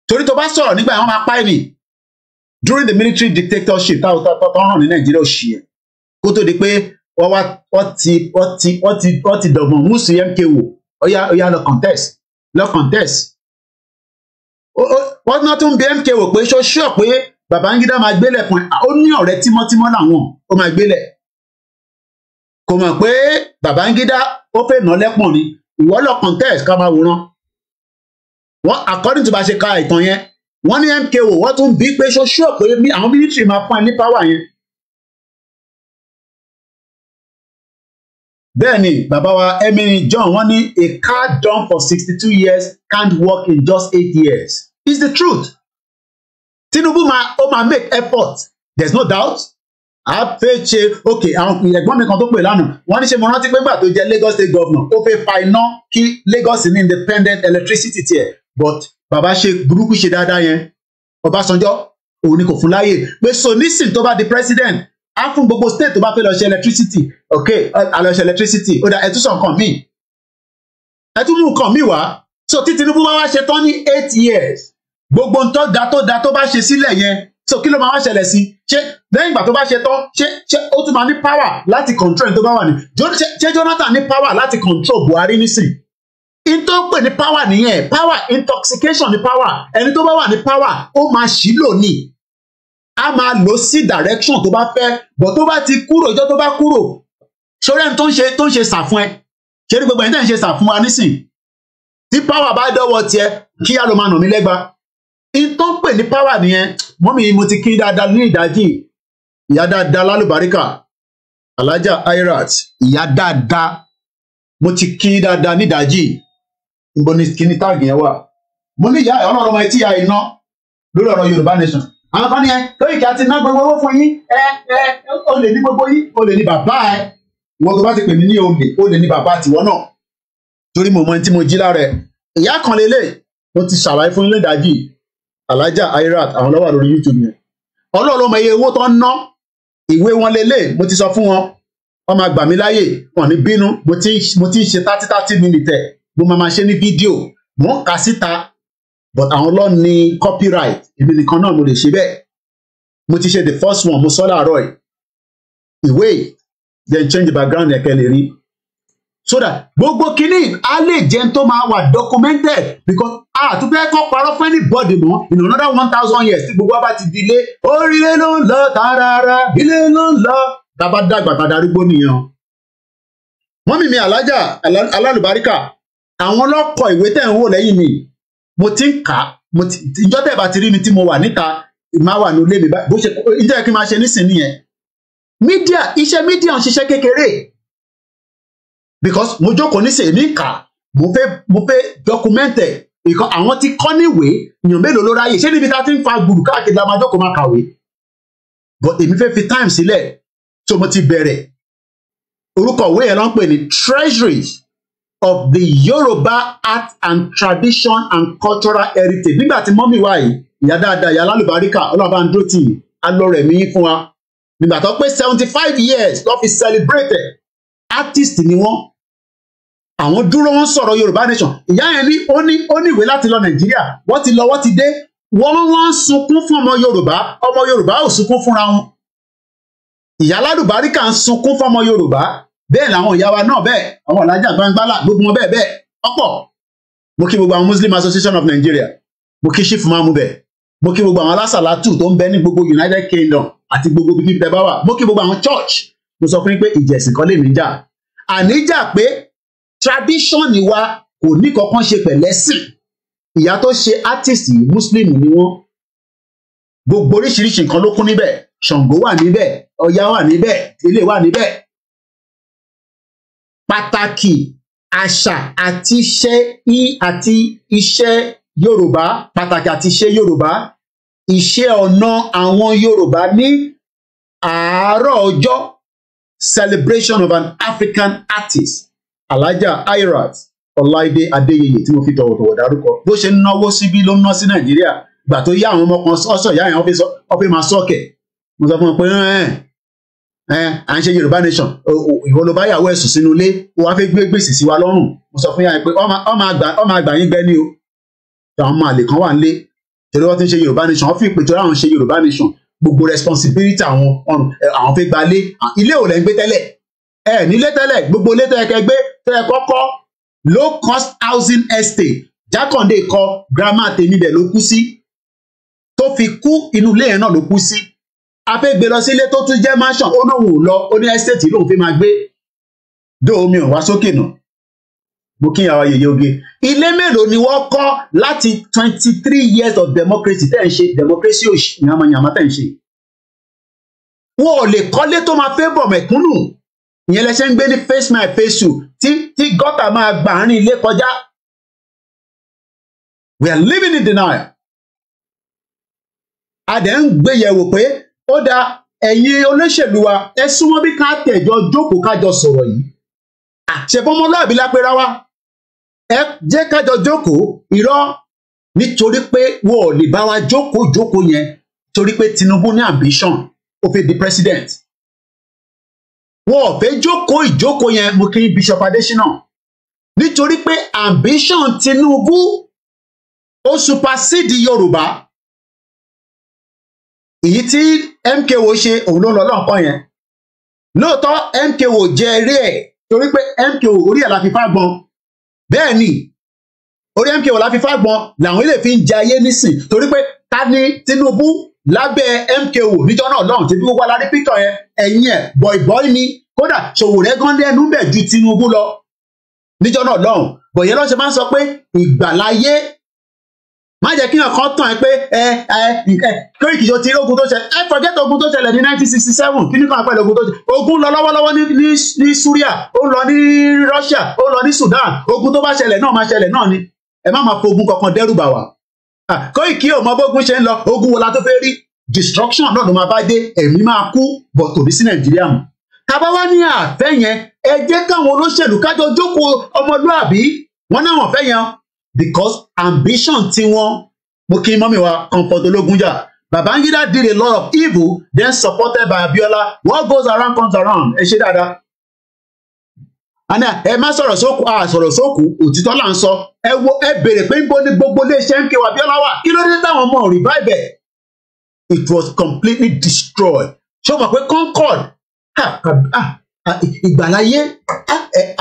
A: torí tó bá sọ̀rọ̀ nígbà yẹn wọ́n máa pa ẹ́ nì during the military dictatorship táwọn tó hàn ní Nàìjíríà òṣì ẹ̀ kó tó di pé wọ́n ti dọ̀gbọ̀n mùsùn MKO ọ̀yá lọ contest wọ́n náà tún bí MKO pé ṣó pé Babangida máa gbélẹ̀ fún ẹ ó ní ọ̀rẹ́ tímọ́tímọ́ làwọn ó máa gbélẹ̀ kò mọ̀ pé Babangida ó fẹ́ nà lẹ́pọ̀n ni ìwọ lọ contest ká máa wòran wọ́n according to bá ṣe ka ìtàn yẹn wọ́n ní MKO wọ́n tún bí pé ṣó pé àwọn military máa fún ẹ ní power yẹn. bẹ́ẹ̀ ni bàbá wa Emily John wọ́n ní a car done for 62 years can't work in just 8 years it's the truth. Tinubu máa make effort there's no doubt a fẹ́ ṣe okay àwọn ẹ̀gbọ́n mi kan tó pè lánàá wọ́n ní ṣe mo rántí pé gbà tó jẹ́ Lagos State Governor ó fẹ́ fa iná kí Lagos ní independent electricity tiẹ̀ but bàbá ṣe burúkú ṣe dáadáa yẹn Ọbásanjọ́ òun ni kò fún láyè pé so nísìn tó bá di president á fún gbogbo state tó bá fẹ́ lọ ṣe electricity okay a lọ ṣe electricity ó dà ẹtú sọ nǹkan míì ẹtú mú nǹkan míì wá so tí Tinubu bá wá ṣe tán ní 8 years gbogbo ń tó da tó bá ṣe sílẹ̀ yẹn so kí ló máa wá ṣẹlẹ̀ sí ṣé lẹ́yìn ìgbà tó bá ṣe tán ṣé ó tún máa ní power láti control tó bá wà ní ṣé Jonathan ní power láti control Buhari nísìn in tó pè ní power nìyẹn power intoxication ní power ẹni tó bá wà ní power ó máa ṣì lò ní a máa lò sí direction tó bá fẹ́ but tó bá ti kúrò ìjọ tó bá kúrò sórí ẹni tó ń ṣe sàfún ẹ ṣé ní gbogbo ẹni tó ń ṣe sàfún wa nísìn tí power bá dọ́wọ́ tiẹ̀ kí á ló máa nà mí lẹ́gba in tó ń pè ní power nìyẹn mọ́mí mo ti kí dáadáa ní ìdájí ìyá dáadáa lálùbáríkà alájà Airat ìyá dáadáa mo ti kí dáadáa ní ìdájí ìbọn ní kíní táàgì yẹn wà mo ní ìyá ọlọ́run ọmọ etí ìyá iná lórí ọ̀rọ̀ Yorùbá nation àwọn kan ní ẹ lóyìí kí a ti ná gbogbo owó fún yín ó lè ní gbogbo yín ó lè ní bàbá ẹ ìwọ tó bá ti pè mí ní ó lè ní bàbá tiwọ náà torí mo mọ tí mo jí lára ẹ ìyá kan lélẹ̀ mo ti ṣàlàyé fún ilé ìdájí alájà Airat àwọn lọ́wọ́ lórí YouTube yẹn ọlọ́run mọ iye owó tó ń ná ìwé wọn lélẹ̀ mo ti sọ fún wọn wọ́n máa gbà mí láyè wọn ní bínú mo ti ń ṣe 30 minutes mo máa ṣe ní fídíò mo ń kà síta but àwọn lọ ní copyright èmi nìkan náà mo lè ṣe bẹ́ẹ̀ mo ti ṣe the first one mo sọ láàárọ̀ ẹ̀ ìwé then change the background ẹ̀kẹ́ lè rí so that gbogbo kìíní á lè jẹ́ tó máa wà documented because àtúntẹ́ kọ́ parọ́ fún anybody mọ́ in another 1000 years tí gbogbo wa bá ti di ilé orílẹ̀ ló ń lọ tààràrà ilé ló ń lọ tábà dàgbà tá darúgbó nìyẹn. wọ́n mímí alájà alálùbáríkà àwọn ọlọ́kọ̀ ìwé tẹ̀ ń wò lẹ́yìn mi mo ti ń kà á ìjọ́ tẹ̀ bá ti rí mi tí mo wà níta máa wà ní ilé mi bó ṣe ìjọ́ kí n máa ṣe nísìnyí yẹn. mídíà iṣẹ́ mídíà ń ṣiṣẹ́ kékeré because mo jókòó nísìnyí ní kà mo fẹ́ document ẹ̀ ìkan àwọn tí kọ́ níwèé èèyàn mélòó ló ráyè ṣé níbi tá a ti ń fa gbùrù káàkiri la máa jókòó máa kàwé but èmi fẹ́ fi time sílẹ̀ tó mo ti bẹ̀rẹ̀ orúkọ ìwé yẹn ló ń pè ní Treasuries of the Yoruba Art and Tradition and Cultural Heritage nígbà tí mọ́mí wa yìí ìyá dáadáa ìyá lálùbáríkà ọlọ́ba ń dúró tì í alọ́rẹ̀ mi yín fún wa nígbà tó pé 75 years ló fi celebrate artist ni wọ́n àwọn dúró wọn sọ̀rọ̀ Yorùbá nation ìyá yẹn ní ó ní ìwé láti lọ Nàìjíríà wọ́n ti lọ wọ́n ti dé wọ́n sunkún fún ọmọ Yorùbá ò sunkún fúnra wọn ìyá lálùbáríkà ń sunkún fún ọmọ Yorùbá bẹ́ẹ̀ làwọn ìyá wa náà bẹ́ẹ̀ àwọn ọ̀làjà gbangbálà gbogbo wọn bẹ́ẹ̀ ọ̀pọ̀ mo kí gbogbo àwọn Muslim Association of Nigeria mo kí chief mamu bẹ́ẹ̀ mo kí gbogbo àwọn alásàlátù tó ń bẹ ní gbogbo United Kingdom àti gbogbo bíbí tẹ bá wà mo kí gbogbo àwọn church mo sọ fún yín pé ìjẹ̀sìn kan lè níjà àníjà pé tradition wa kò ní kankan ṣe pẹ̀lẹ́sìn ìyá tó ṣe artist yìí Muslim ni wọ́n gbogbo oríṣiríṣi nǹkan ló kún níbẹ̀ Ṣàngó wà níbẹ̀ Ọya wà níbẹ̀ ilé wà níbẹ̀ pàtàkì àṣà àti iṣẹ́ Yorùbá, pàtàkì àti iṣẹ́ Yorùbá, iṣẹ́ ọnà àwọn Yorùbá ní àárọ̀ ọjọ́, celebration of an African artist, Alhaja Airat Ọláìdé Adéyẹyẹ tí mo fi tọ̀wọ̀tọ̀wọ̀ dárúkọ. Bó ṣe ń náwó síbí ló ń ná sí Nàìjíríà. Gbà tó yá àwọn ọmọ kan ọ̀sọ̀ ìyá yẹn wọ́n fi máa sọ́ọ̀kẹ̀. Mo sọ fún wọn pé à ń ṣe Yorùbá nation, ìwọ ló bá yàwó ẹ̀sùn sínú ilé, ó wá fẹ́ gbé gbèsè sí wa lọ́rùn. Mo sọ fún yá yẹn pé ọmọ àgbà yín gbẹ́ ni o. Àwọn ọmọ àlè kan wà nílé torí wọ́n ti ń ṣe Yorùbá nation, wọ́n fi ìpè torí àwọn ṣe Yorùbá nation, gbogbo responsibility àwọn fẹ́ gba ilé ò lẹ́ ń gbé tẹ́lẹ̀, nílé tẹ́lẹ̀, gbogbo ilé tẹ́ kẹ́ gbé tẹ́ kọ́kọ́ low cost housing estate. Jákàndé kọ grandma tèmi bẹ̀ ló kú sí, tó fi kú inú ilé yẹn náà ló kú sí. A fẹ́ gbé lọ sí ilé tó tún jẹ́ mansion, ó lóun ò lọ, ó ní estate lóun fi máa gbé. Dó omi ò wá sókè náà. Mo kí àwọn yèyé oge. Ilé mélòó ni wọ́n kọ́ láti 23 years of democracy tẹ́ ń ṣe, democracy yàmàyàmà tẹ́ ń ṣe. Wọ́n ò lè kọ́lé tó máa fẹ́ bọ̀ mẹ̀kúnnù. Ìyẹn lẹ́sẹ̀ ń gbé ní face my face you tí gọ́tà máa gbà àárín ilé kọjá. We are living in denial. A dẹ̀ ń gbé yẹ̀wò pé ó da ẹ̀yin olóṣèlú wa ẹ súnmọ́ bí ká tẹ̀jọ jókòó kájọ sọ̀rọ̀ yìí. Àṣẹfọmọlúàbí lápẹ́ra wa. Ẹ jẹ́ kájọ jókòó irọ́ nítorí pé wọ́n ò lè bá wa jókòó yẹn torí pé Tinubu ní ambition ó fẹ́ di president. Wọ́n ò fẹ́ ìjókòó yẹn mo kí Bishop Adesina nítorí pé ambition Tinubu ó supersede Yorùbá. Èyí tí MKO ṣe òun ló lọ lọ́nkàn yẹn. Lóòótọ́ MKO jẹ eré ẹ̀ torí pé MKO orí ẹ̀ la fi fágbọn. Bẹ́ẹ̀ ni orí MKO la fi fágbọn làwọn ilé fi ń jẹ ayé nísìn torí pé ta ni Tinubu lábẹ́ MKO níjọ́ náà lọ́hùn tí bí wọ́n wá lárí píktọ̀ yẹn ẹ̀yìn ẹ̀ bọ̀ìbọ̀ì ni kódà Sowore gan lẹ́nu bẹ̀ ju Tinubu lọ níjọ́ náà lọ́hùn. Bọ̀yẹ́ lọ́sẹ̀ máa ń sọ pé ìgbàláyé má jẹ́ kí ọ̀kan tàn ẹ́ pé Koiki ṣe ti ogun tó ṣẹlẹ̀ forget ogun tó ṣẹlẹ̀ ní 1967 kí ní kan pẹ̀lú ogun tó ṣẹlẹ̀ ogun lọ lọ́wọ́lọ́wọ́ ní Syria ó lọ ní Russia ó lọ ní Sudan ogun tó bá ṣẹlẹ̀ náà máa ṣẹlẹ̀ náà ni ẹ má máa fogun kankan dẹ́rù bà wá. Koiki ò mọ bógun ṣe ń lọ ogun wo la tó fẹ́ rí destruction náà ló máa bá dé ẹ̀mí máa kú bọ̀ tòbí sí Nàìjíríà mọ́. Tábà wá ní àfẹ́ yẹn ẹ jẹ́ káwọn olóṣèlú kájọ jókòó ọmọlúàbí wọn náà wọ́n fẹ́ yẹn because ambition tí wọ́n mo kí mọ́mí wa Comfort Ológunjà Babangida did a lot of evil then supported by Abiola. What goes around comes around. Ẹ ṣe dáadáa. Àná ẹ má sọ̀rọ̀ sókù òtítọ́ là ń sọ ẹ béèrè pé níbo ni gbogbo iléeṣẹ́ MKO Abiola wà kí ló dé táwọn ọmọ revive it. It was completely destroyed. Ṣé o mọ̀ pé Concord ìgbàláyé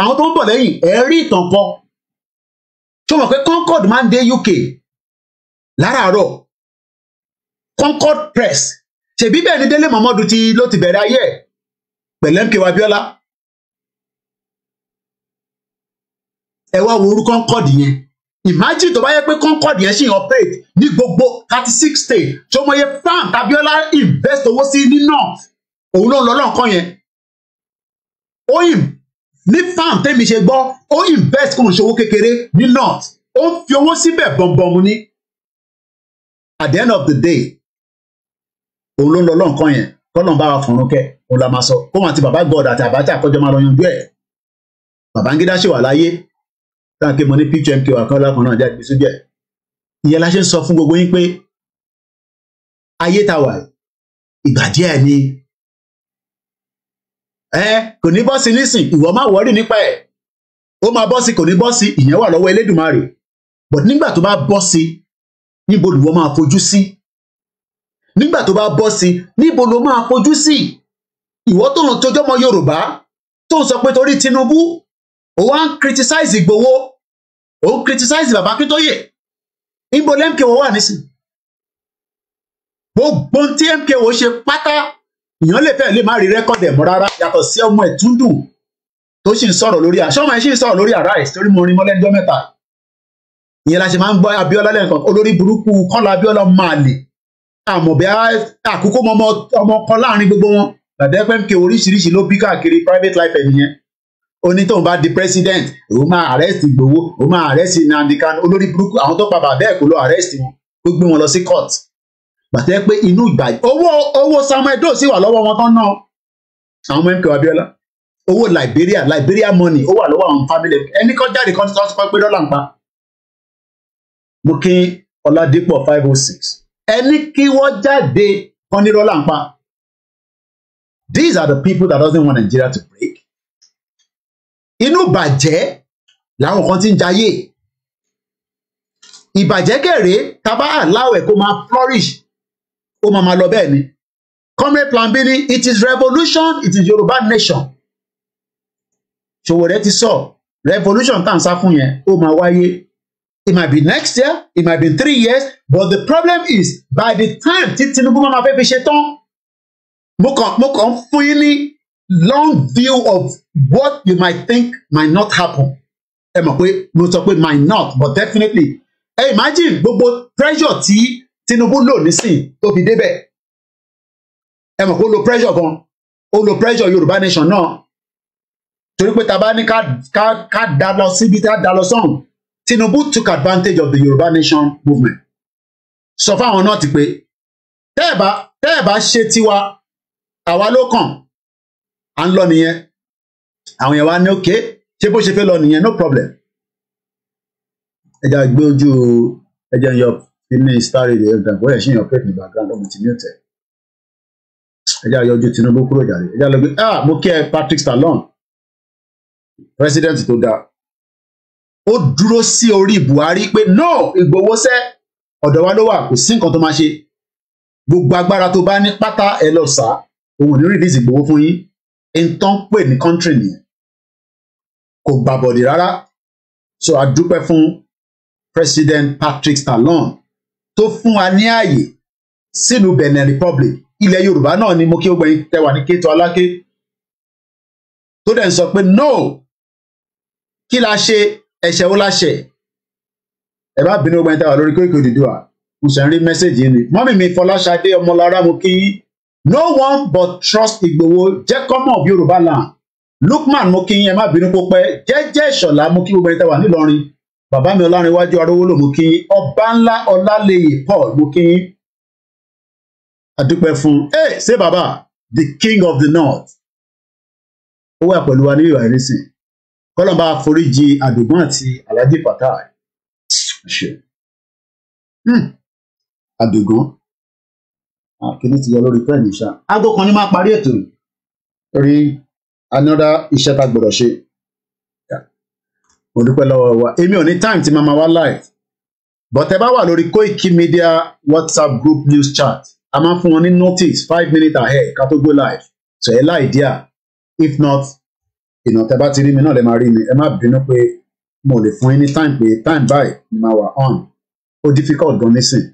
A: àwọn tó ń bọ̀ lẹ́yìn ẹ rí ìtàn kan. Ṣé o mọ̀ pé Concord máa ń dé UK láràárọ̀ Concord Press ṣèbí bẹ́ẹ̀ ni Délé Momodu ló ti bẹ̀rẹ̀ ayé ẹ̀ pẹ̀lú MKO Abiola. Ẹ wá wo orú Concord yẹn imagine tó bá yẹ pé Concord yẹn ṣì ń operate ní gbogbo 36 states tó mọ iye farm Abiola invest owó sí ní north òun ló ń lọ lọ́nkàn yẹn ó ní farm tẹ́mi ṣe gbọ́ ó invest kò ń ṣòwò kékeré ní north ó ń fi owó síbẹ̀ bọ̀m̀bọ̀mù ní. At the end of the day òun ló ń lọ lọ́nkàn yẹn kọ́lọ́n bá wa fọ̀run kẹ́ òun la máa sọ kó wọn àti bàbá God àti Abacha àkọ́jọ́ máa lọ yanjú ẹ̀. Babangida ṣì wà láyé táwọn kí mo ní picture MKO àkọ́lá kan náà jáde sójú ẹ̀. Ìyẹn la ṣe ń sọ fún gbogbo yín pé ayé ta wà ìgbà díẹ̀ ni kò ní bọ́ sí nísìn ìwọ má wọ́rí nípa ẹ̀ ó máa bọ́ sí kò ní bọ́ sí ìyẹn wà lọ́wọ́ Elédùmarè but nígbà tó bá bọ́ sí níbo ló máa fojú sí nígbà tó bá bọ́ sí níbo ló máa fojú sí ìwọ tó ń tojọ́ mọ́ Yorùbá tó ń sọ pé torí Tinubu ó wá ń criticize Ìgbòho ó ń criticize Bàbá Akíntóyè níbo MKO wà nísìn gbogbo tí MKO ṣe pátá èèyàn lè fẹ́ lè má rí rẹ́kọ̀dì ẹ̀mọ́ rárá yàtọ̀ sí ọmọ ẹ̀ Túndùn tó sì ń sọ̀rọ̀ lórí àṣọmọ ẹ̀ sì ń sọ̀rọ̀ lórí Arise torí mo rin mọ́lẹ́jọ́ mẹ́ta ìyẹn la ṣe máa ń gbọ́ Abíọ́lá lẹ́ẹ̀kan olórí burúkú Kọ́lá Abíọ́lá máa lè àmọ́ bí àkókò ọmọ kan láàrin gbogbo wọn gbàdẹ́ pé MKO oríṣiríṣi ló bí káàkiri private life ẹ̀ nìyẹn ó ní tóun bá di president òun máa arrest Ìgbòho òun máa arrest Nnamdi Kanu olórí burúkú àwọn tó pa bàbá ẹ̀ kó lọ arrest wọn ó gbé wọn lọ sí court gbàtẹ́ pé inú ìgbà owó Samuel Doe sì wà lọ́wọ́ wọn tán náà àwọn ọmọ MK Abiola owó Liberia money ó wà lọ́wọ́ àwọn family ẹni kan jáde kan tó sọ pé dọ́là ń pa mo kí Ọládípọ̀ 506 ẹni kí wọ́n jáde kan ní dọ́là ń pa. These are the people that doesn't want Nigeria to break. Inú bàjẹ́ làwọn kan ti ń jayé. Ìbàjẹ́ kẹ̀rẹ́ tábà aláwẹ̀ kó máa flourish ó máa lọ bẹ́ẹ̀ ni. Comrade Plan B ni it is revolution, it is Yorùbá nation. Ṣòwòrẹ́ ti sọ revolution tá à ń sá fún yẹn ó máa wáyé. It might be next year, it might be 3 years, but the problem is by the time tí Tinubu máa fẹ́ fi ṣe tán mo kàn fún yín ní long view of what you might think might not happen. Ẹ mọ̀ pé mo sọ pé might not but definitely. Imagine gbogbo pressure tí Tinubu lò nísìn tó fi débẹ̀. Ẹ mọ̀ pé ó lo pressure gan. Ó lo pressure Yorùbá nation náà. Torí pé tá bá ní ká dá lọ síbi tá dá lọ sọ́hùn. Tinubu took advantage of the Yorùbá nation movement. Sọ fáwọn náà ti pé tẹ́ ẹ̀ bá ṣe tiwa àwa ló kàn à ń lọ nìyẹn àwọn yẹn wá ní òkè ṣé bó ṣe fẹ́ lọ nìyẹn no problem. ẹja gbé ojú ẹja yọ kíní star radio ẹgbẹ bóyá ṣì yàn pé ní background ọmọ ti mute ẹja yọ ojú Tinubu kúrò jàre ẹja lọ gbé mo kí ẹ Patrick Stallone president tó dáa ó dúró sí orí Buhari pé no Ìgbòho ṣe ọ̀dọ̀ wa ló wà kò sí nǹkan tó máa ṣe gbogbo agbára tó bá ní pátá ẹ lọ sá òun ní release Ìgbòho fún yín nǹkan pè ní country nìyẹn kò gbàbọ̀dì rárá so a dúpẹ́ fún President Patrick Stallone tó fún wa ní ààyè sílùú Benin Republic ilẹ̀ Yorùbá náà ni mo kí ó gbẹ̀yìn tẹwà ní Kétu Aláké tó dẹ̀ ń sọ pé no kí la ṣe ẹ̀ṣẹ̀ wo la ṣe ẹ bá bínú gbẹ̀yìn tẹwà lórí Koiki Odùduwà mo ṣe ń rí mẹ́sẹ̀gì yìí ni mọ́mì mi Fọláṣadé Ọmọlára mo kí no one but trust Ìgbòho jẹ́ common of Yorùbá land Lukman mo kí yín ẹ má bínú kó pẹ́ Jẹ́jẹ́ Ìṣọ̀lá mo kí gbogbo ẹni tẹ́ wà nílọrin bàbá mi Ọlárìnwájú Arówólò mo kí yín ọba ńlá Ọlálẹyè Paul mo kí yín adúpẹ́ fún ṣé bàbá the king of the north ó wà pẹ̀lú wa ní ìwà ìrísìn kọ́lọ́mbà foríjì Àdùgbọ́n àti Alhaji Fatai Àdùgbọ́n kìíní ti yọ lórí pẹ́ẹ́nì ṣá aago kan ní máa parí ètò rí another iṣẹ́ tá gbọ́dọ̀ ṣe mo dúpẹ́ lọ́wọ́ wa èmi ò ní time tí màmá wá live but ẹ bá wà lórí Koiki Media WhatsApp group news chat a máa fún wọn ní notice 5 minutes ahead ká tó go live so ẹ láìdíà if not tẹ bá ti rí mi náà lẹ máa rí mi ẹ má bínú pé mo lè fún yín ní time pé time báyìí ni máa wà on ó difficult gan nísìn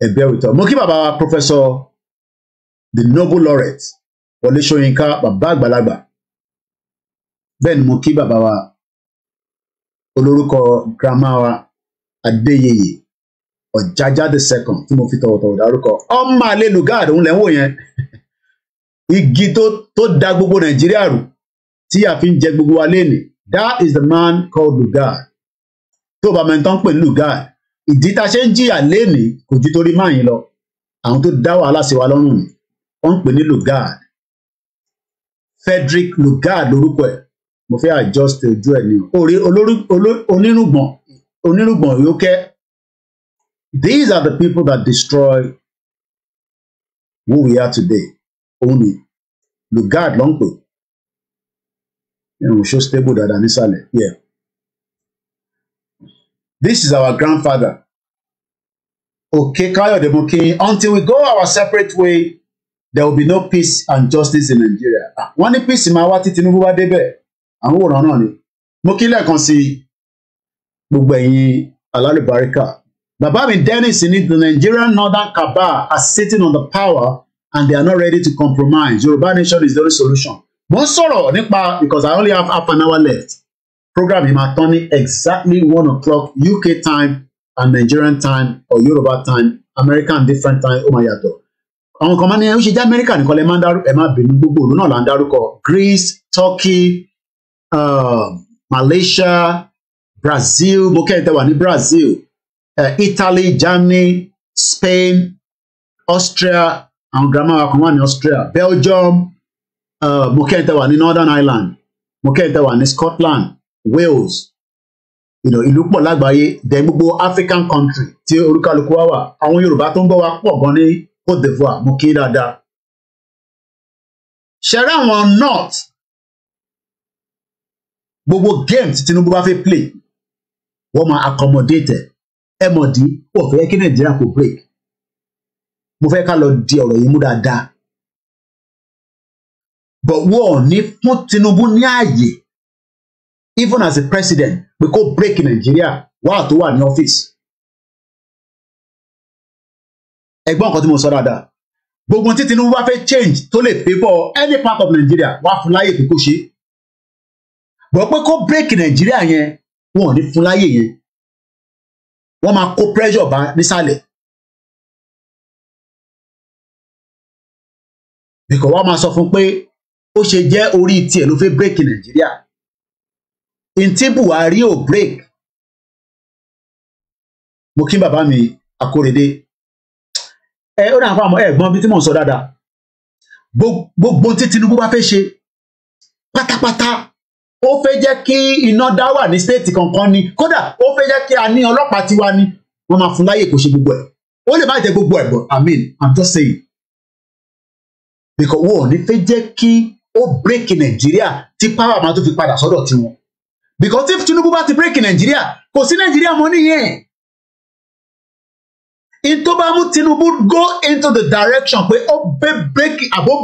A: ẹ̀bẹ̀ òótọ́ mo kí bàbá wa Professor the Nobel laureate Wọlé Ṣóyínká bàbá àgbàlagbà bẹ́ẹ̀ ni mo kí bàbá wa olórúkọ grandma wa Adéyẹyè Ọ̀jájá the second tí mo fi tọ̀wọ̀tọ̀wọ̀ dárúkọ ọmọ àlè Lugard òun lẹ́ ń wò yẹn igi tó da gbogbo Nàìjíríà rù tí a fi ń jẹ gbogbo wa léènì that is the man called Lugard tó bá mẹ́ntọ́ ń pè ní Lugard ìdí tá a ṣe ń jìyà léènì kò ju torí máa yín lọ àwọn tó dá wàhálà sí wa lọ́rùn ni wọ́n ń pè ní Lugard Frederick Lugard lórúkọ ẹ̀ mo fẹ́ adjust ojú ẹ̀ ní orí onírùgbọ̀n yókẹ́. These are the people that destroy who we are today only Lugard ló ń pè ẹ̀rùn ṣó stable dáadáa nísàlẹ̀ yeah. This is our grandfather Okay Káyọ̀dé mo kí until we go our separate way there will be no peace and justice in Nigeria. Wọ́n ní peace máa wá tí Tinubu wá débẹ̀ àwọn òràn náà ni mo kí lẹ́ẹ̀kan sí gbogbo ẹ̀yin alálùbáríkà bàbá mi Dennis ní the Nigerian northern cabal are sitting on the power and they are not ready to compromise. Yorùbá nation is the only solution. Mo ń sọ̀rọ̀ nípa because I only have half an hour left program yìí máa tán ní exactly 1:00 UK time and Nigerian time or Yorùbá time American different time ó máa yàtọ̀. Àwọn kan máa ní ẹ ó ṣe jẹ́ America nìkan lè máa ń dárúkọ ẹ má bínú gbogbo òru náà là ń dárúkọ Greece, Turkey, Malaysia, Brazil, mo kẹ́yìn tẹ́ wà ní Brazil, Italy, Germany, Spain, Austria, àwọn grandma wa kan wà ní Austria, Belgium, mo kẹ́yìn tẹ́ wà ní Northern Ireland, mo kẹ́yìn tẹ́ wà ní Scotland, Wales, ìlú pọ̀ lágbàáyé, then gbogbo African country tí olúkálùkù wa wà, àwọn Yorùbá tó ń bọ̀ wá pọ̀ gan ní Côte d'Ivoire, mo kí dáadáa. Ṣẹ̀rẹ̀ àwọn North, gbogbo game tí Tinubu bá fẹ́ play, wọ́n máa accommodate ẹ mọ̀ dí wọ́n fẹ́ kí Nàìjíríà kò break. Mo fẹ́ ká lọ di ọ̀rọ̀ yìí mú dáadáa. But wọ́n ní fún Tinubu ní ààyè, even as a president, pé kó break Nàìjíríà wà tó wà ní ọ́fíìsì. Ẹgbọ́n nǹkan tí mo sọ dáadáa. Gbogbo tí Tinubu bá fẹ́ change tó lè favour any part of Nigeria wá fún láyè pé kó ṣe. Bọ̀ pé kó break Nàìjíríà yẹn, wọn ò ní fún láyè yẹn. Wọ́n máa kó pressure bá nísàlẹ̀. Because wọ́n máa sọ fún pé ó ṣe jẹ́ orí tiẹ̀ ló fẹ́ break Nàìjíríà. Ntí Buhari ò break. Mo kí bàbá mi Akórèdé. Ó dà fún àmọ́ ẹ̀gbọ́n bí tí mò ń sọ dáadáa. Gbogbo tí Tinubu bá fẹ́ ṣe pátápátá, ó fẹ́ jẹ́ kí iná dá wà ní stéètì kankan ni, kódà ó fẹ́ jẹ́ kí a ní ọlọ́pàá tiwa ni, wọ́n máa fún láyè kó ṣe gbogbo ẹ̀. Ó lè má jẹ́ gbogbo ẹ̀, but I mean, I'm just saying. Because wọ́n ò ní fẹ́ jẹ́ kí ó break Nàìjíríà tí power máa tó fi padà sọ́dọ̀ tiwọn. Because if Tinubu bá ti break Nàìjíríà, kò sí Nàìjíríà mọ́ nìyẹn. In tó bá mú Tinubu go into the direction pé ó fẹ́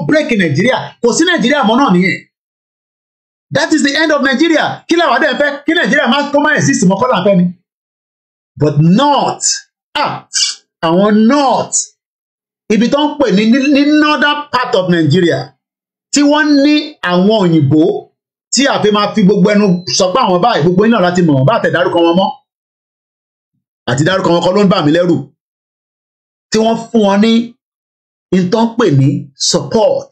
A: break Nàìjíríà, kò sí Nàìjíríà mọ́ náà nìyẹn. That is the end of Nigeria. Kí làwọn adé fẹ́ kí Nàìjíríà máa tó máa exist mọ́ kọ́lá fẹ́ ni. But not àwọn North ibi tó ń pè ní northern part of Nigeria tí wọ́n ní àwọn òyìnbó tí àfi máa fi gbogbo ẹnu sọ pé àwọn báyìí gbogbo iná láti mọ̀ wọ́n bá tẹ̀ dárúkọ wọn mọ́ àti dárúkọ wọn kọ́ ló ń bà mí lẹ́rù tí wọ́n fún wọn ní ìtàn pè ní support.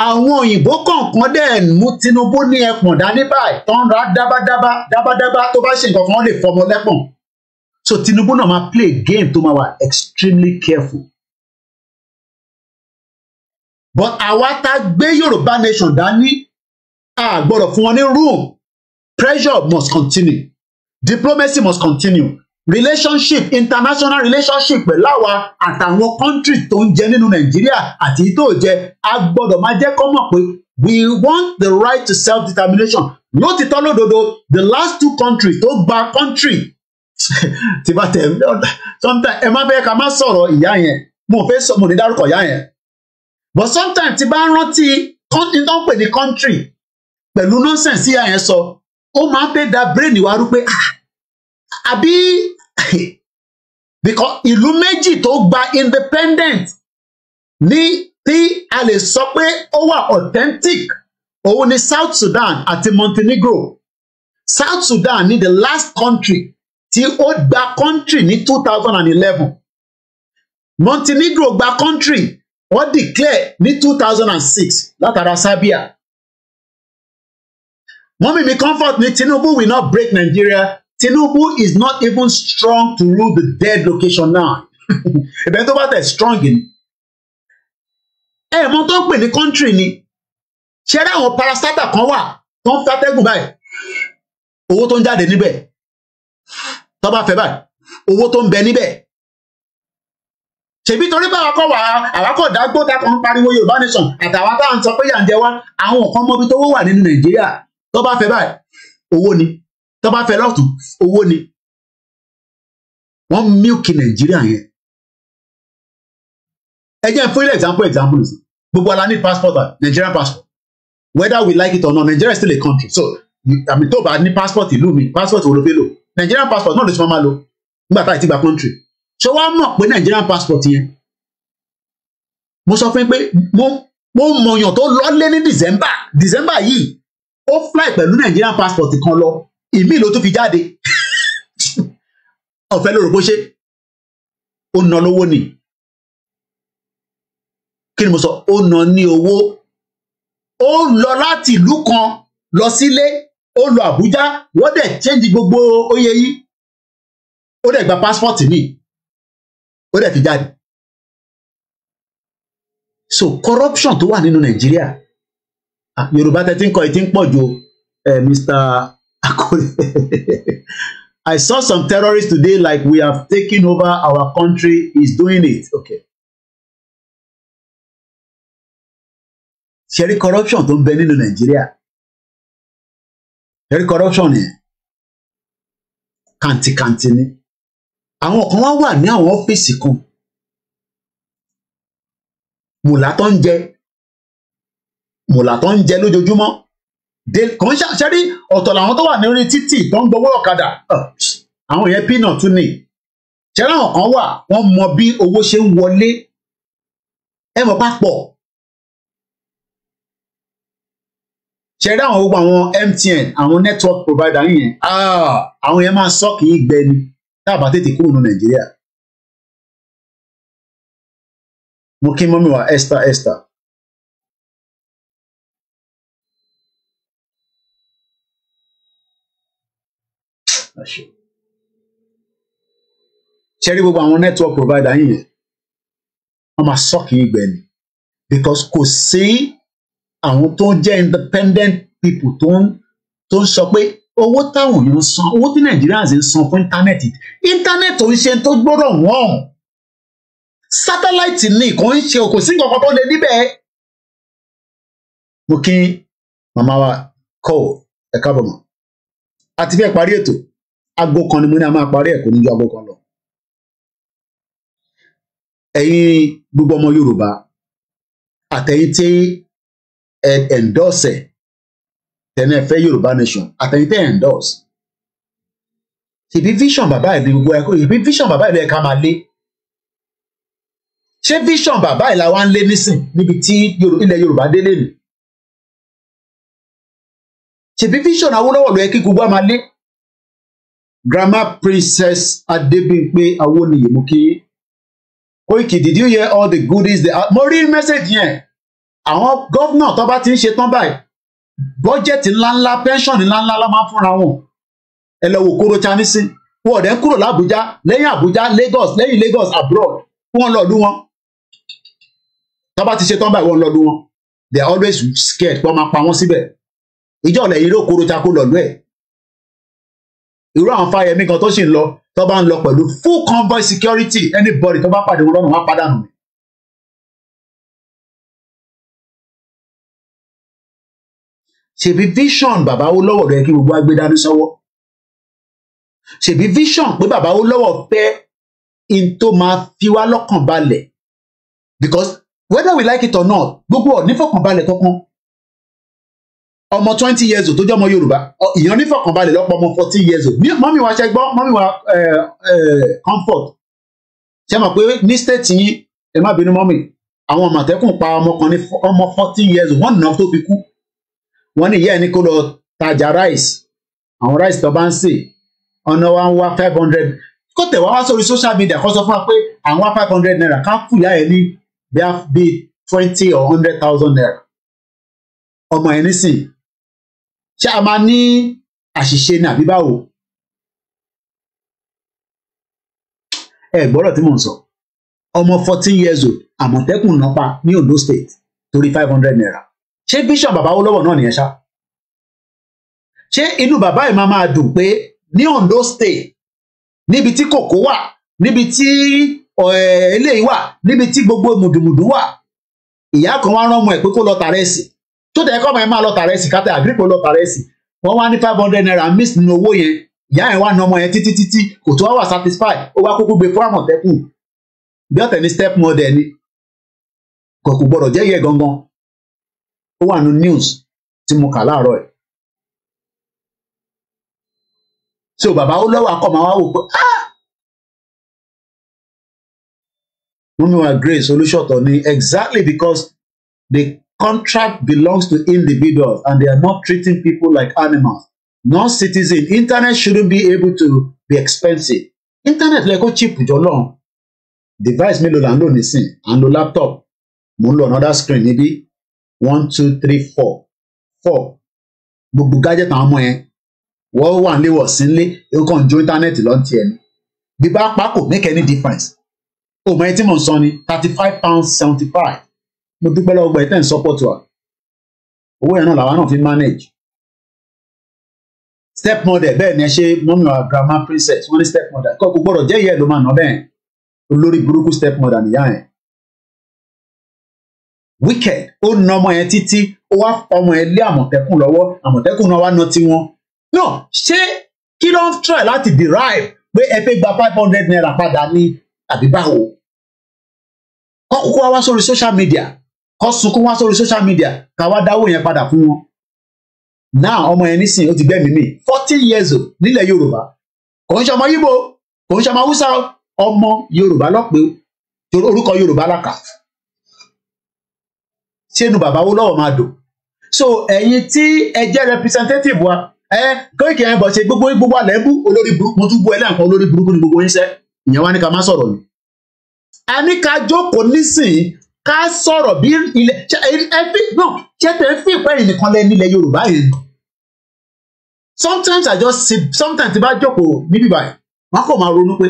A: Àwọn òyìnbó kọ̀ọ̀kan dẹ̀ mú Tinubu ní ẹpọ̀n dání báyìí tó ń ra dábádábá tó bá ṣe nǹkan kan wọ́n lè fọmọ lẹ́pọ̀n. So Tinubu náà máa play game tó máa wà extremely careful. But àwa tá gbé Yorùbá nation dání a gbọ́dọ̀ fún wọn ní room. Pressure must continue. Diplomacy must continue. Relationship, international relationship pẹ̀lú àwa àtàwọn country tó ń jẹ nínú Nàìjíríà àti tó jẹ a gbọ́dọ̀ máa jẹ́ kó mọ̀ pé we want the right to self-determination. Lótìtọ́ lódodo, the last two countries tó gba country tí bá tẹ̀ sometimes ẹ má fẹ́ ká má sọ̀rọ̀ ìyá yẹn mo fẹ́ sọ mo ní dárúkọ ìyá yẹn but sometimes tí bá rántí country tó ń pè ní country pẹ̀lú nonsense ìyá yẹn sọ ó máa ń fẹ́ da brain wa rú pé àbí because ìlú méjì tó gba independent ní tí a lè sọ pé ó wà authentic òun ni South Sudan àti Montenegro. South Sudan ní the last country tí ó gba country ní 2011. Montenegro gba country wọ́n declare ní 2006 látara Serbia. Mọ́mí mi comfort ní Tinubu will not break Nigeria. Tinubu is not even strong to rule the dead location now. Ìbẹ̀ tó bá tẹ̀ strong ni. Mọ́ tó ń pè ní country ni. Ṣé rí àwọn parastata kan wà tó ń fàtẹ́gùn báyìí? Owó tó ń jáde níbẹ̀. Tó bá fẹ́ báyìí. Owó tó ń bẹ níbẹ̀. Ṣèbí torí báwa kọ́ wà àwákọ̀ dágbó tá kan pariwo Yorùbá nation àtàwọn táwọn sọ pé yà ń jẹ wá àwọn kan mọ́bí tó wà nínú Nàìjíríà. Tó bá fẹ́ báyìí owó ni. Tó bá fẹ́ lọ́tún owó ni. Wọ́n mílkì Nàìjíríà yẹn. Ẹ jẹ́ fún ilé examples. Gbogbo ala ní passport Nigerian passport. Whether we like it or not, Nigeria is still a country. So, tó bá ní passport ìlú mi, passport wo ló fẹ́ lò? Nigerian passport náà ló ti máa lò nígbà tá ìtìgbà country. Ṣé wàá mọ̀ pé Nigerian passport yẹn? Mo sọ fún yín pé mo mọ̀yàn tó lọ́lé ní December yìí. Ó fly pẹ̀lú Nigerian passport kan lọ. Ìmí ló tún fi jáde. Ọ̀fẹ́ ló rò bó ṣe. Ó ná lówó ni. Kí ni mo sọ? Ó ná ní owó. Ó lọ láti ìlú kan lọ sílé ó lọ Àbújá wọ́n dẹ̀ change gbogbo oyè yìí ó dẹ̀ gba passport ní ó dẹ̀ fi jáde. So corruption tó wà nínú Nàìjíríà Yorùbá tẹ́tí ń kọ́ ẹ ti ń pọ̀ ju Mr. Akole. I saw some terrorists today like we have taken over our country is doing it. Okay. Ṣé rí corruption tó ń bẹ nínú Nàìjíríà? Ṣé rí corruption yẹn? Kàǹtìkàǹtì ni. Àwọn kan wá wà ní àwọn ọ́fíìsì kan. Mùlá tó ń jẹ lójoojúmọ́. Kàn ṣe rí ọ̀tọ̀ làwọn tó wà ní orí títì tó ń gbowó ọ̀kadà. Àwọn yẹn pínà tún ni. Ṣé láwọn kan wà wọ́n mọ bí owó ṣe ń wọlé. Ẹ mọ̀ papọ̀. Ṣé rí àwọn gbogbo àwọn MTN àwọn network provider yẹn àwọn yẹn máa sọ́ọ̀kì yín gbẹ ni tá a bá tètè kúrò ní Nàìjíríà. Mo kí mọ́mí wa Esther. Ṣé rí gbogbo àwọn network provider yẹn wọ́n máa sọ́ọ̀kì yín gbẹ ni because kò sí àwọn tó ń jẹ́ independent people tó ń sọ pé owó táwọn èèyàn san owó tí Nigerians ń san fún íńtánẹ́ẹ̀tì ò ń ṣe tó gbọ́dọ̀ wọ́n sátáláìtì ní kò ń ṣe kò sí nǹkan kan tó lè níbẹ̀. Mo kí màmá wa kọ́ ẹ káàbọ̀ mọ́ a ti fẹ́ parí ètò aago kan ni mo ní a máa parí ẹ̀ kò ní ju aago kan lọ. Ẹ̀yin gbogbo ọmọ Yorùbá àtẹ̀yin tí endorse tẹ́lẹ̀ fẹ́ Yorùbá nation àtẹ̀yin tẹ́ endorse ṣèbí vision bàbá ẹ̀ ní gbogbo ẹ̀kọ́ ìbí vision bàbá ẹ̀ ló yẹ ká máa lé. Ṣé vision bàbá ẹ̀ la wá ń lé nísìn níbi tí ilẹ̀ Yorùbá délé nì? Ṣèbí vision Awólọ́wọ̀ ló yẹ kí gbogbo á máa lé. Grandma Princess Adébímpé Awóniyè mo kí Koiki, did you hear all the goodies mo rí message yẹn àwọn gómìnà tó bá ti ń ṣe tán báyìí bọ́jẹ̀tì ńláńlá pẹ́ńsọ̀nì ńláńlá ló máa ń fúnra wọn ẹ lọ wò kóró chanisi wọn ọ̀dẹ́ ń kúrò lábújá lẹ́yìn àbújá Lagos lẹ́yìn Lagos abroad wọn lọ lú wọn tó bá ti ṣe tán báyìí wọn lọ lú wọn they are always scared pé wọ́n máa pa wọ́n síbẹ̀ ìjọ ọ̀lẹ̀ yìí ló kóró chako lọ lú ẹ̀ irú àwọn Fáyẹmí kan tó sì ń lọ tó bá ń lọ pẹ̀lú full convoy security anybody tó bá pàdé wọn lọ́nà wọn á pàdánù. Ṣèbí vision bàbá Awólọ́wọ̀ rẹ kí gbogbo agbé dání sọ́wọ́ ṣèbí vision pé bàbá Awólọ́wọ̀ fẹ́ in tó máa fi wá lọ́kàn balẹ̀ because whether we like it or not gbogbo ọ̀ nífọ̀kànbalẹ̀ kankan ọmọ 20 years old tó jẹ́ ọmọ Yorùbá ìyàn nífọ̀kànbalẹ̀ lọ́pọ̀ ọmọ 14 years old mọ́mí wa ṣe gbọ́ mọ́mí wa comfort ṣe mọ̀ pé ní state yín ẹ má bínú mọ́mí àwọn Àmọ̀tẹ́kùn pa ọmọ kan ní ọmọ 14 years old wọ́n nà tó fi kú wọ́n ní ìyá ẹni kó lọ tajà rice àwọn rice tó bá ń sè ọ̀nà wa ń wá 500 kó tẹ̀ wá sórí social media kó sọ fún wa pé àwọn wá 500 naira ká fún ìyá ẹ ní bí 20 or 100,000 naira ọmọ ẹ nísìn ṣé a máa ní àṣìṣe ní àbí báwo ẹ gbọ́dọ̀ tí mò ń sọ ọmọ 14 years old Àmọ̀tẹ́kùn náà pa ní Ondo State torí 500 naira ṣé bishop bàbá Awólọ́wọ̀ náà nìyẹn ṣá ṣé inú bàbá yìí máa dùn pé ní Ondo State níbi tí kòkó wà níbi tí eléyìí wà níbi tí gbogbo mùdùmùdù wà ìyá kan wá rán ọmọ ẹ̀ pé kó lọ tàrẹ́sì tó tẹ̀ kọ́ ọmọ ẹ̀ máa lọ tàrẹ́sì kátà àgírípò lọ tàrẹ́sì wọ́n wá ní 500 naira miss nínú owó yẹn ìyá ẹ̀ wá ná ọmọ yẹn títí kò tó wá satisfied ó wá kúkú gbé fún Àmọ̀tẹ́kùn bí ọ̀tẹ̀ ní step mother ni kò gbọ́dọ̀ jẹ́ yẹ gangan ó wà ní news tí mo kà láàárọ̀ ẹ̀ so bàbá Awólọ́wọ̀ akọ máa wá wò pé wọ́n mi wá Grace Olúṣọ̀tọ̀ ni exactly because the contract belongs to individuals and they are not treating people like animals non-citizen internet shouldn't be able to be expensive internet lè kó cheap jọ lọ́hùn device mélòó là ń lò nísìn à ń lo laptop mo ń lo another screen níbí 1 2 3 4 gbogbo gadget àwọn ọmọ yẹn wọ́n wà nílé wọ̀ sí nílé ó kàn jó íńtánẹ́ẹ̀tì lọ́n tiẹ̀ ni bí bá pa kò make any difference òmò ẹni tí mò ń sọ ni £35.75 mo dúpẹ́ lọ́wọ́ gbọ́ ẹ̀ tẹ́ ń support wa owó yẹn náà làwa náà fi manage stepmother bẹ́ẹ̀ ni ẹ ṣe mọ́mí wa grandma princess wọ́n ní stepmother kò gbọ́dọ̀ jẹ́ ìyá ẹ̀ ló máa ná bẹ́ẹ̀ olórí burúkú stepmother nìyá yẹn wicked ó na ọmọ yẹn títí ó wá ọmọ yẹn lé àmọ̀tẹ́kùn lọ́wọ́ àmọ̀tẹ́kùn náà wá ná tiwọn náà ṣé kí ló ń try láti derive pé ẹ fẹ́ gba £500 padà ní àbí báwo kọ́ kúkú wá sórí social media kọ́ sunkún wá sórí social media ká wá dáwó yẹn padà fún wọn náà ọmọ yẹn nísìnyí ó ti gbẹ́mìí mì 14 years old nílẹ̀ Yorùbá kò ń ṣe ọmọ Yíbò kò ń ṣe ọmọ Haúsá ọmọ Yorùbá lọ́pẹ́ orúkọ Yorùbá lákà ṣé inú bàbá wo lọ́wọ́ máa dùn so ẹ̀yin tí ẹ jẹ́ representative wa Koiki ẹ̀ bọ̀ ṣe gbogbo alẹ́ bú olórí burúkú mo tún bú ẹlẹ́ǹkan olórí burúkú ní gbogbo yín sẹ́ ìyẹn wá ní ká má sọ̀rọ̀ ni a ní ká jókòó nísìnyí ká sọ̀rọ̀ bí ilẹ̀ ṣé tẹ̀ ń fi ìpẹ́ yìí nìkan lẹ́ nílẹ̀ Yorùbá yìí sometimes I just sit sometimes tí bá jókòó níbí báyìí wọn kò máa ronú pé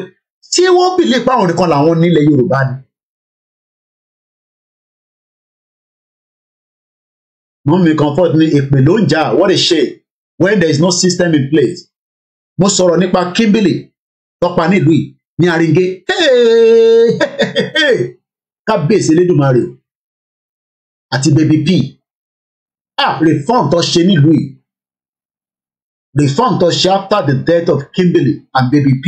A: tí wọ́n bìlẹ̀ pé àwọn nìkan làwọn nílẹ̀ Yorùbá ni. mọ́mí comfort ní èpè ló ń jà what a shame when there is no system in place. mo sọ̀rọ̀ nípa Kimberly tọ́pa nílùú yìí ní Aringe kábíyèsí Elédùmarè àti Baby P reform tó ṣe nílùú yìí reform tó ṣe after the death of Kimberly and Baby P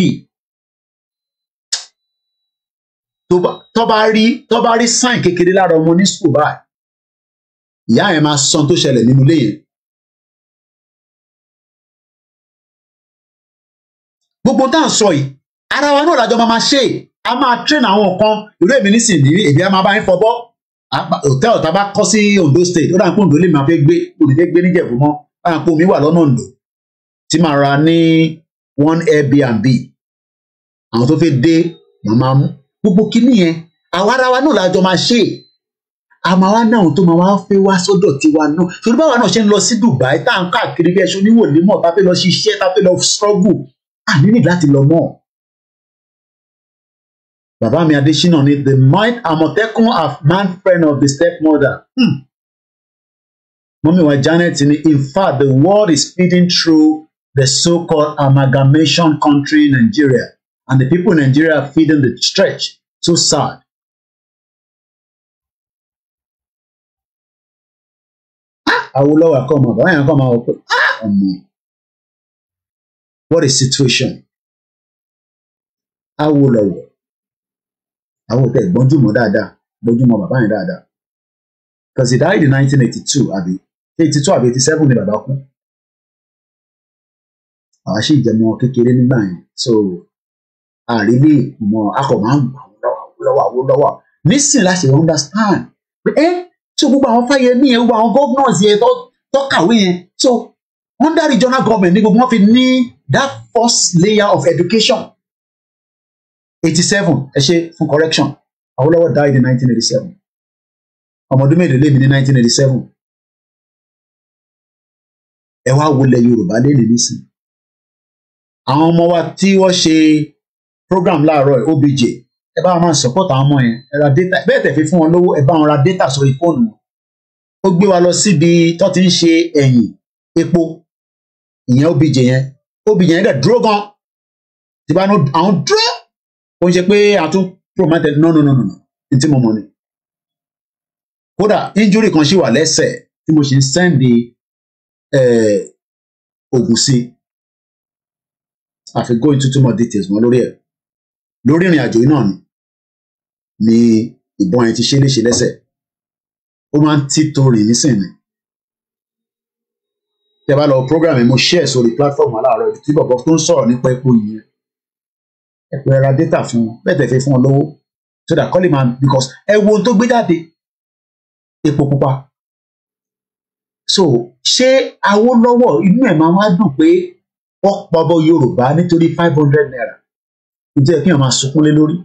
A: tó bá rí sign kékeré lára ọmọ ní school báyìí ìyá yẹn máa sọ tó ṣẹlẹ̀ nínú ilé yẹn gbogbo tá à ń sọ yìí ara wa náà lájọ máa ṣe a máa train àwọn kan irú èmi nísìnyí èmi á máa bá yín fọbọ́ hòtẹ́ẹ̀lì tá a bá kọ́ sí Ondo state ó dà ń pé Ondo lè máa fẹ́ gbé olùfẹ́ gbé níjẹ̀bú mọ́ báyà pé omi wà lọ́nà Ondo tí màá ra ní one Airbnb àwọn tó fẹ́ dé màmá mú gbogbo kinní yẹn àwa ara wa náà lájọ máa ṣe àmọ́ wa náà tó máa wá fẹ́ wá sọ́dọ̀ tiwa náà torí báwa náà ṣe ń lọ sí Dubai tá à ń káàkiri bí ẹṣọ oníwò nímọ̀ tá a fẹ́ lọ ṣiṣẹ́ tá a fẹ́ lọ struggle àní ní láti lọ mọ́. Bàbá mi Adésínà ní the might Àmọ̀tẹ́kùn have man friend of the stepmother. Mọ́mí wa Janet ní in fact the world is feeding through the so-called amalgamation country Nigeria and the people in Nigeria are feeding the stretch. So sad. Awolowo akọ́mọ bàbá yẹn kọ́ máa wọ pé ọmọ what a situation. Awolowo àwọn òtẹ gbọ́njúmọ̀ dáadáa gbọ́njúmọ̀ bàbá yẹn dáadáa because he died in 1982 àbí 82 àbí 87 ni bàbá kú àwa sì jẹ́ mọ́ kékeré nígbà yẹn so àrílé mọ́ akọ̀mọ́ Awólọ́wọ̀ nísìnyí láti understand pé so gbogbo àwọn Fáyẹmí yẹn gbogbo àwọn governors yẹn tó kàwé yẹn so under regional government ní gbogbo wọn fi ní that first layer of education 87 ẹ ṣe fún correction Awólọ́wọ̀ died in 1987 ọmọ ọdún mélòó lèmi ní 1987 ẹ wá wọlé Yorùbá lẹ́nu nísìn àwọn ọmọ wa tí wọ́n ṣe program láàárọ̀ OBJ ẹ bá wọn máa support àwọn ọmọ yẹn ẹ ra data bẹ́ẹ̀ tẹ̀ fi fún wọn lówó ẹ bá wọn ra data sórí fóònù wọn ó gbé wa lọ síbi tó ti ń ṣe ẹ̀yìn epo ìyẹn OBJ yẹn dẹ̀ dúró gan tí bá àwọn dúró ó ń ṣe pé àtún promoted no ní tí mo mọ̀ ni kódà injury kan ṣì wà lẹ́sẹ̀ tí mo ṣe ń sẹ́ndì oògùn sí àfi go into too much details mọ́ lórí ẹ̀ lórí ìrìn àjò yìí náà ni ìbọn yẹn ti ṣe léṣe lẹ́sẹ̀ ó máa ń títò rìn nísìnyí tẹ́ bá lọ program yẹn mo share sórí platform aláàárọ̀ tí bọ̀bọ̀ tó ń sọ̀rọ̀ nípa epo yìí ẹ̀pẹ́ ra data fún wọn bẹ́ẹ̀ tẹ̀ fẹ́ fún wọn lówó so that call him and because ẹ wo ohun tó gbé jáde epo pupa so ṣé Awólọ́wọ̀ inú ẹ̀ máa wá dùn pé wọ́n pọ̀bọ Yorùbá nítorí 500 naira ǹjẹ́ kí wọ́n máa sunkún lé lórí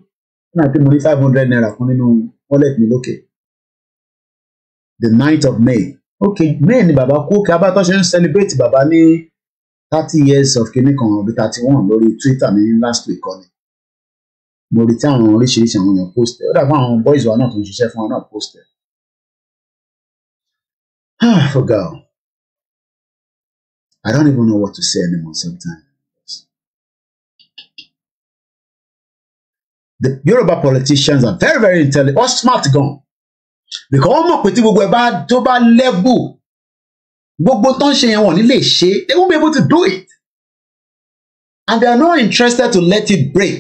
A: náà tí mo ní 500 naira fún nínú wallet mi lókè the 9th of May Okay, men ni bàbá kú kí abá tó ṣe ń celebrate bàbá ní 30 years of kìíní kan ọ̀bí 31 lórí Twitter ní last week kan ni. Mo rí tí àwọn oríṣiríṣi àwọn èèyàn post ẹ̀. Ó dàbí àwọn boys wa náà tó ń ṣiṣẹ́ fún wa náà post ẹ̀. For God. I don't even know what to say anymore sometimes. The Yoruba politicians are very, very intelligent or smart gan. Because wọ́n mọ̀ pé tí gbogbo ẹ̀ bá tó bá level, gbogbo tó ń ṣe yẹn wọ́n ní lè ṣe, they won't be able to do it. And they are not interested to let it break.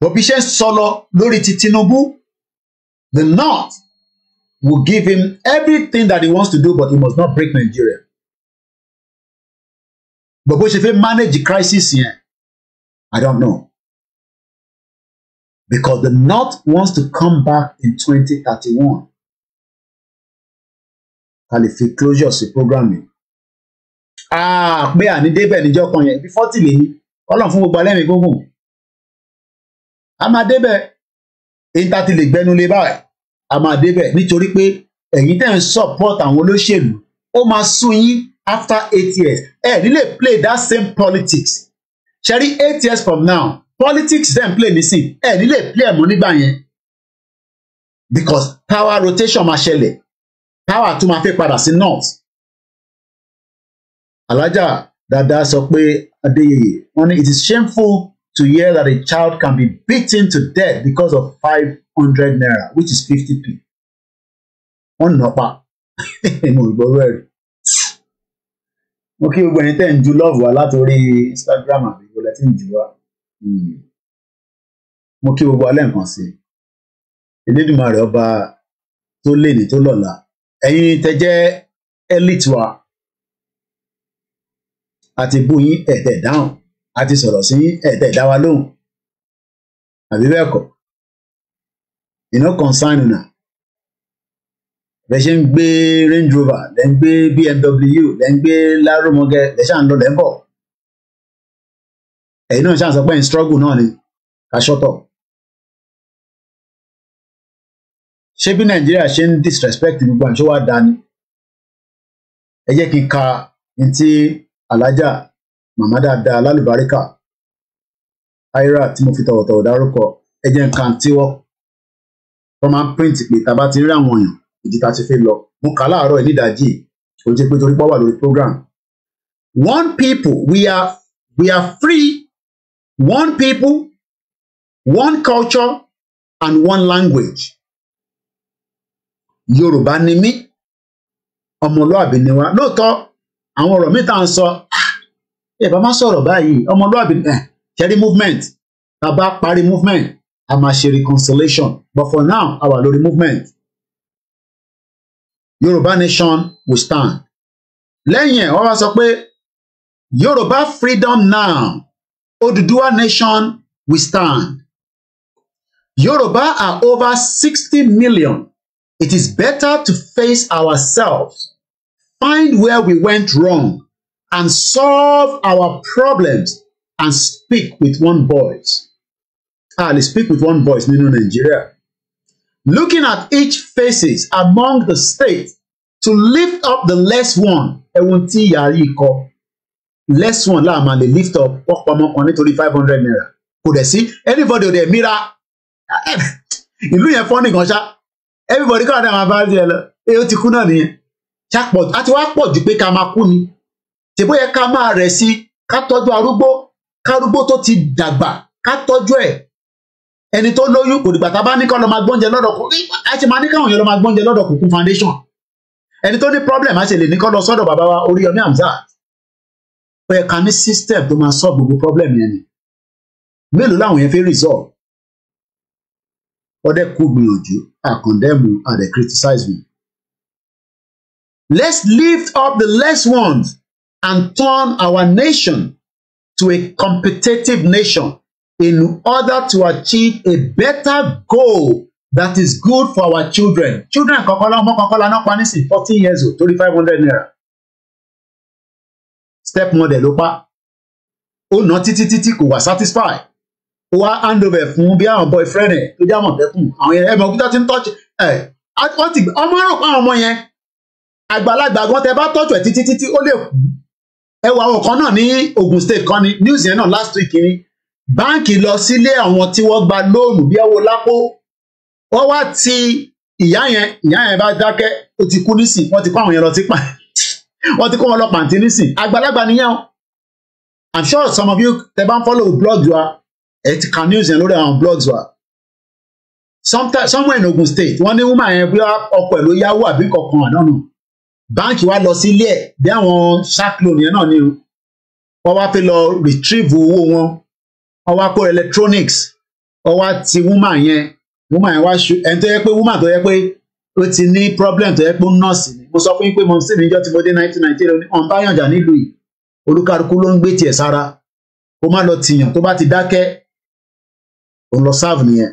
A: But bí ṣe ń sọlọ lórí ti Tinubu, the North will give him everything that he wants to do, but he must not break Nigeria. But bó ṣe fẹ́ manage the crisis yẹn, I don't know. Because the North wants to come back in 2031. Ká lè fi closure sí programming. Pé àní débẹ̀ níjọ́ kan yẹn, bí 40 lè ní, Ọlọ́run fún gbogbo alẹ́mìí gúngùn. A máa débẹ̀, èyí tá ti lè gbẹnu lé báyìí, a máa débẹ̀ nítorí pé ẹ̀yin tẹ́ ń support àwọn olóṣèlú, ó máa sún yín after 8 years. Ẹ ní lè play that same politics. Ṣé rí 8 years from now, politics dem play nísìn, ẹ ní lè play ẹ̀mú nígbà yẹn. Because power rotation máa ṣẹlẹ̀, power tún máa fẹ́ padà sí north. Alájà Dada sọ pé Adéyẹyẹ, wọ́n ní it is shameful to hear that a child can be beaten to death because of 500 naira, which is 50p. Wọ́n nà pa. Mo gbọ́rọ̀ ẹ̀rí. Mo kí gbogbo ẹni tẹ́ ń ju love wa látòrí Instagram àbí gbogbo ẹ̀ tí ń jù wá. Mo kí gbogbo alẹ́ nǹkan sí. Elédùmarè ọba tó léni tó lọ́la. Ẹ̀yin tẹ́ jẹ́ elite wa. Àti bú yín ẹ̀tẹ̀ dáhùn. Àti sọ̀rọ̀ sí yín ẹ̀tẹ̀ dá wa lóhùn. Àbí bẹ́ẹ̀ kọ́? Iná concern una. Bẹ́ẹ̀ ṣe ń gbé Range Rover, lẹ́ ń gbé BMW, lẹ́ ń gbé Lárúmọgẹ, lẹ́ ṣáà ń lọ lẹ́ ń bọ̀. Ẹ̀yin náà ṣáà sọ pé ń struggle náà ni ká ṣọ́tọ̀. Ṣé bí Nàìjíríà ṣe ń disrespect gbogbo àṣọ wa dání? Ẹ jẹ́ kí n ka ní tí Alájà Màmá dáadáa lálùbáríkà Aira tí mo fi tọ̀wọ̀tọ̀wọ̀ dárúkọ, ẹ jẹ́ n ka tí wọ́n máa ń print pé tá a bá ti rí àwọn èèyàn ìdí tá a ti fẹ́ lọ. Mo kà láàárọ̀ ìnídàájì kò jẹ́ pé torí pọ́ wà lórí program. One people, we are free. One people, one culture and one language. Yorùbá ni mí, ọmọlúàbí ni wá. Lóòótọ́ àwọn ọ̀rọ̀ mi tá à ń sọ, bá má sọ̀rọ̀ báyìí, ọmọlúàbí kẹ́rí movement, tá a bá parí movement, a máa ṣe reconciliation. But for now, a wà lórí movement. Yorùbá nation will stand. Lẹ́yìn ẹ̀ wọ́n wá sọ pé Yorùbá freedom now. Odùduwà nation will stand. Yorùbá are over 60 million. It is better to face ourselves, find where we went wrong, and solve our problems and speak with one voice. Let's speak with one voice nínú Nigeria. Looking at each faces among the states to lift up the less one. Ẹ̀wọ̀n tí ìyá yìí kọ. Less one láà máa lè lift up ọ̀pọ̀mọ kan nítorí 500 naira. Kò dẹ̀ sí anybody ò dẹ̀ mìíràn. Ìlú yẹn fọ́ nìkan ṣá. Everybody kọ́ ọ̀dọ̀ máa bá rí ẹ lọ. Ó ti kú náà nìyẹn. Ṣàpọ̀ àti wá pọ̀ jù pé ká máa kú ni. Ṣèbó yẹ ká máa rẹ̀ sí ká tọ́jú arúgbó. Kárúgbó tó ti dàgbà ká tọ́jú ẹ̀. Ẹni tó lóyún kò dìgbà tá a bá ní kọ́ lọ máa gbóúnjẹ lọ́dọ̀ kù. A ti máa ní káwọn yẹn lọ máa gbóúnjẹ lọ́dọ̀ Kùkú foundation. Ẹni tó ní problem a ṣe lè ní kọ́ lọ sọ́dọ̀ bàbá wa Oríyọmí Hamzat. Ó yẹ ká ní system tó máa solve gbogbo problem yẹn ni. Mélòó làwọn yẹn fẹ́ resolve? Ọdẹ kú gbìyànjú, condemn, they criticize me. Let's lift up the less ones and turn our nation to a competitive nation in order to achieve a better goal that is good for our children. Children kọ̀kọ́lá ọmọ kọ̀kọ́lá náà pa nísìn 14 years old, 500 naira. Step model ló pa. Ó ná títí kò wà satisfy. Ó wá hand over fún bí àwọn boyfriend ẹ̀ tó jẹ́ Àmọ̀tẹ́kùn. Àwọn ẹ̀mọ̀ òkúta ti ń touch ọmọ rò pa àwọn ọmọ yẹn. àgbàlagbà gan tẹ́ bá tọ́jú ẹ̀ títí ó lè kú. Ẹ wo àwọn kan náà ní Ogun State kan ní news yẹn náà last week ni báǹkì lọ sílé àwọn tí wọ́n gba lóònù bí ẹwọ lápò wọ́n wá ti ìyá yẹn bá dákẹ́ ó ti kú nísìn wọ́n ti kó àwọn yẹn lọ sí pa wọ́n ti kó wọn lọ pàǹtí nísìn àgbàlagbà nìyẹn o. I'm sure some of you tẹ́ bá ń follow blogs wa ẹ ti ka news yẹn lórí àwọn blogs wa. Somewhere in Ogun State wọ́n ní woman yẹn bí ọkọ ẹ̀ ló yáwó àbí kankan àdánù báǹkì wa lọ sílé ẹ̀ bí àwọn shark loan yẹn náà ni o wọ́n wá fẹ́ lọ retrieve owó wọn wọ́n wá kó electronics wọ́n wá ti woman yẹn wá ṣu ẹni tó yẹ pé woman tó yẹ pé ó ti ní problem tó yẹ pé nọ́ọ̀sì ni mo sọ fún yín pé mo sì níjọ́ tí mo dé 1990 ọ̀n bá yànjà nílùú yìí olúkálukú ló ń gbé tiẹ̀ sára kó má lọ tìyàn tó bá ti dákẹ́ òun lọ serve nìyẹn.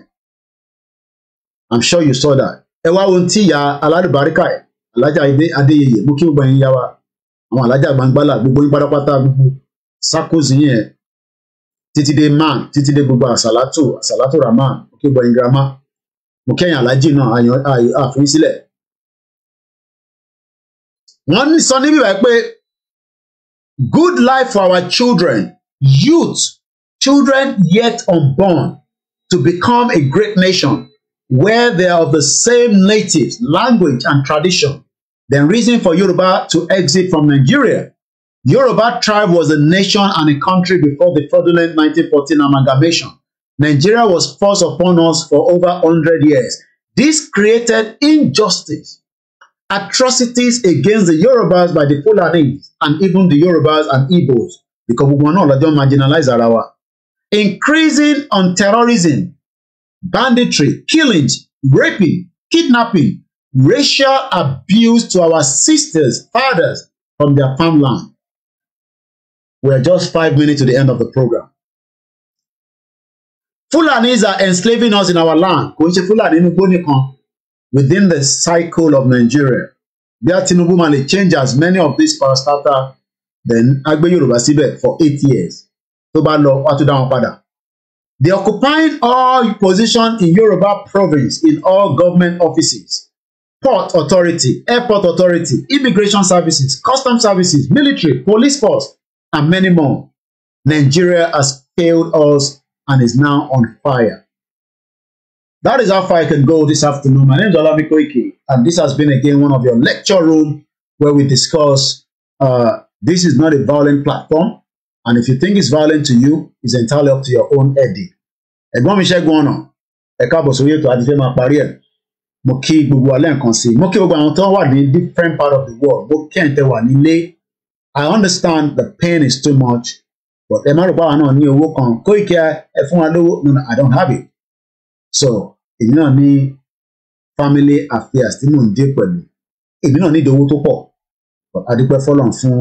A: I'm sure you saw that. Ẹ wá ohun tí ìyá alálùbáríkà ẹ̀ alájà adéyẹyẹ mú kí gbogbo ẹ̀yin yá wa àwọn alájà gbangbálà gbogbo yín pátápátá gbogbo sákòsì yẹn títí dé man títí dé gbogbo àsàlátù rahman mú kí gbogbo ẹ̀yin girama mú kẹ́yìn alájì náà àfihàn sílẹ̀. Wọ́n sọ níbí wáyé pé good life for our children, youth, children yet unborn to become a great nation where they are of the same natives, language, and tradition. The reason for Yoruba to exit from Nigeria. Yoruba tribe was a nation and a country before the fraudulent 1914 amalgamation. Nigeria was forced upon us for over 100 years. This created injustice, atrocities against the Yorubas by the Fulanis and even the Yorubas and Igbos, because we were not marginalized Arawa. Increasing on terrorism, banditry, killings, raping, kidnapping, racial abuse to our sisters, fathers from their farmland. We're just 5 minutes to the end of the program. Fulanis are enslaving us in our land. Within the cycle of Nigeria. Bí Tinubu man lè change as many of these parastatal, then Agbe Yoruba síbẹ̀ for 8 years. Tó bá lọ, wá tó dá wọn padà. They occupying all positions in Yoruba province in all government offices, port authority, airport authority, immigration services, custom services, military, police force, and many more. Nigeria has failed us and is now on fire. That is how far I can go this afternoon. My name is Olami Koiki, and this has been again one of your lecture room where we discuss. This is not a violent platform. And if you think it's violent to you, it's entirely up to your own headache. Ẹ̀gbọ́n mi Ṣẹ́gun Ọ̀nà, ẹ káàbọ̀ sórí ètò àti fẹ́ máa parí ẹ̀. Mo kí gbogbo alẹ́ nǹkan sí. Mo kí gbogbo àwọn tó wà ní different part of the world. Mo kí ẹ̀ǹtẹ̀ wà nílé. I understand the pain is too much, but ẹ má rò pé àwọn náà ní owó kan. Koiki ẹ fún wa lówó. No, I don't have it. So, èmi náà ní family affairs tí mò ń dé pẹ̀lú. Èmi náà ní ìdówó tó pọ̀. A dúpẹ́ fọ́lọ́run fún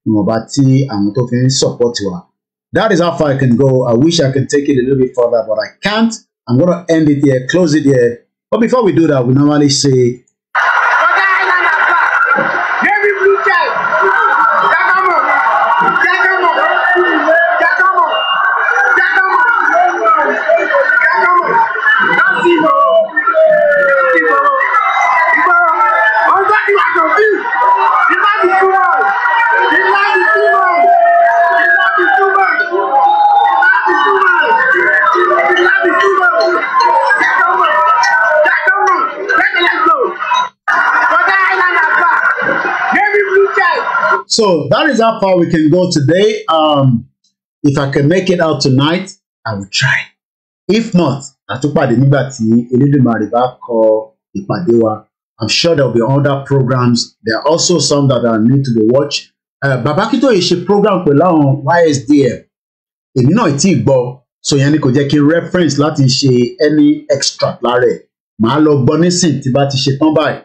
A: ìwọ̀nba tí àwọn tó fi ń support wa. That is how far I can go. I wish I could take it a little bit further, but I can't. I'm going to end it here, close it here. But before we do that, we normally say, so that is how far we can go today. If I can make it out tonight, I will try. If not, àtúpàdé nígbà tí Elédùmarè bá kọ ìpàdé wa. I'm sure there will be other programs. There are also some that are need to be watched. Bàbá Akíntóyè ṣe program pẹ̀lú àwọn YSDM. Èmi náà tí gbọ́, so yẹn ni kò jẹ́ kí n reference láti ṣe any extract lára ẹ̀. Màá lọ gbọ́ nísìn tí bá ti ṣe tán báyìí.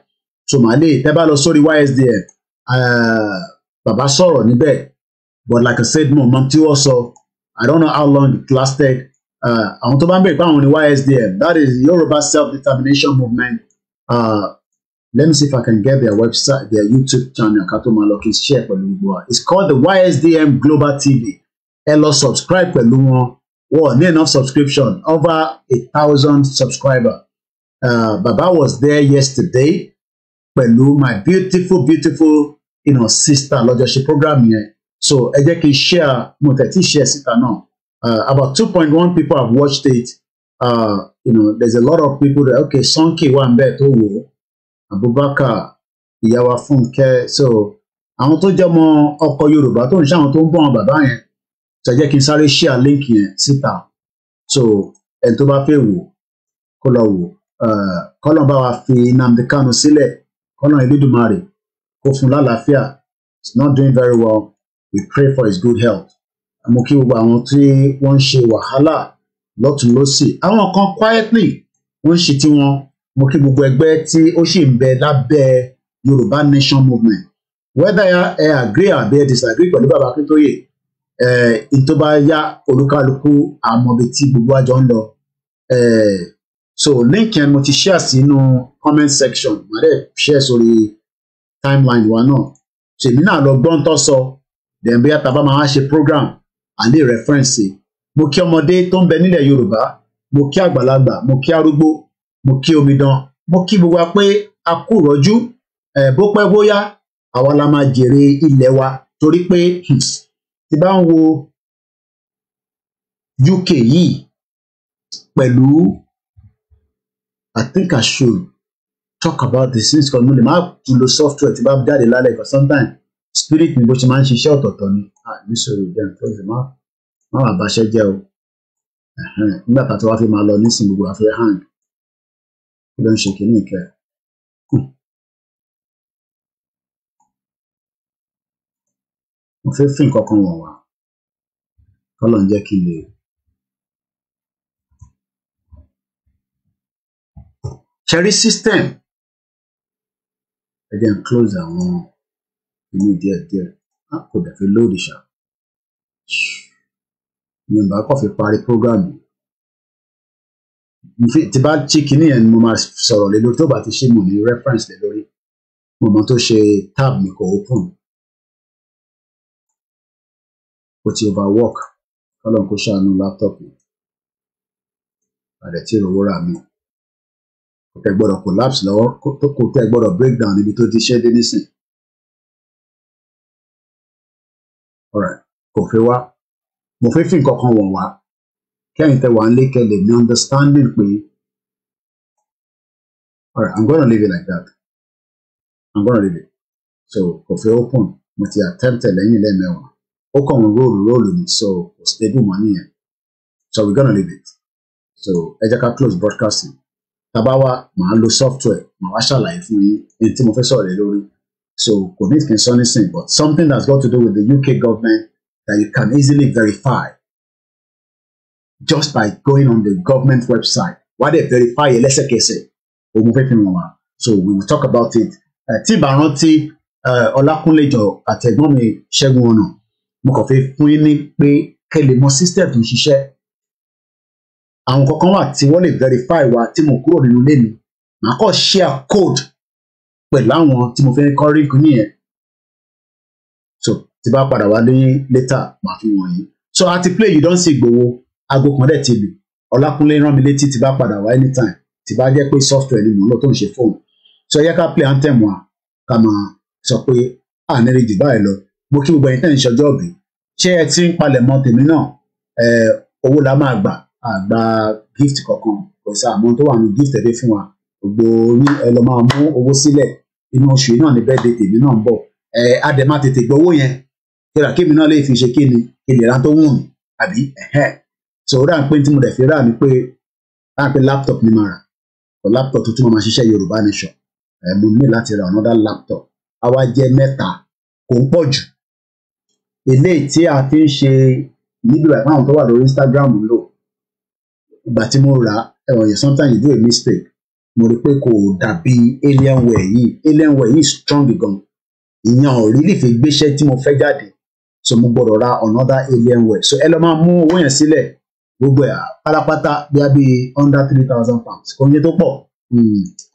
A: So màá lè tẹ́ bá lọ sórí YSDM. Bàbá sọ̀rọ̀ níbẹ̀, but like I said, mo mọ tí wọ́n sọ. I don't know how long it lasted. Àwọn tó bá ń bẹ̀rẹ̀ pé àwọn ní YSDM, that is Yoruba Self-Determination Movement. Let me see if I can get their website, their YouTube channel. Kato Maloki share pẹ̀lú gbogbo wa. It's called the YSDM Global TV. Ẹ lọ subscribe pẹ̀lú wọn. Wọ́n ní enough subscription, over 1,000 subscribers. Baba was there yesterday. pẹ̀lú my beautiful sister lọ́jọ́ ṣe program yẹn. So ẹ jẹ́ kí n share, mo tẹ̀ tí share síta náà. About 2.1 people have watched it. There's a lot of people that, okay, Sonke wà ń bẹ̀ tó wò ó, Abubakar, ìyàwó Fúnkẹ́. So àwọn tó jẹ́ ọmọ ọkọ Yorùbá tó ń ṣe àwọn tó ń bọ́ àwọn bàbá yẹn, so ẹ jẹ́ kí n sáré share link yẹn síta. So ẹni tó bá fẹ́ wò kó lọ wò. Kọ́lọ́n bá wa fi Nnamdi Kanu sílẹ̀, kọ́lọ́n Elédùmarè kó fún lálàáfíà. It's not doing very well. We pray for his good health. Mo kí gbogbo àwọn tí wọ́n ń ṣe wàhálà lọ́tùn lósì. Àwọn kan quietly wọ́n ń ṣe tí wọ́n. Mo kí gbogbo ẹgbẹ́ tí ó sì ń bẹ lábẹ́ Yorùbá Nation Movement. Whether ẹ agree àbí ẹ disagree pẹ̀lú Bàbá Akíntóyè, tó bá yá olúkálukú àmọ́bi tí gbogbo àjọ ń lọ. So link yẹn mo ti share sínú comment section. Màá dẹ̀ share sórí timeline wa náà. So èmi náà lọ gbọ́n tó sọ. Then bí àtàbá máa ṣe program àlè reference. Mo kí ọmọdé tó ń bẹ nílẹ̀ Yorùbá, mo kí àgbàlagbà, mo kí arúgbó, mo kí omidan, mo kí gbogbo wa pé a kú rọ́jú. Bó pẹ́ bóyá àwa la máa jèrè ilẹ̀ wa, torí pé tí bá ń wo UK yìí pẹ̀lú, I think I should talk about this since kan mo lè máa lo software tí bá jáde lálẹ́ because sometimes spirit mi bó ṣe máa ń ṣiṣẹ́ ọ̀tọ̀ọ̀tọ̀ ni. Nísòro jẹ́ nǹkan tó má wà báṣẹ́ jẹ́ o. Nígbà tá a ti wá fi máa lọ nísìnyí gbogbo àfẹ́ hang. Kí ló ń ṣe kí ní ìkẹ́? Mo fẹ́ fi nǹkan kan wọ̀n wá. Kọ́lọ̀ ń jẹ́ kí n lè. Cherry system. Ẹ jẹ́ n close àwọn inú díẹ̀díẹ̀. Kò dẹ̀ fi lóòdì ṣá. Yorùbá kò fi parí prógrámù. Tí bá tí kinní yẹn ni mo máa sọ̀rọ̀ lé lórí, tó bá ti ṣe mo ní reference lé lórí. Mo mọ tó ṣe tab mi kò open. Ó ti overwork. Kọ́lọ́n kó ṣàánú laptop mi. Àdẹ̀ tí ìrọ̀wọ́ rà mí. Kò tẹ́ gbọ́dọ̀ collapse lọ́wọ́, kò tẹ́ gbọ́dọ̀ break down níbi tó ti ṣẹ́ dé nísìn. Alright, kò fẹ́ wá. Mo fẹ́ fi nǹkan kan wọ̀n wá. Kẹ́yìn tẹ́ wà ń lé kẹ́lẹ̀ ní understanding pé. Alright, I'm gonna leave it like that. I'm gonna leave it. So kò fẹ́ open. Mo ti attempt lẹ́yìn lẹ́mẹ̀wàá. Ó kàn ń roll ni, so kò stable mọ́ nìyẹn. So we're gonna leave it. So ẹ jẹ́ ká close broadcasting. Tàbá wa màá lo software, màá wá ṣàlàyé fún yín èyí tí mo fẹ́ sọ̀rọ̀ lé lórí. So kò ní kí n sọ nísìnyí, but something that's got to do with the UK government that you can easily verify just by going on the government website. Why they verify ẹ lẹ́sẹ̀kẹsẹ̀? Òun fẹ́ fi wọ̀n wá. So we will talk about it. Tí ìbá rántí Ọlákúnléjọ àtẹ̀gbọ́n mi Ṣẹ́gun Ọ̀nà, mo kàn fẹ́ fún yín ní pé kẹ́ lè mọ system tó ń ṣiṣẹ́. Àwọn kankan wà tí wọ́n lè verify wa tí mo kúrò nínú ilé mi. Màá kọ́ share code pẹ̀lú àwọn tí mo fẹ́ kọ́ rí nìyẹn. So tí bá padà wá ní later màá fi wọ̀nyí. So àti play you don see Igboho, aago kan dẹ̀ ti lù. Ọlákúnlé rán mi létí tí bá padà wá anytime. Tí bá jẹ́ pé software ni mò ń lò tó ń ṣe fóònù. So ẹ yẹ ká play anthem wa ká máa sọ pé àníri jù báyìí lọ. Mo kí gbogbo ẹ̀yin tẹ́ ń ṣọjọ́ òbí. Ṣé ẹ ti ń palẹ̀mọ́ tèmi náà? Owó la máa gbà. Àgbà gift kankan. Kò sí àmọ́ tó wà ní gift ẹ̀dẹ́ fún wa. Gbogbo ní ẹ lọ máa mú owó sílẹ̀. Inú oṣù yìí náà ni birthday tèmi náà ń bọ̀. A dẹ̀ máa tètè gbowó yẹn. Kíra kí mi náà lè fi ṣe kí ni ìlera tó wù mí àbí so ó dà ń pé tí mo dẹ̀ fi rà ní pé laptop ni màá rà. Laptop tuntun máa ṣiṣẹ́ Yorùbá Nation. Mo ní láti ra another laptop. A wá jẹ́ mẹ́ta kò ń pọ̀ jù. Eléyìí tí a fi ń ṣe níbi ìgbà àwọn tó wà lórí Instagram ń lò. Ìgbà tí mo rà sometimes you do a mistake. Mo rí pé kò dàbí Alienware yìí. Alienware yìí strong gan. Ìyẹn ò rí lè fi gbéṣẹ́ tí mo fẹ́ jáde. So mo gbọ́dọ̀ ra another Alienware. So ẹ lọ máa mú owó yẹn sílẹ̀. Gbogbo ẹ̀ pátápátá bí under £3,000. Kò ní tó pọ̀.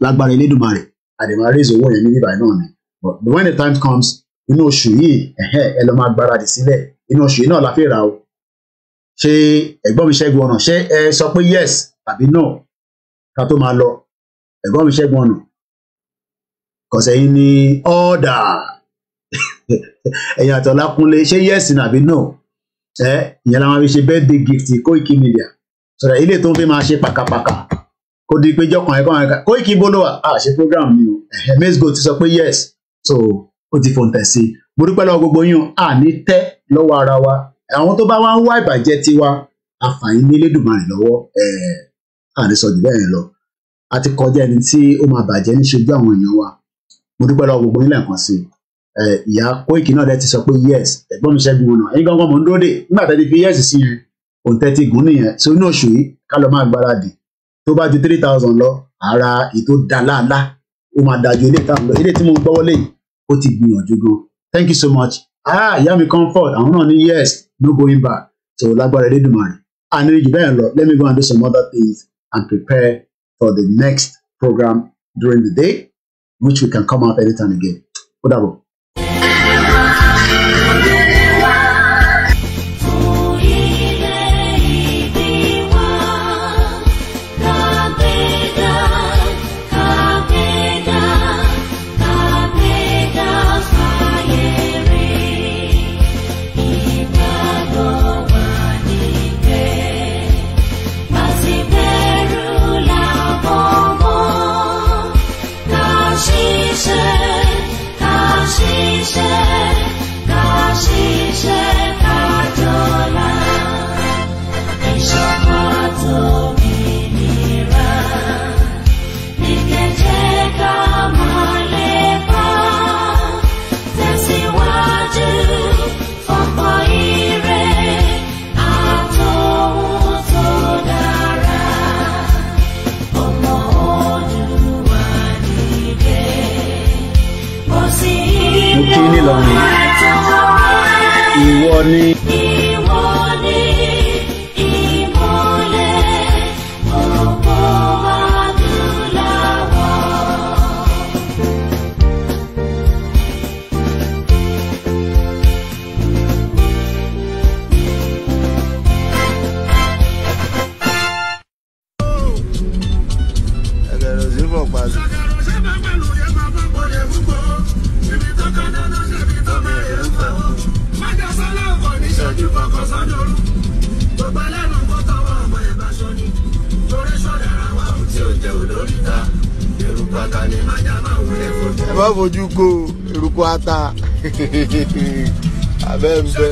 A: Lágbára Elédùmarè. Àdèmà raise owó yẹn ní bíbá náà ni. But when the time comes, inú oṣù yìí ẹ lọ máa gbáradì sílẹ̀. Inú oṣù yìí náà la fi rà o. Ṣé ẹ̀gbọ́n mi Ṣẹ́gun Ọ̀nà ṣé ẹ sọ pé yes àbí no ká tó máa lọ? Ẹ̀gbọ́n mi Ṣẹ́gun Ọ̀nà. kọ̀sẹ̀ yìí ní ọ̀dà ẹ̀yìn àtọ̀lákúnlé ṣé yes nàbí no ìyẹn làwọn fi ṣe birthday gift Koiki Media sọ̀rọ̀ ilé tó ń fi máa ṣe pàkàpàkà kó di pé jọkàn ẹ̀kọ́ ẹ̀ka Koiki bólúwà ṣe program mi o Mesgo ti sọ pé yes so ó ti fòǹtẹ̀ sí mo dúpẹ́ lọ́wọ́ gbogbo yín ní tẹ́ lọ́wọ́ ara wa àwọn tó bá wá ń wá ìbàjẹ́ tiwa àfààní ní Elédùmarè lọ́wọ́ àdìsọ̀jù bẹ́ẹ̀ lọ a ti kọjá ẹni tí ó máa bàjẹ́ ní ṣojú àwọn èèyàn wa mo dúpẹ́ lọ́wọ́ gbogbo yín lẹ́ẹ̀kan sí ìyá Koiki náà dẹ̀ ti sọ pé yes ẹ̀gbọ́n mi Ṣẹ́gun ọ̀nà ẹ̀yin gangan mọ̀ ń dúró dè nígbà tẹ́ ti fi yes sí yẹn òǹtẹ̀ ti gùn nìyẹn so inú oṣù yìí ká lọ máa gbáradì tó bá ju 3,000 lọ ara ètò dáláàlá ó máa dájú ilé ìta lọ ilé tí mo gbọ́wọ́ lé ó ti gbìyànjú gan thank you so much ìyá mi comfort àwọn náà ní yes no going back so lágbára Elédùmarè àníríjì bẹ́ẹ̀ lọ let me go and do some other things and prepare for the next program during the day which we can come out anytime again ó dàbọ̀. Ìwọ ni ẹ má fojú ko eruku ata abẹ́ ń bẹ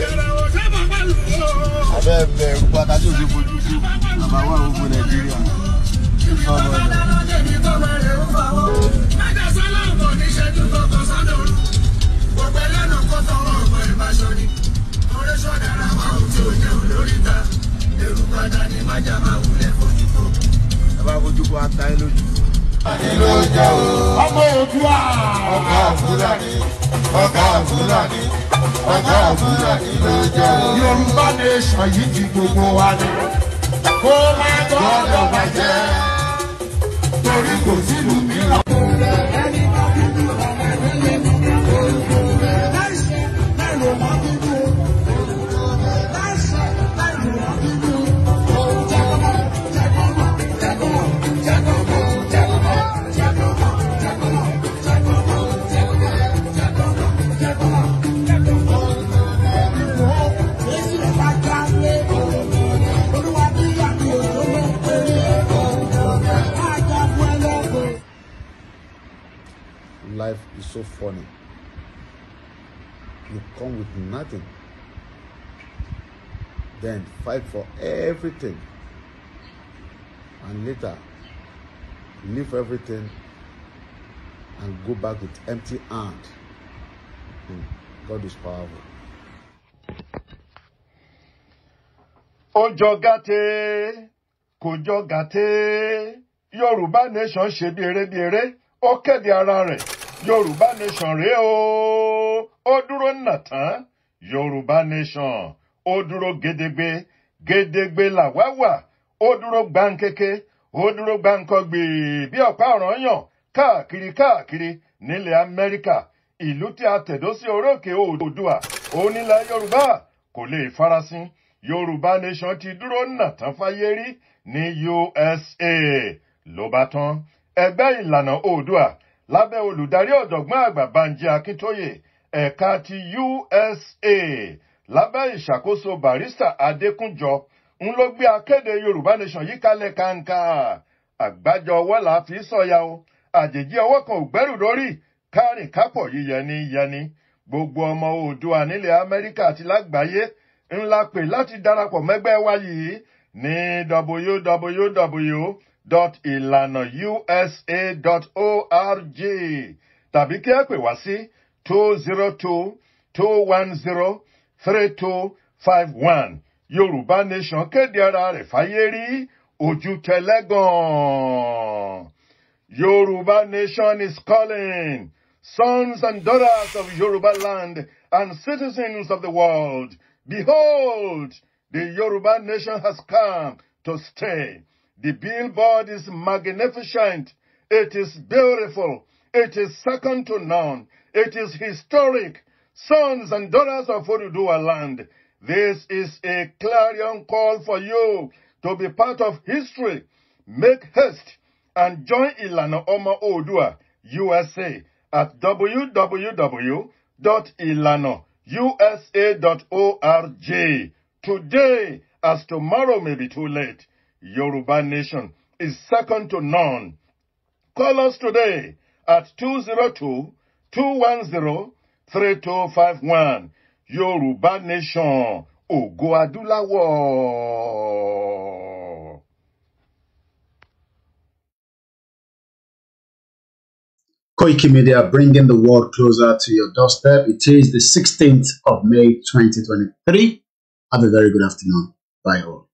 A: eruku ata tí o ti fojú ko àbá wà gbogbo Nàìjíríà ẹ má fojú ko ata ẹ lójú. Ọmọ Oòduà ọ̀gá Fúlàní ló jẹ́ o. Yorùbá nation yìí ti gbogbo wa ni kó má gbọ́dọ̀ bàjẹ́ torí kò sílùú mìíràn. Life is so funny. You come with nothing, then fight for everything, and later leave everything and go back with empty hand. God is powerful.
D: Ojo gàté, kòjọ gàté, Yorùbá nation ṣe bí eré, ó kéde ara rẹ̀. Yorùbá nation rèé o, ó dúró nàtán. Yorùbá nation, ó dúró gédégbé làwa wà, ó dúró gbáǹkéké, ó dúró gbáǹkọ́gbì bí ọ̀pá ọ̀ranyàn káàkiri nílẹ̀ Amẹ́ríkà. Ìlú tí a tẹ̀dó sí orókè Oòduà, onílẹ̀ Yorùbá kò lè farasin. Yorùbá nation ti dúró nàtán fáyé rí ní USA. Ló bá tán, ẹgbẹ́ ìlànà Oòduà lábẹ́ olùdarí ọ̀jọ̀gbọ́n àgbà Banji Akíntóyè ẹ̀ka ti USA lábẹ́ ìṣàkóso Barrister Adékúnjọ ń ló gbé akéde Yorùbá Nation yìí kalẹ̀ kàǹkà. Àgbájọ ọwọ́ là fi sọ̀yà o, àjèjì ọwọ́ kan ò gbẹ́rù lórí, kárìn kápọ̀ yíyẹni yẹni. Gbogbo ọmọ Oòduà nílẹ̀ Amẹ́ríkà àti lágbàáyé ńlá pè láti darapọ̀ mẹ́gbẹ́ wa yìí ní www.ilanausa.org tàbí kí ẹ pè wá sí 202-210-3251. Yorùbá Nation kéde ara rẹ̀ fáyé rí, ojú tẹlẹ́gàn. Yorùbá Nation is calling. Sons and daughters of Yoruba land and citizens of the world, behold, the Yoruba Nation has come to stay. The billboard is magnificent. It is beautiful. It is second to none. It is historic. Sons and daughters of Oduduwa land, this is a clarion call for you to be part of history. Make haste and join Ilana Oma Oodua, USA, at www.ilanausa.org. Today, as tomorrow may be too late, Yoruba Nation is second to none. Call us today at 202-210-3251. Yoruba Nation, Ògo Adúláwọ̀.
A: Koiki Media, bringing the world closer to your doorstep. It is the 16th of May, 2023. Have a very good afternoon. Bye all.